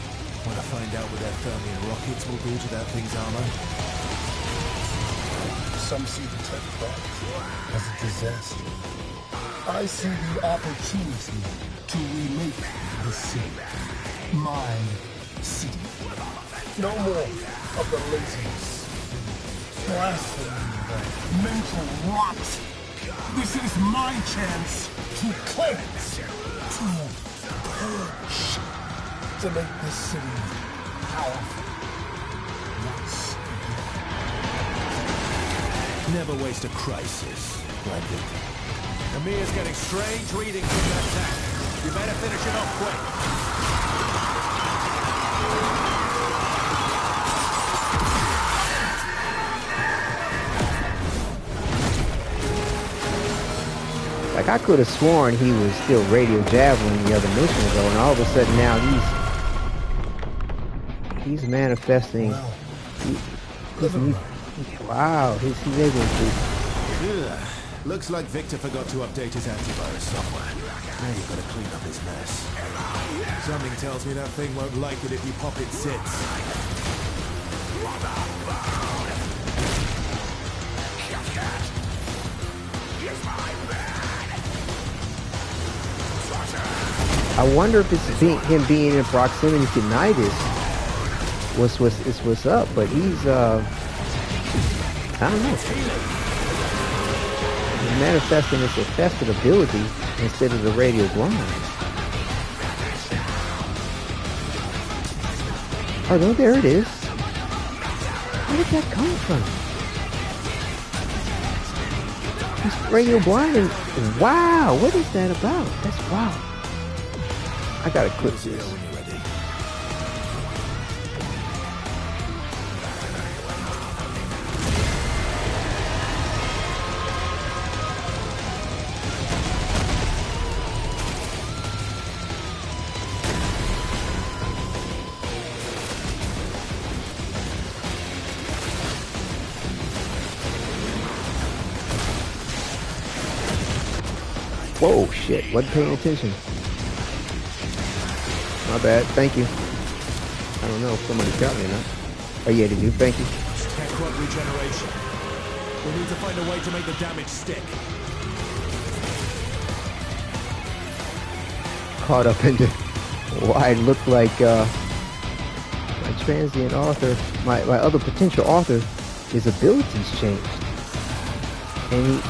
Want to find out what their Thermian rockets will do to that thing's armor? Some see the tech product as a disaster. I see the opportunity to remake the city. My city. No more of the laziness, blasphemy, mental rot. This is my chance to cleanse, to purge, to make this city powerful once again. Never waste a crisis, right, Victor? Amir's getting strange readings from that tank. You better finish it off quick. Like, I could have sworn he was still radio javelin the other mission ago, and all of a sudden now he's manifesting. Wow, he's able to. Yeah. Looks like Victor forgot to update his antivirus software. Now you've got to clean up his mess. Something tells me that thing won't like it if you pop its zits. I wonder if it's him being in proximity to Nidus. What's up? But he's I don't know. He's manifesting this infested ability instead of the radio blind. Oh no, there it is. Where did that come from? He's radio blind and wow, what is that about? That's wild. I gotta clip this. Whoa, shit, wasn't paying attention. My bad, thank you. I don't know if somebody got me or not. Oh yeah, they do, thank you. Tech rod regeneration. We need to find a way to make the damage stick. Caught up into why it looked like my transient author, my other potential author, his abilities changed. And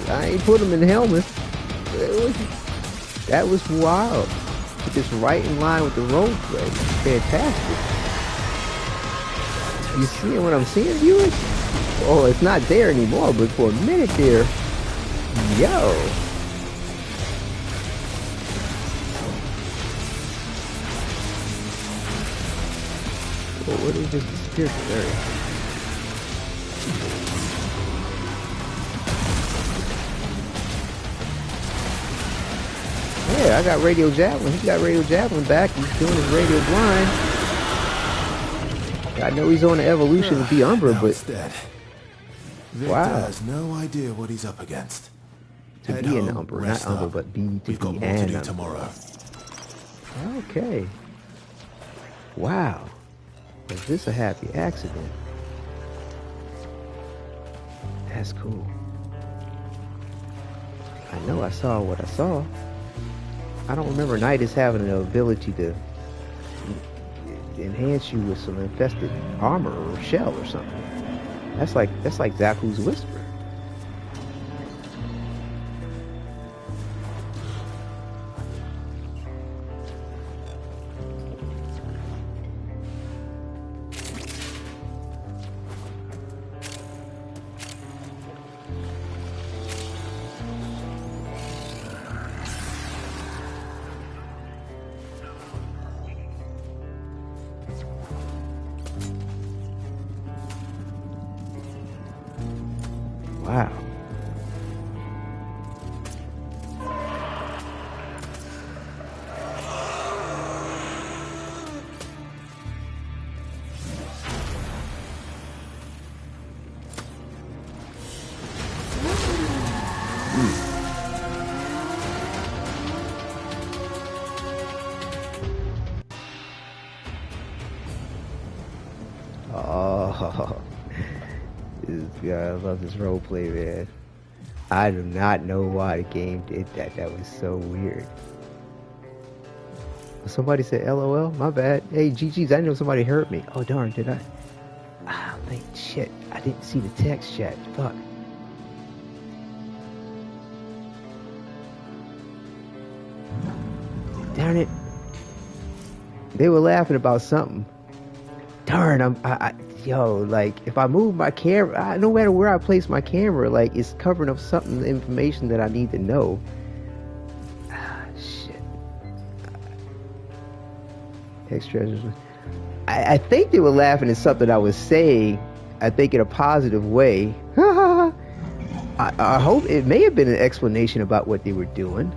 I ain't put him in the helmet. That was wild. Just right in line with the role play. Fantastic. You seeing what I'm seeing, viewers? Oh, it's not there anymore, but for a minute there, yo. Oh, where did it just disappear from there? Yeah, I got radio javelin. He got radio javelin back. He's doing his radio blind. I know he's on the evolution to be Umbra, but Victor wow, has no idea what he's up against. To be an Umbra, not Umbra, but be to We've got be more to an do Umbra. tomorrow. Okay. Wow. Is this a happy accident? That's cool. I know I saw what I saw. I don't remember Nidus having the ability to enhance you with some infested armor or shell or something. That's like Zaku's Whisper. Wow. Oh, I love this roleplay, man. I do not know why the game did that. That was so weird. Somebody said LOL? My bad. Hey, GG's, I know somebody hurt me. Oh, darn, did I? Ah, like, shit. I didn't see the text chat. Fuck. Darn it. They were laughing about something. Darn, yo, like, if I move my camera, no matter where I place my camera, like, it's covering up something, information that I need to know. Ah, shit. Extras. I think they were laughing at something I was saying, I think in a positive way. I hope it may have been an explanation about what they were doing.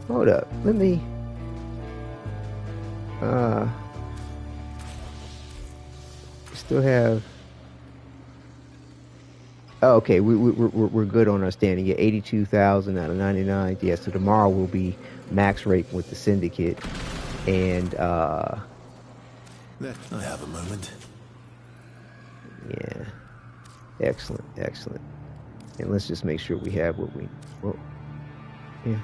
Hold up, let me... still have... Oh, okay, we're good on our standing. Yeah, 82,000 out of 99. Yeah, so tomorrow will be max rate with the syndicate. And, Let I have a moment. yeah. Excellent, excellent. And let's just make sure we have what we... Well, yeah.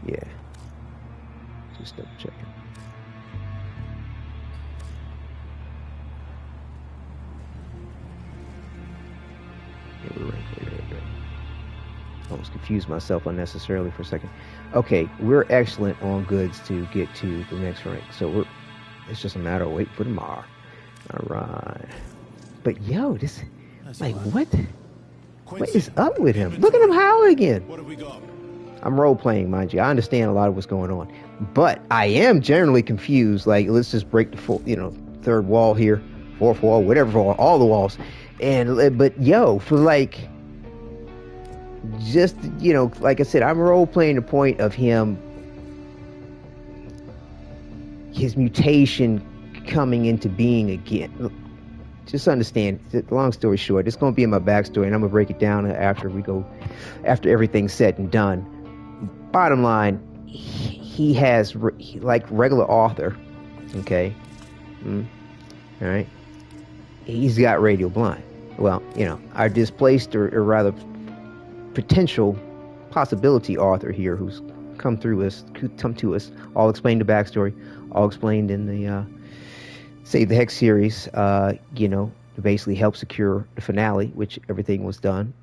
Yeah. Just double checking. Yeah, we're right. Almost confused myself unnecessarily for a second. Okay, we're excellent on goods to get to the next rank. So it's just a matter of waiting for tomorrow. Alright. But yo, this... Like, what? What is up with him? Look at him howl again. What have we got? I'm role-playing, mind you. I understand a lot of what's going on. But I am generally confused. Like, let's just break the full, third wall here. Fourth wall, whatever wall, all the walls. But yo, for like... Just, like I said, I'm role-playing the point of him... His mutation coming into being again. Just understand, long story short, it's going to be in my backstory, and I'm going to break it down after everything's said and done. Bottom line, he has, like regular author, okay? All right? He's got radial blind. Well, our displaced, or rather potential possibility author here who's come to us, all explained the backstory, all explained in the Save the Hex series, to basically help secure the finale, which everything was done.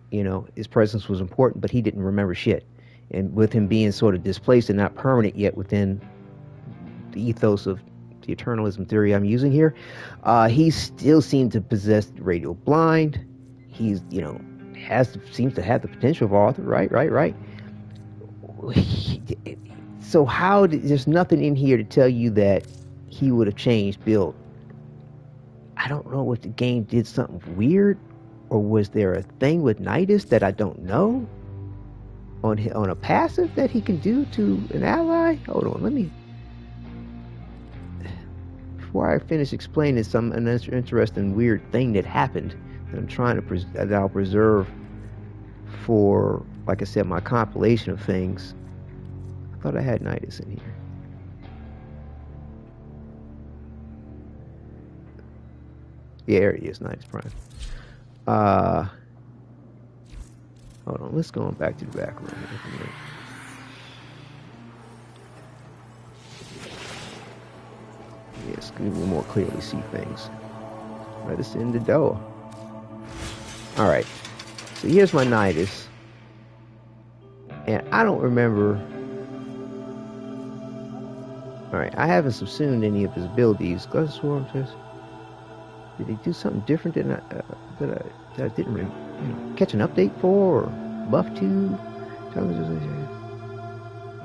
His presence was important, but he didn't remember shit. And with him being sort of displaced and not permanent yet within the ethos of the eternalism theory I'm using here, he still seemed to possess radial blind. He's, seems to have the potential of author, right. So there's nothing in here to tell you that he would have changed build. I don't know if the game did something weird, or was there a thing with Nidus that I don't know on a passive that he can do to an ally? Hold on, let me... Before I finish explaining an interesting weird thing that happened that I'm trying to that I'll preserve for, like I said, my compilation of things. I thought I had Nidus in here. Yeah, there he is. Nidus Prime. Hold on. Let's go on back to the back room. Yes, we can more clearly see things. Let us in the door. All right. So here's my Nidus. And I don't remember. Alright, I haven't subsumed any of his abilities. Did he do something different than that I didn't catch an update for or buff to?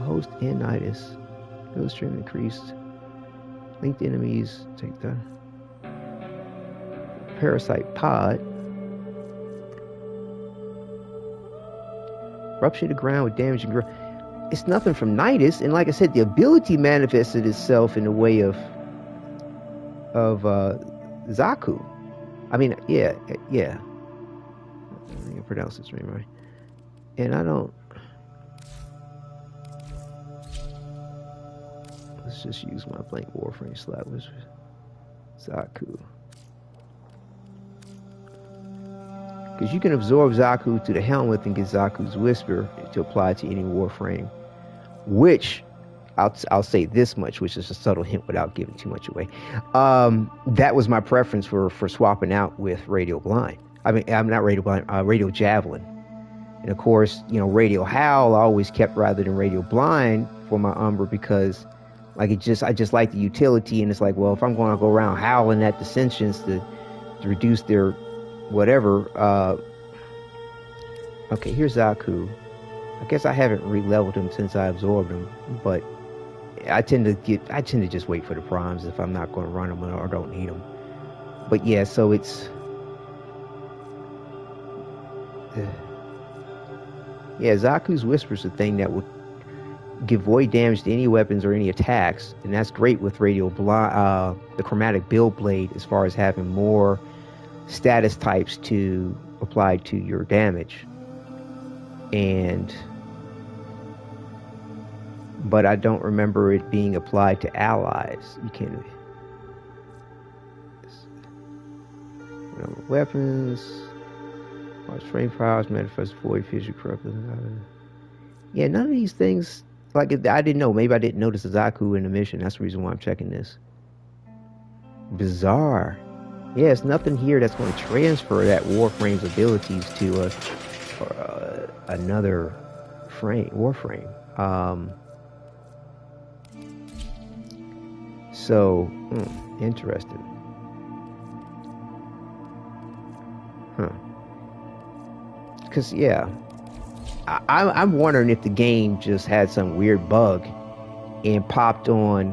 Host and Nidus. Build stream increased. Linked enemies take the parasite pod. Rupture the ground with damage and growth. It's nothing from Nidus, and like I said, the ability manifested itself in the way of Zaku. I mean, yeah. I think I pronounced this name right. And I don't. Let's just use my blank Warframe slot with Zaku. Because you can absorb Zaku to the helmet and get Zaku's Whisper to apply to any Warframe. Which, I'll say this much, which is a subtle hint without giving too much away. That was my preference for swapping out with Radio Blind. I mean, I'm not Radio Blind, Radio Javelin. And of course, Radio Howl I always kept rather than Radio Blind for my Umbra because I just like the utility, and it's like, well, if I'm going to go around howling at dissensions to reduce their whatever. Okay, here's Zaku. I guess I haven't re-leveled him since I absorbed him, but I tend to just wait for the primes if I'm not going to run them or don't need them. But yeah, so it's yeah, Zaku's Whisper's the thing that would give void damage to any weapons or any attacks, and that's great with Radio Blind, the Chromatic Build Blade, as far as having more status types to apply to your damage. But I don't remember it being applied to allies. You can't. Weapons, frame powers, manifest void, fissure, corrupt. Yeah, none of these things. Like, I didn't know. Maybe I didn't notice the Zaku in the mission. That's the reason why I'm checking this. Bizarre. Yeah, it's nothing here that's going to transfer that Warframe's abilities to another Warframe. So, interesting. Huh. Because, yeah, I'm wondering if the game just had some weird bug and popped on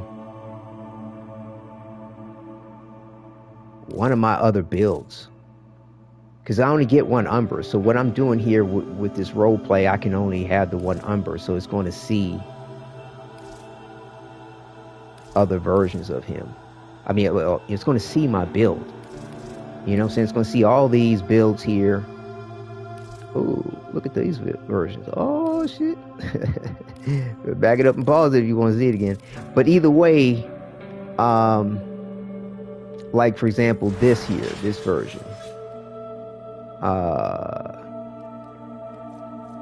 one of my other builds. Because I only get one Umber. So what I'm doing here with this role play, I can only have the one Umber. So it's going to see other versions of him. I mean, it's going to see my build. You know what I'm saying? It's going to see all these builds here. Oh, look at these versions. Oh, shit. Back it up and pause it if you want to see it again. But either way, like, for example, this version.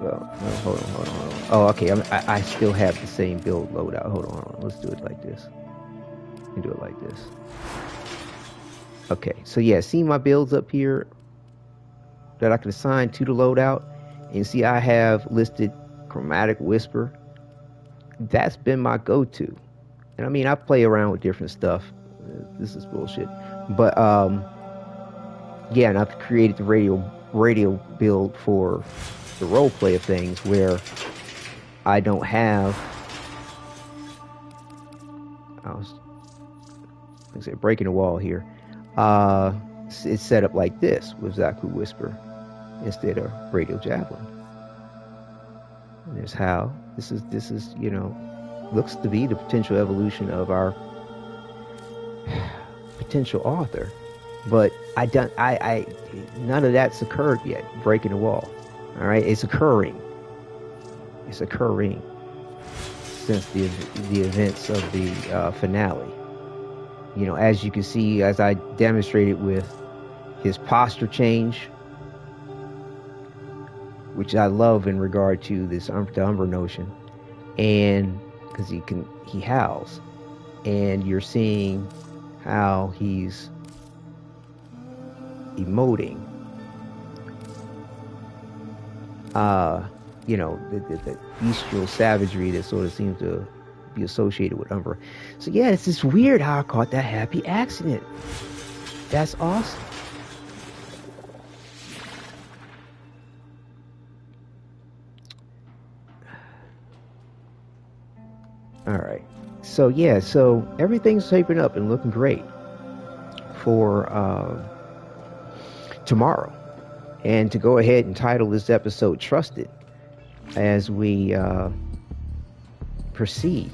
Well, hold on. Oh, okay. I still have the same build loadout. Hold on. Let's do it like this. You can do it like this. Okay. So yeah, see my builds up here that I can assign to the loadout, and see I have listed Chromatic Whisper. That's been my go-to. And I mean, I play around with different stuff. This is bullshit. But yeah, and I've created the radio build for the role play of things where I don't have. Breaking the wall here. It's set up like this with Zaku Whisper instead of Radio Javelin. And there's how this is looks to be the potential evolution of our potential author. But none of that's occurred yet. Breaking the wall. All right, it's occurring. It's occurring since the events of the finale. You know, as you can see, as I demonstrated with his posture change, which I love in regard to this the Umber notion, and because he howls, and you're seeing how he's emoting. You know, the bestial savagery that sort of seems to be associated with Umber. So yeah, it's just weird how I caught that happy accident. That's awesome. All right. So yeah, so everything's shaping up and looking great for tomorrow. And to go ahead and title this episode Trusted as we proceed.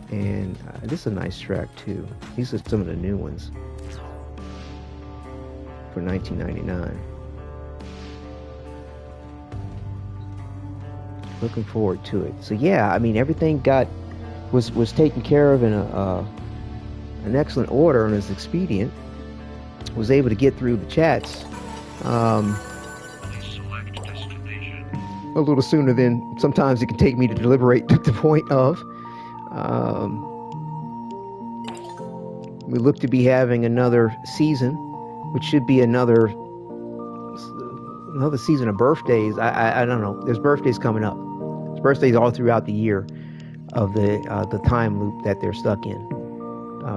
And this is a nice track too. These are some of the new ones for 1999. Looking forward to it. So yeah, I mean, everything was taken care of in an excellent order and is expedient. Was able to get through the chats a little sooner than sometimes it can take me to deliberate to the point of. We look to be having another season, which should be another season of birthdays. I don't know. There's birthdays coming up. There's birthdays all throughout the year of the time loop that they're stuck in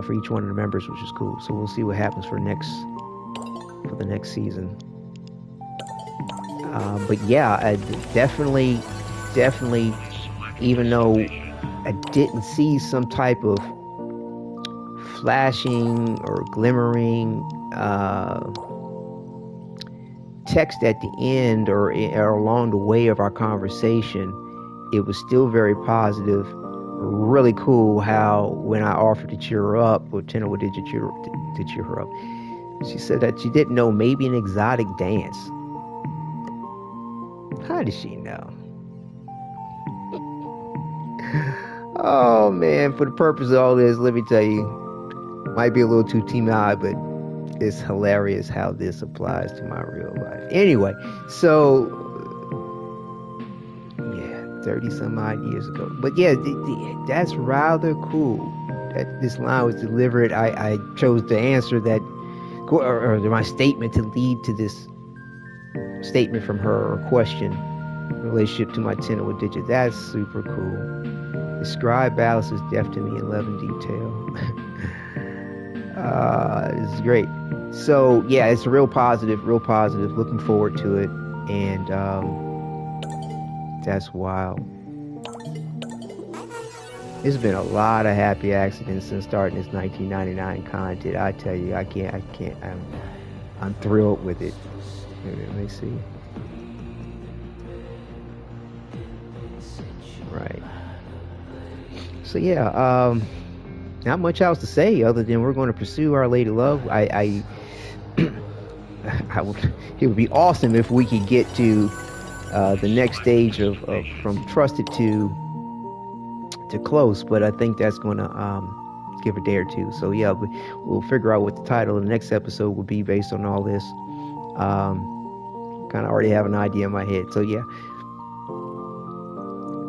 for each one of the members, which is cool. So we'll see what happens for the next season. But yeah, I definitely, even though I didn't see some type of flashing or glimmering text at the end or along the way of our conversation, it was still very positive. Really cool how when I offered to cheer her up, or Tenno Wadidja to cheer her up, she said that she didn't know maybe an exotic dance. How did she know? Oh man, for the purpose of all this, let me tell you, might be a little too team-eyed, but it's hilarious how this applies to my real life. Anyway, so yeah, 30 some odd years ago. But yeah, that's rather cool that this line was delivered. I chose to answer that, or my statement to lead to this statement from her, or question in relationship to my Tenno Wadidja. That's super cool. Describe Alice's death to me in love and detail. This is great. So yeah, it's real positive. Looking forward to it, and that's wild. There's been a lot of happy accidents since starting this 1999 content. I tell you, I can't. I'm thrilled with it. Let me see. Right. So yeah, not much else to say other than we're going to pursue Our Lady Love. It would be awesome if we could get to the next stage of from trusted to close, but I think that's going to give a day or two. So yeah, we'll figure out what the title of the next episode will be based on all this. Kind of already have an idea in my head. So yeah,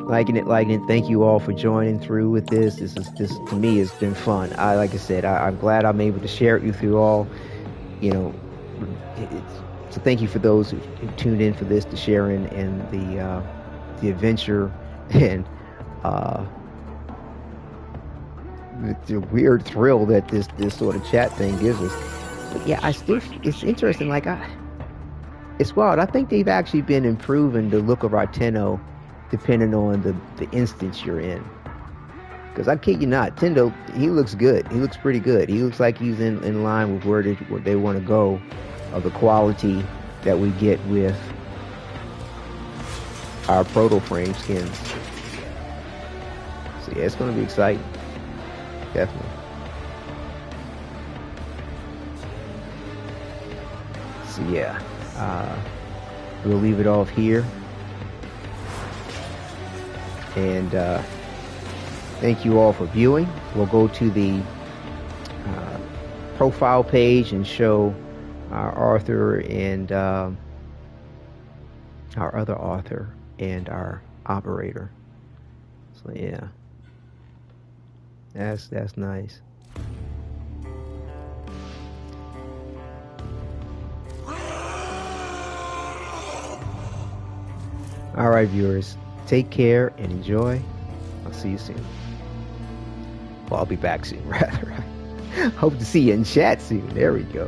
liking it. Thank you all for joining through with this. This to me has been fun. Like I said, I'm glad I'm able to share it with you all. You know, so thank you for those who tuned in for this, to share in the adventure and the weird thrill that this sort of chat thing gives us. But yeah, it's interesting. Like it's wild. I think they've actually been improving the look of our Tenno depending on the instance you're in. Because I kid you not, Tenno, he looks good. He looks pretty good. He looks like he's in line with where they want to go, of the quality that we get with our Protoframe skins. So yeah, it's going to be exciting. Definitely. So yeah, we'll leave it off here. And thank you all for viewing. We'll go to the profile page and show our author and our other author and our operator. So yeah, that's nice. All right, viewers, take care and enjoy. I'll see you soon. Well, I'll be back soon, rather. Hope to see you in chat soon. There we go.